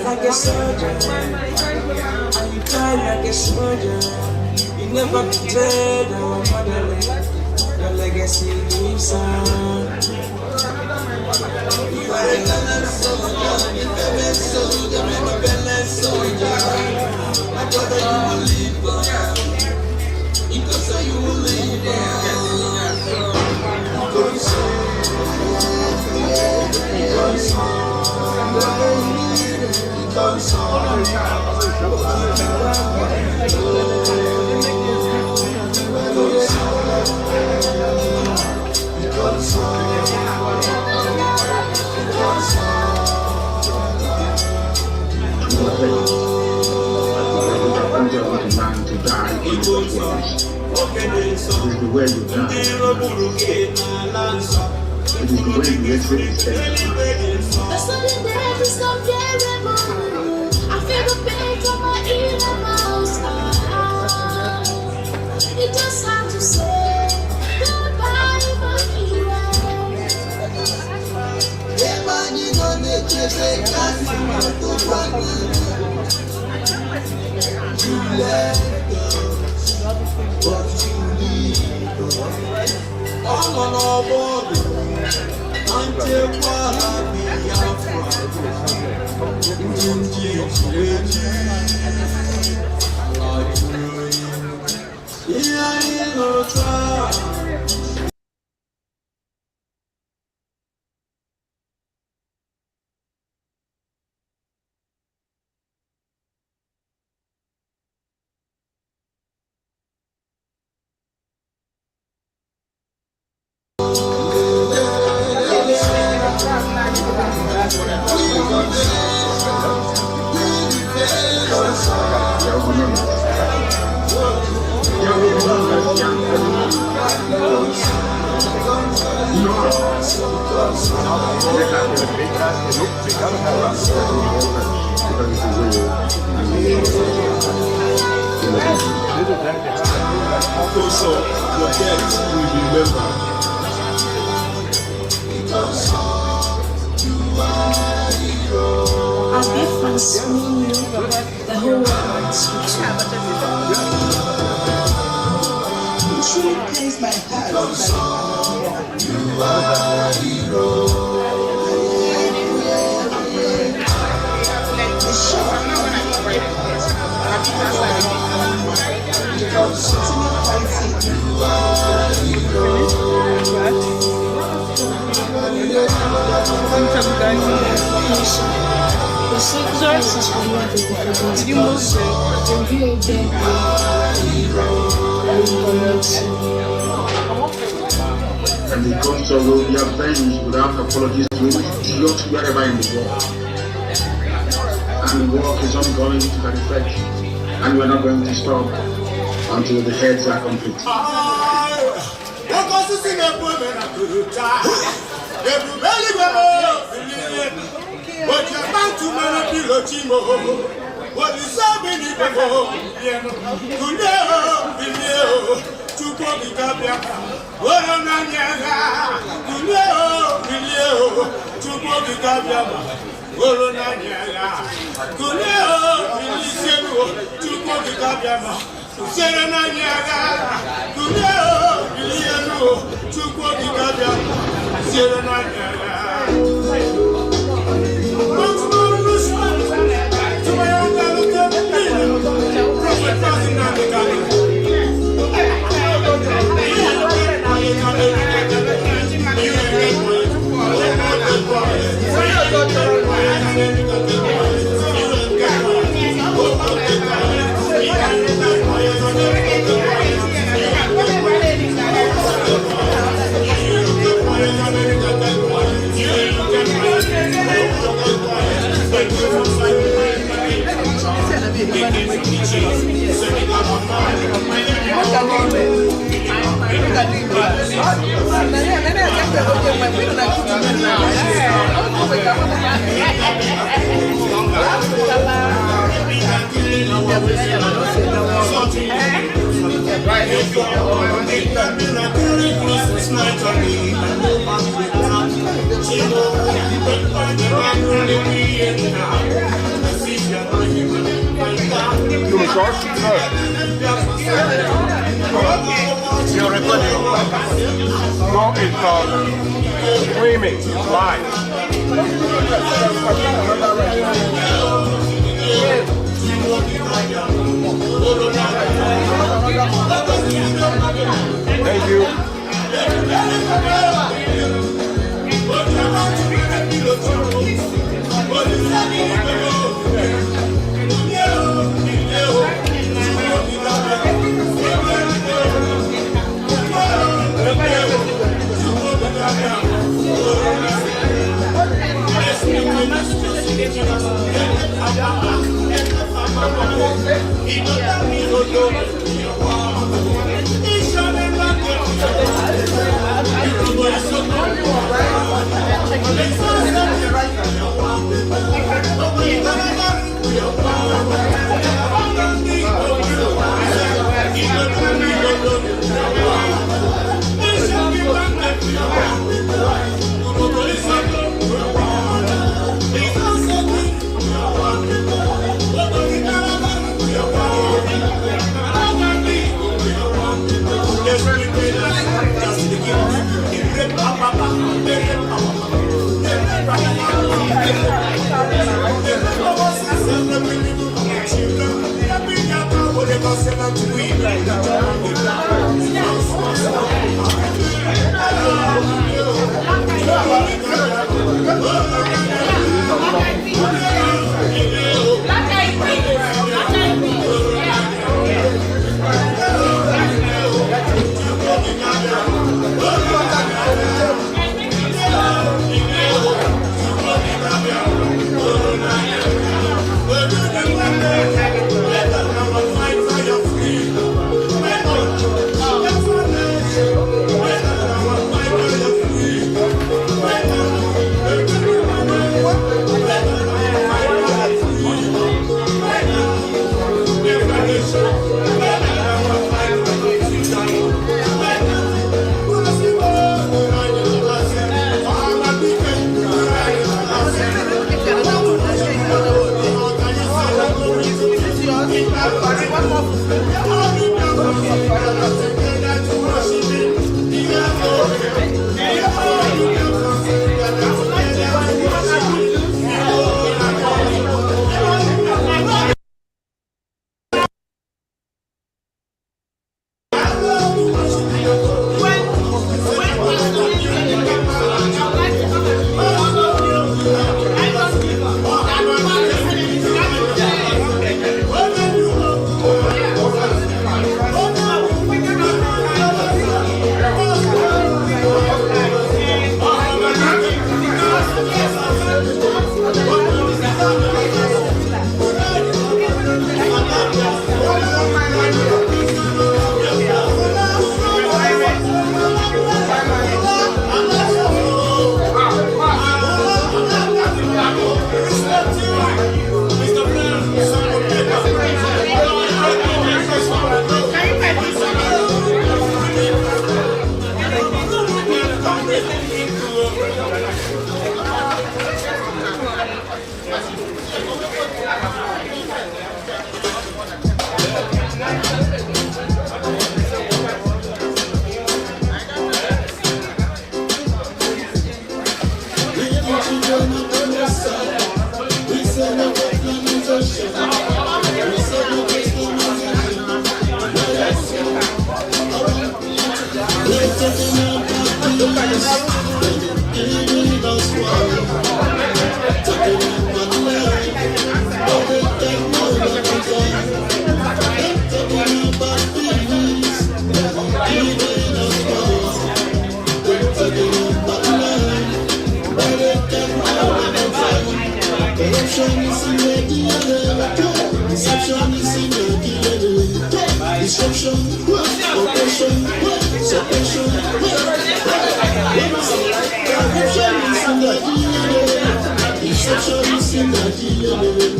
Like a soldier, and you cry like a soldier. You never betrayed our motherland. Your legacy lives on. You are a gallant soldier, a rebellious soldier, a rebellious soldier. My brother, you will live on. Because you will live to die in the world. It is the way you die. It is the way you experience it. The sudden death is unbearable. I feel the pain from my inner mouth. You just have to say goodbye, my hero. You left us, but you leave us. I'm on our border, until Also, your death will be remembered. Our BIAFRANS knew the whole world speaks to it truly plays my heart. You are a hero. The success for you And because of all your things without apologies, we look wherever in the world. And the work is ongoing to that effect. And we're not going to stop until the heads are complete. But you're bound to manipulate what is happening before? You You're recording. No, it's streaming live. Thank you. Reception is Destruction, oppression, suppression, corruption is in the DNA. Destruction is in the DNA.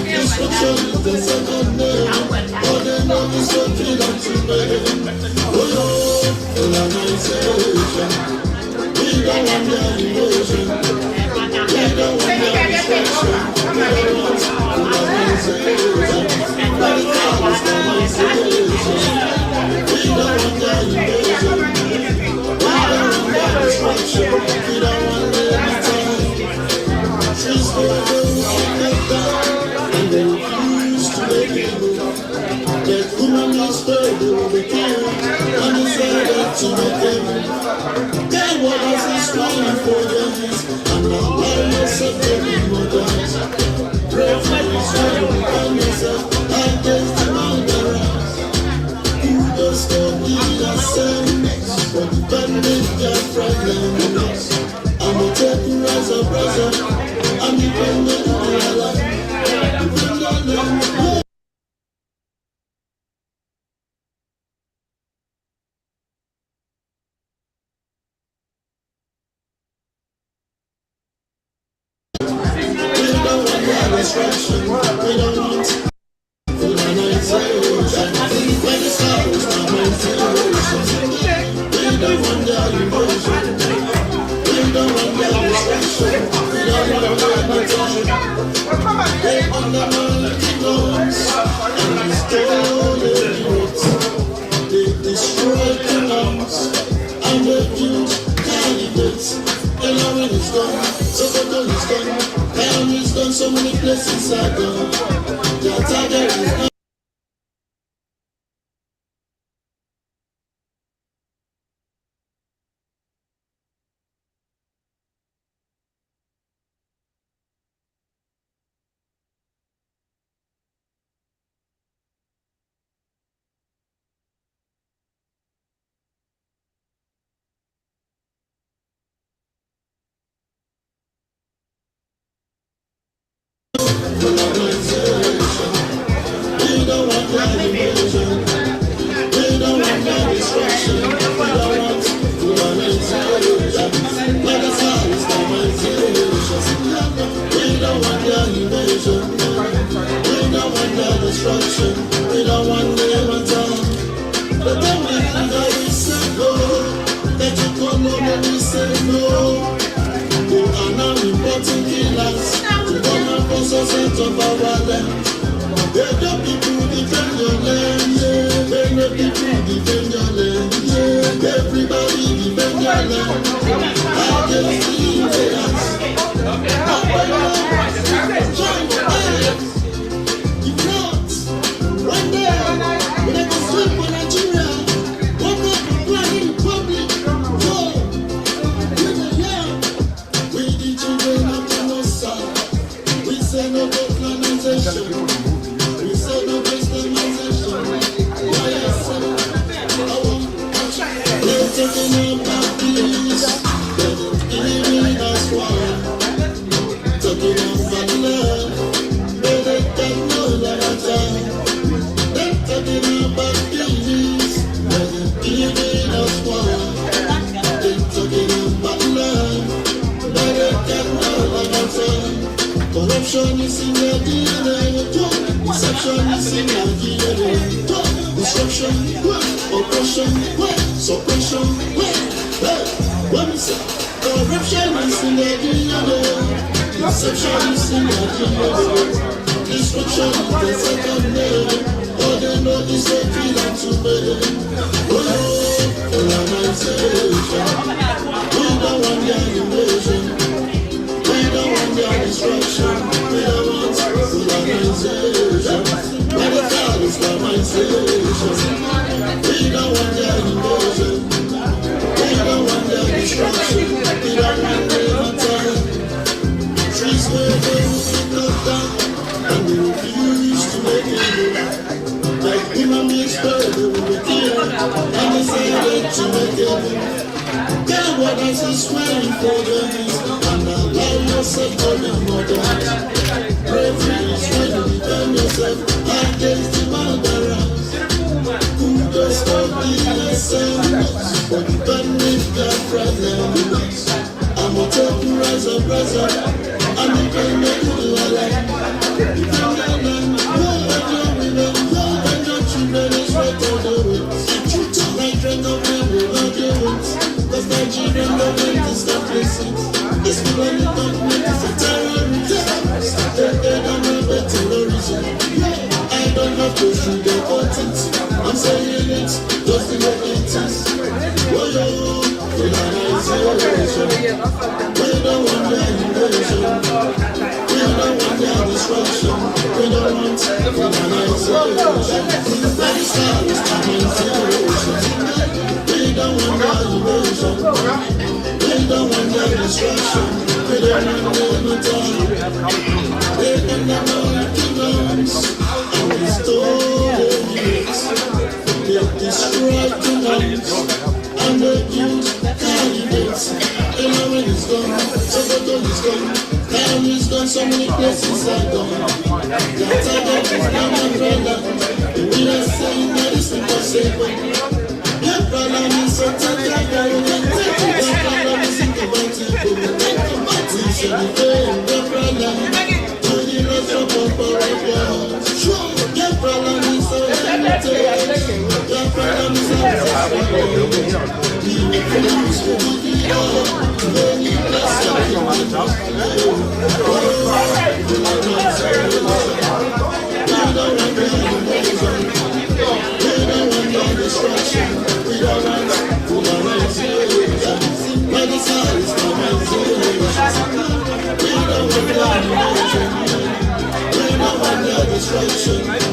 Destruction is the second name. All they know is what freedom to make. Oh, colonization. We don't want the invasion. We don't want the destruction. We don't want colonization. Radical Islamization. We don't want the invasion. We don't want the destruction. We don't want the time. Trees go down. And they refuse to make it move. That woman is dead, they will be killed. And decided to make it move. Their waters is crying for their hands. And the lioness of their mothers. Bravery is trying to defend yourself against the murderers. Who does not need a sense for defending their problems? I'm a taking rise up, I'm defending their life. Destruction, we don't want colonization. When the stars are manipulation, we don't want their invasion. We don't want their destruction. We don't want their attention. They undermine the laws and destroy the roots. They destroy the lands and they use candidates. Elarin is gone, Sokoto is gone, Kayan is gone, so many places are gone. Their target is gone. We don't want that invasion. We don't want that destruction. We don't want colonization. Let us have Islamization. We don't want that invasion. We don't want that destruction. We don't want them at all. But then we say no. That you come on and we say no. They are now importing killers to come and force us out of our land. They the people defend your land, yeah. They the people defend your land, yeah. Everybody defend your land. Against the invaders. If not, one day when I can sleep on Nigeria, woke up and plan in public. We the children of the Most. We say no to colonization. We say no to Islamization. Why I say they're taking about peace. They're giving us war. Talking about love. They don't know that they're talking about peace. They're giving us war. They're talking about love. Corruption is in their DNA. Deception is in their DNA. Destruction, oppression, suppression. What is it? Corruption is in their DNA. Deception is in their DNA. Destruction is the second name. All they know is they freedom to make. Oh, colonization. We don't want their invasion. We don't want their destruction. We don't want colonization. Radical Islamization. We don't want their invasion. We don't want their destruction. We don't want their attack. Trees where they will be cut down, and they refuse to make it move. Like human beings, they will be killed, and decided to make it move. Their waters is swearing for their knees, and allow yourself for their mothers. Bravery is when you defend yourself against the murderers. Who easy. I don't have to sugarcoat it. I'm saying it just the way it is. Oh yo, finalization. We don't want the invasion. We don't want the destruction. We don't want finalization. That is how it's finalization. We don't want the invasion. We don't want the destruction. We don't want the time. We don't want the kingdoms. And we stole it. They destroyed the lands. And the youth candidates. Eleven is gone. Sokoto is gone. Time is gone. So many places are gone. Yataga is not my brother. We are saying that it's impossible. Get brother me so Tataga. Get brother me so Tataga. Get brother to the rest of the world. Get brother me so Tataga. Get brother me so Tataga.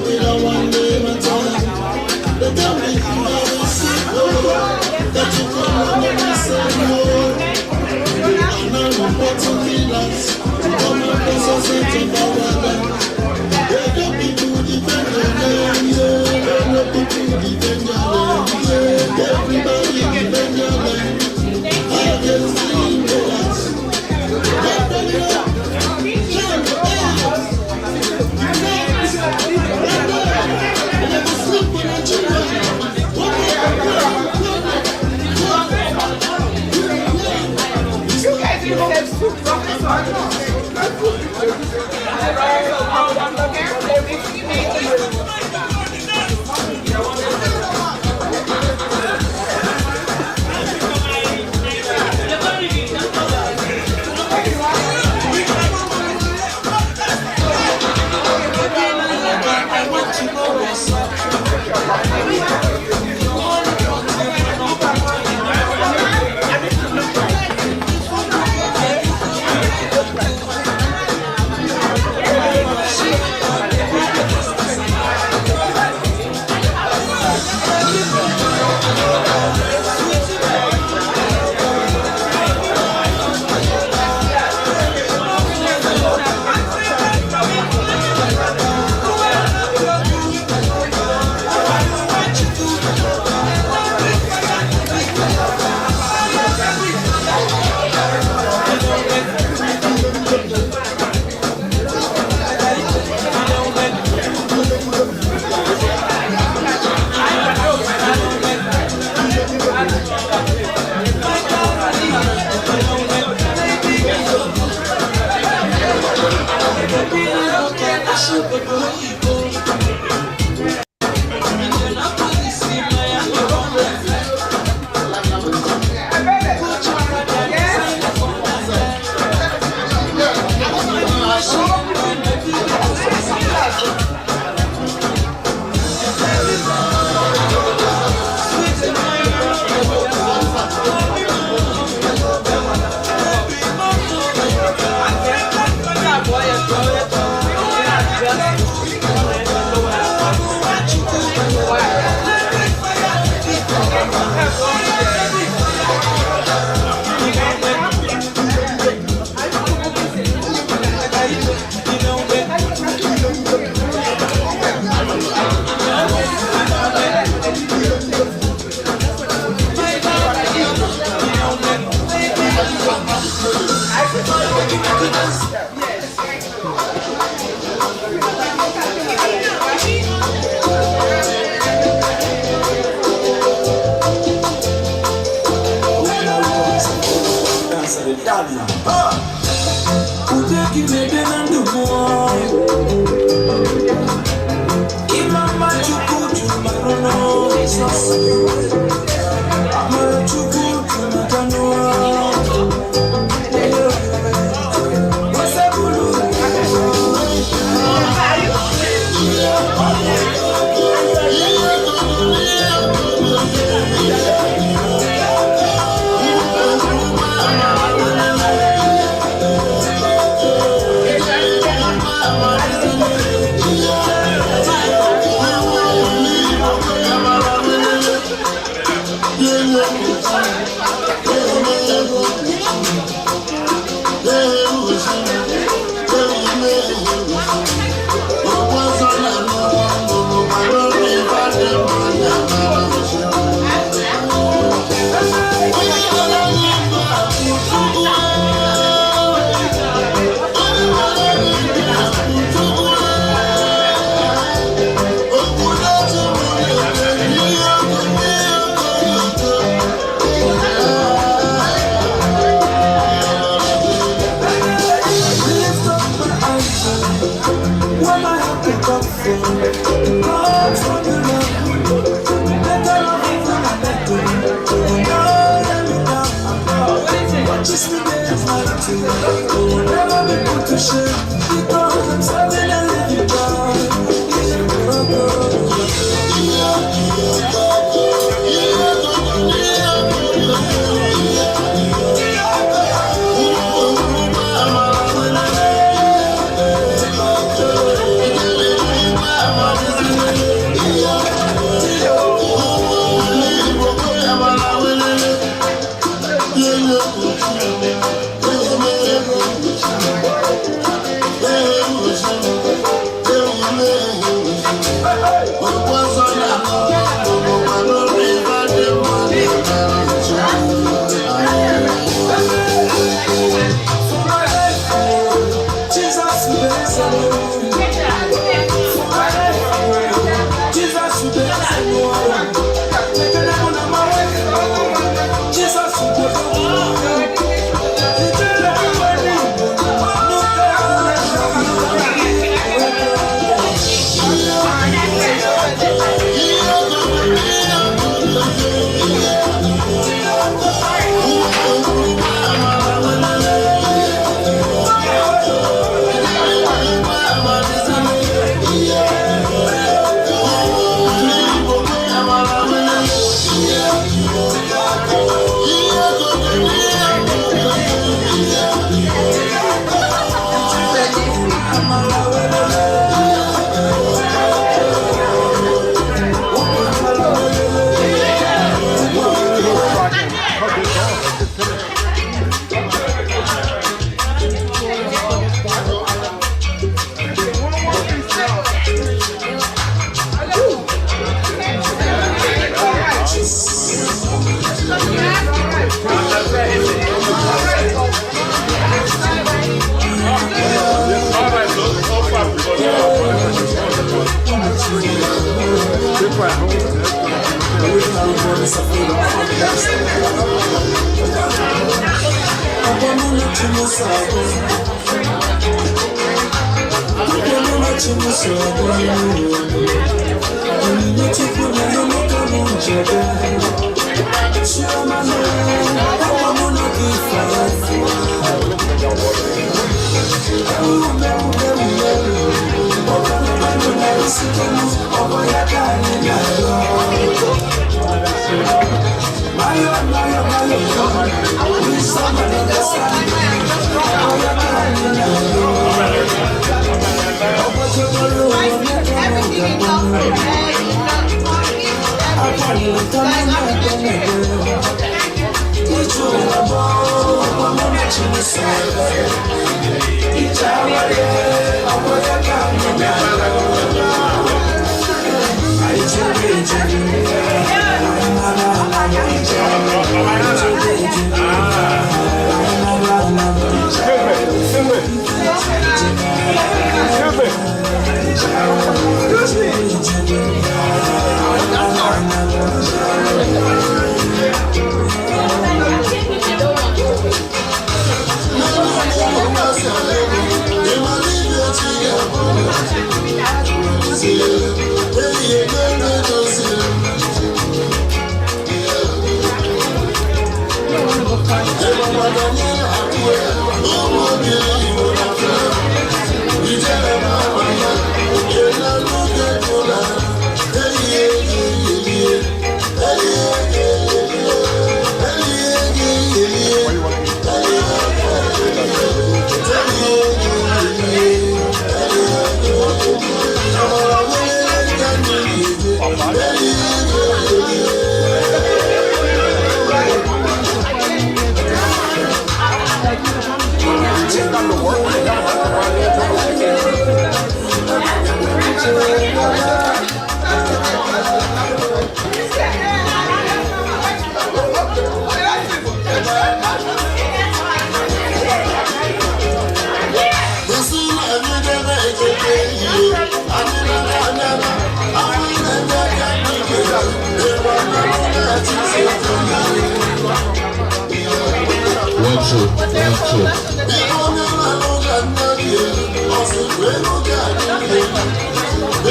We don't want them at all. They tell me you never see that you come and say no. And I'm important killers. Come on, there's a certain power. They don't people defend your name. They don't people defend your name. Everybody defend your name. Against the invaders. come from. Come from the love. Better love is not a better. Don't let me down. What you see there is not true. Never be put to shame. Because I'm serving a living God.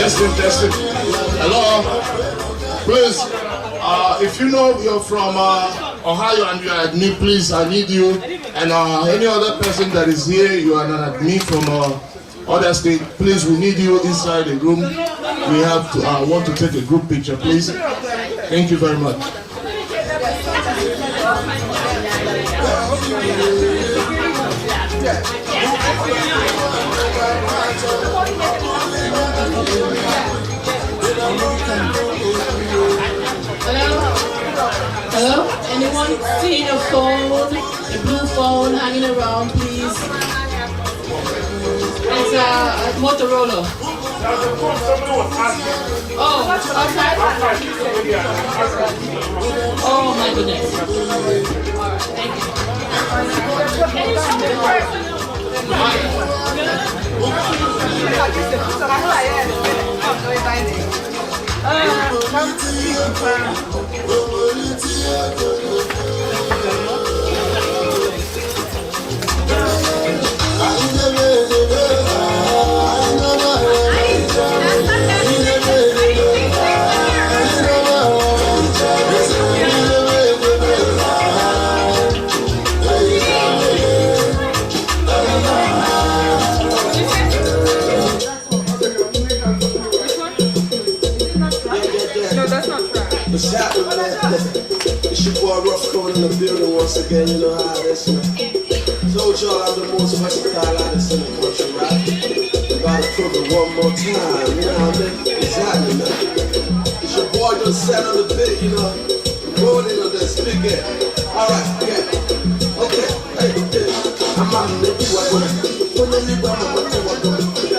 Testing. Hello. Please, if you know you're from Ohio and you are admin, please, I need you. And any other person that is here, you are an admin from other state, please, we need you inside the room. We have to want to take a group picture, please. Thank you very much. Hello? Anyone seeing a phone, a blue phone hanging around, please? It's a Motorola. Oh, outside? Oh my goodness. Alright, thank It's your boy Rough Code in the building once again, you know how it is, man. Told y'all I'm the most versatile artist in the country, right? Gotta prove it one more time, you know what I mean? Exactly, man. It's your boy just sat on the bit, you know, rolling on this big head. Alright, yeah. Okay, hey, yeah. I'm out in the way. When I live on my way,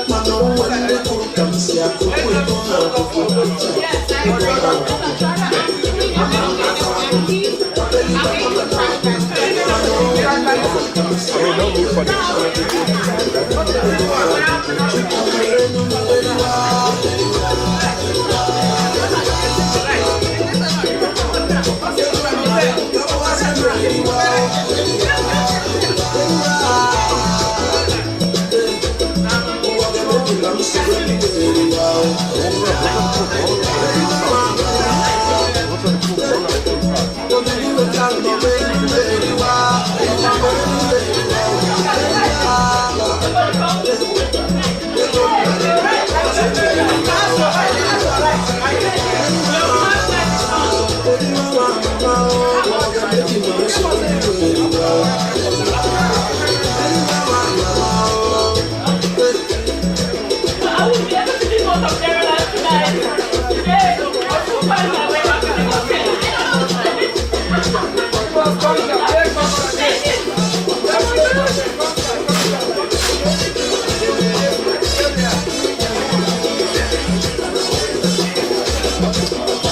I know when they come to see I could wait on her before the time.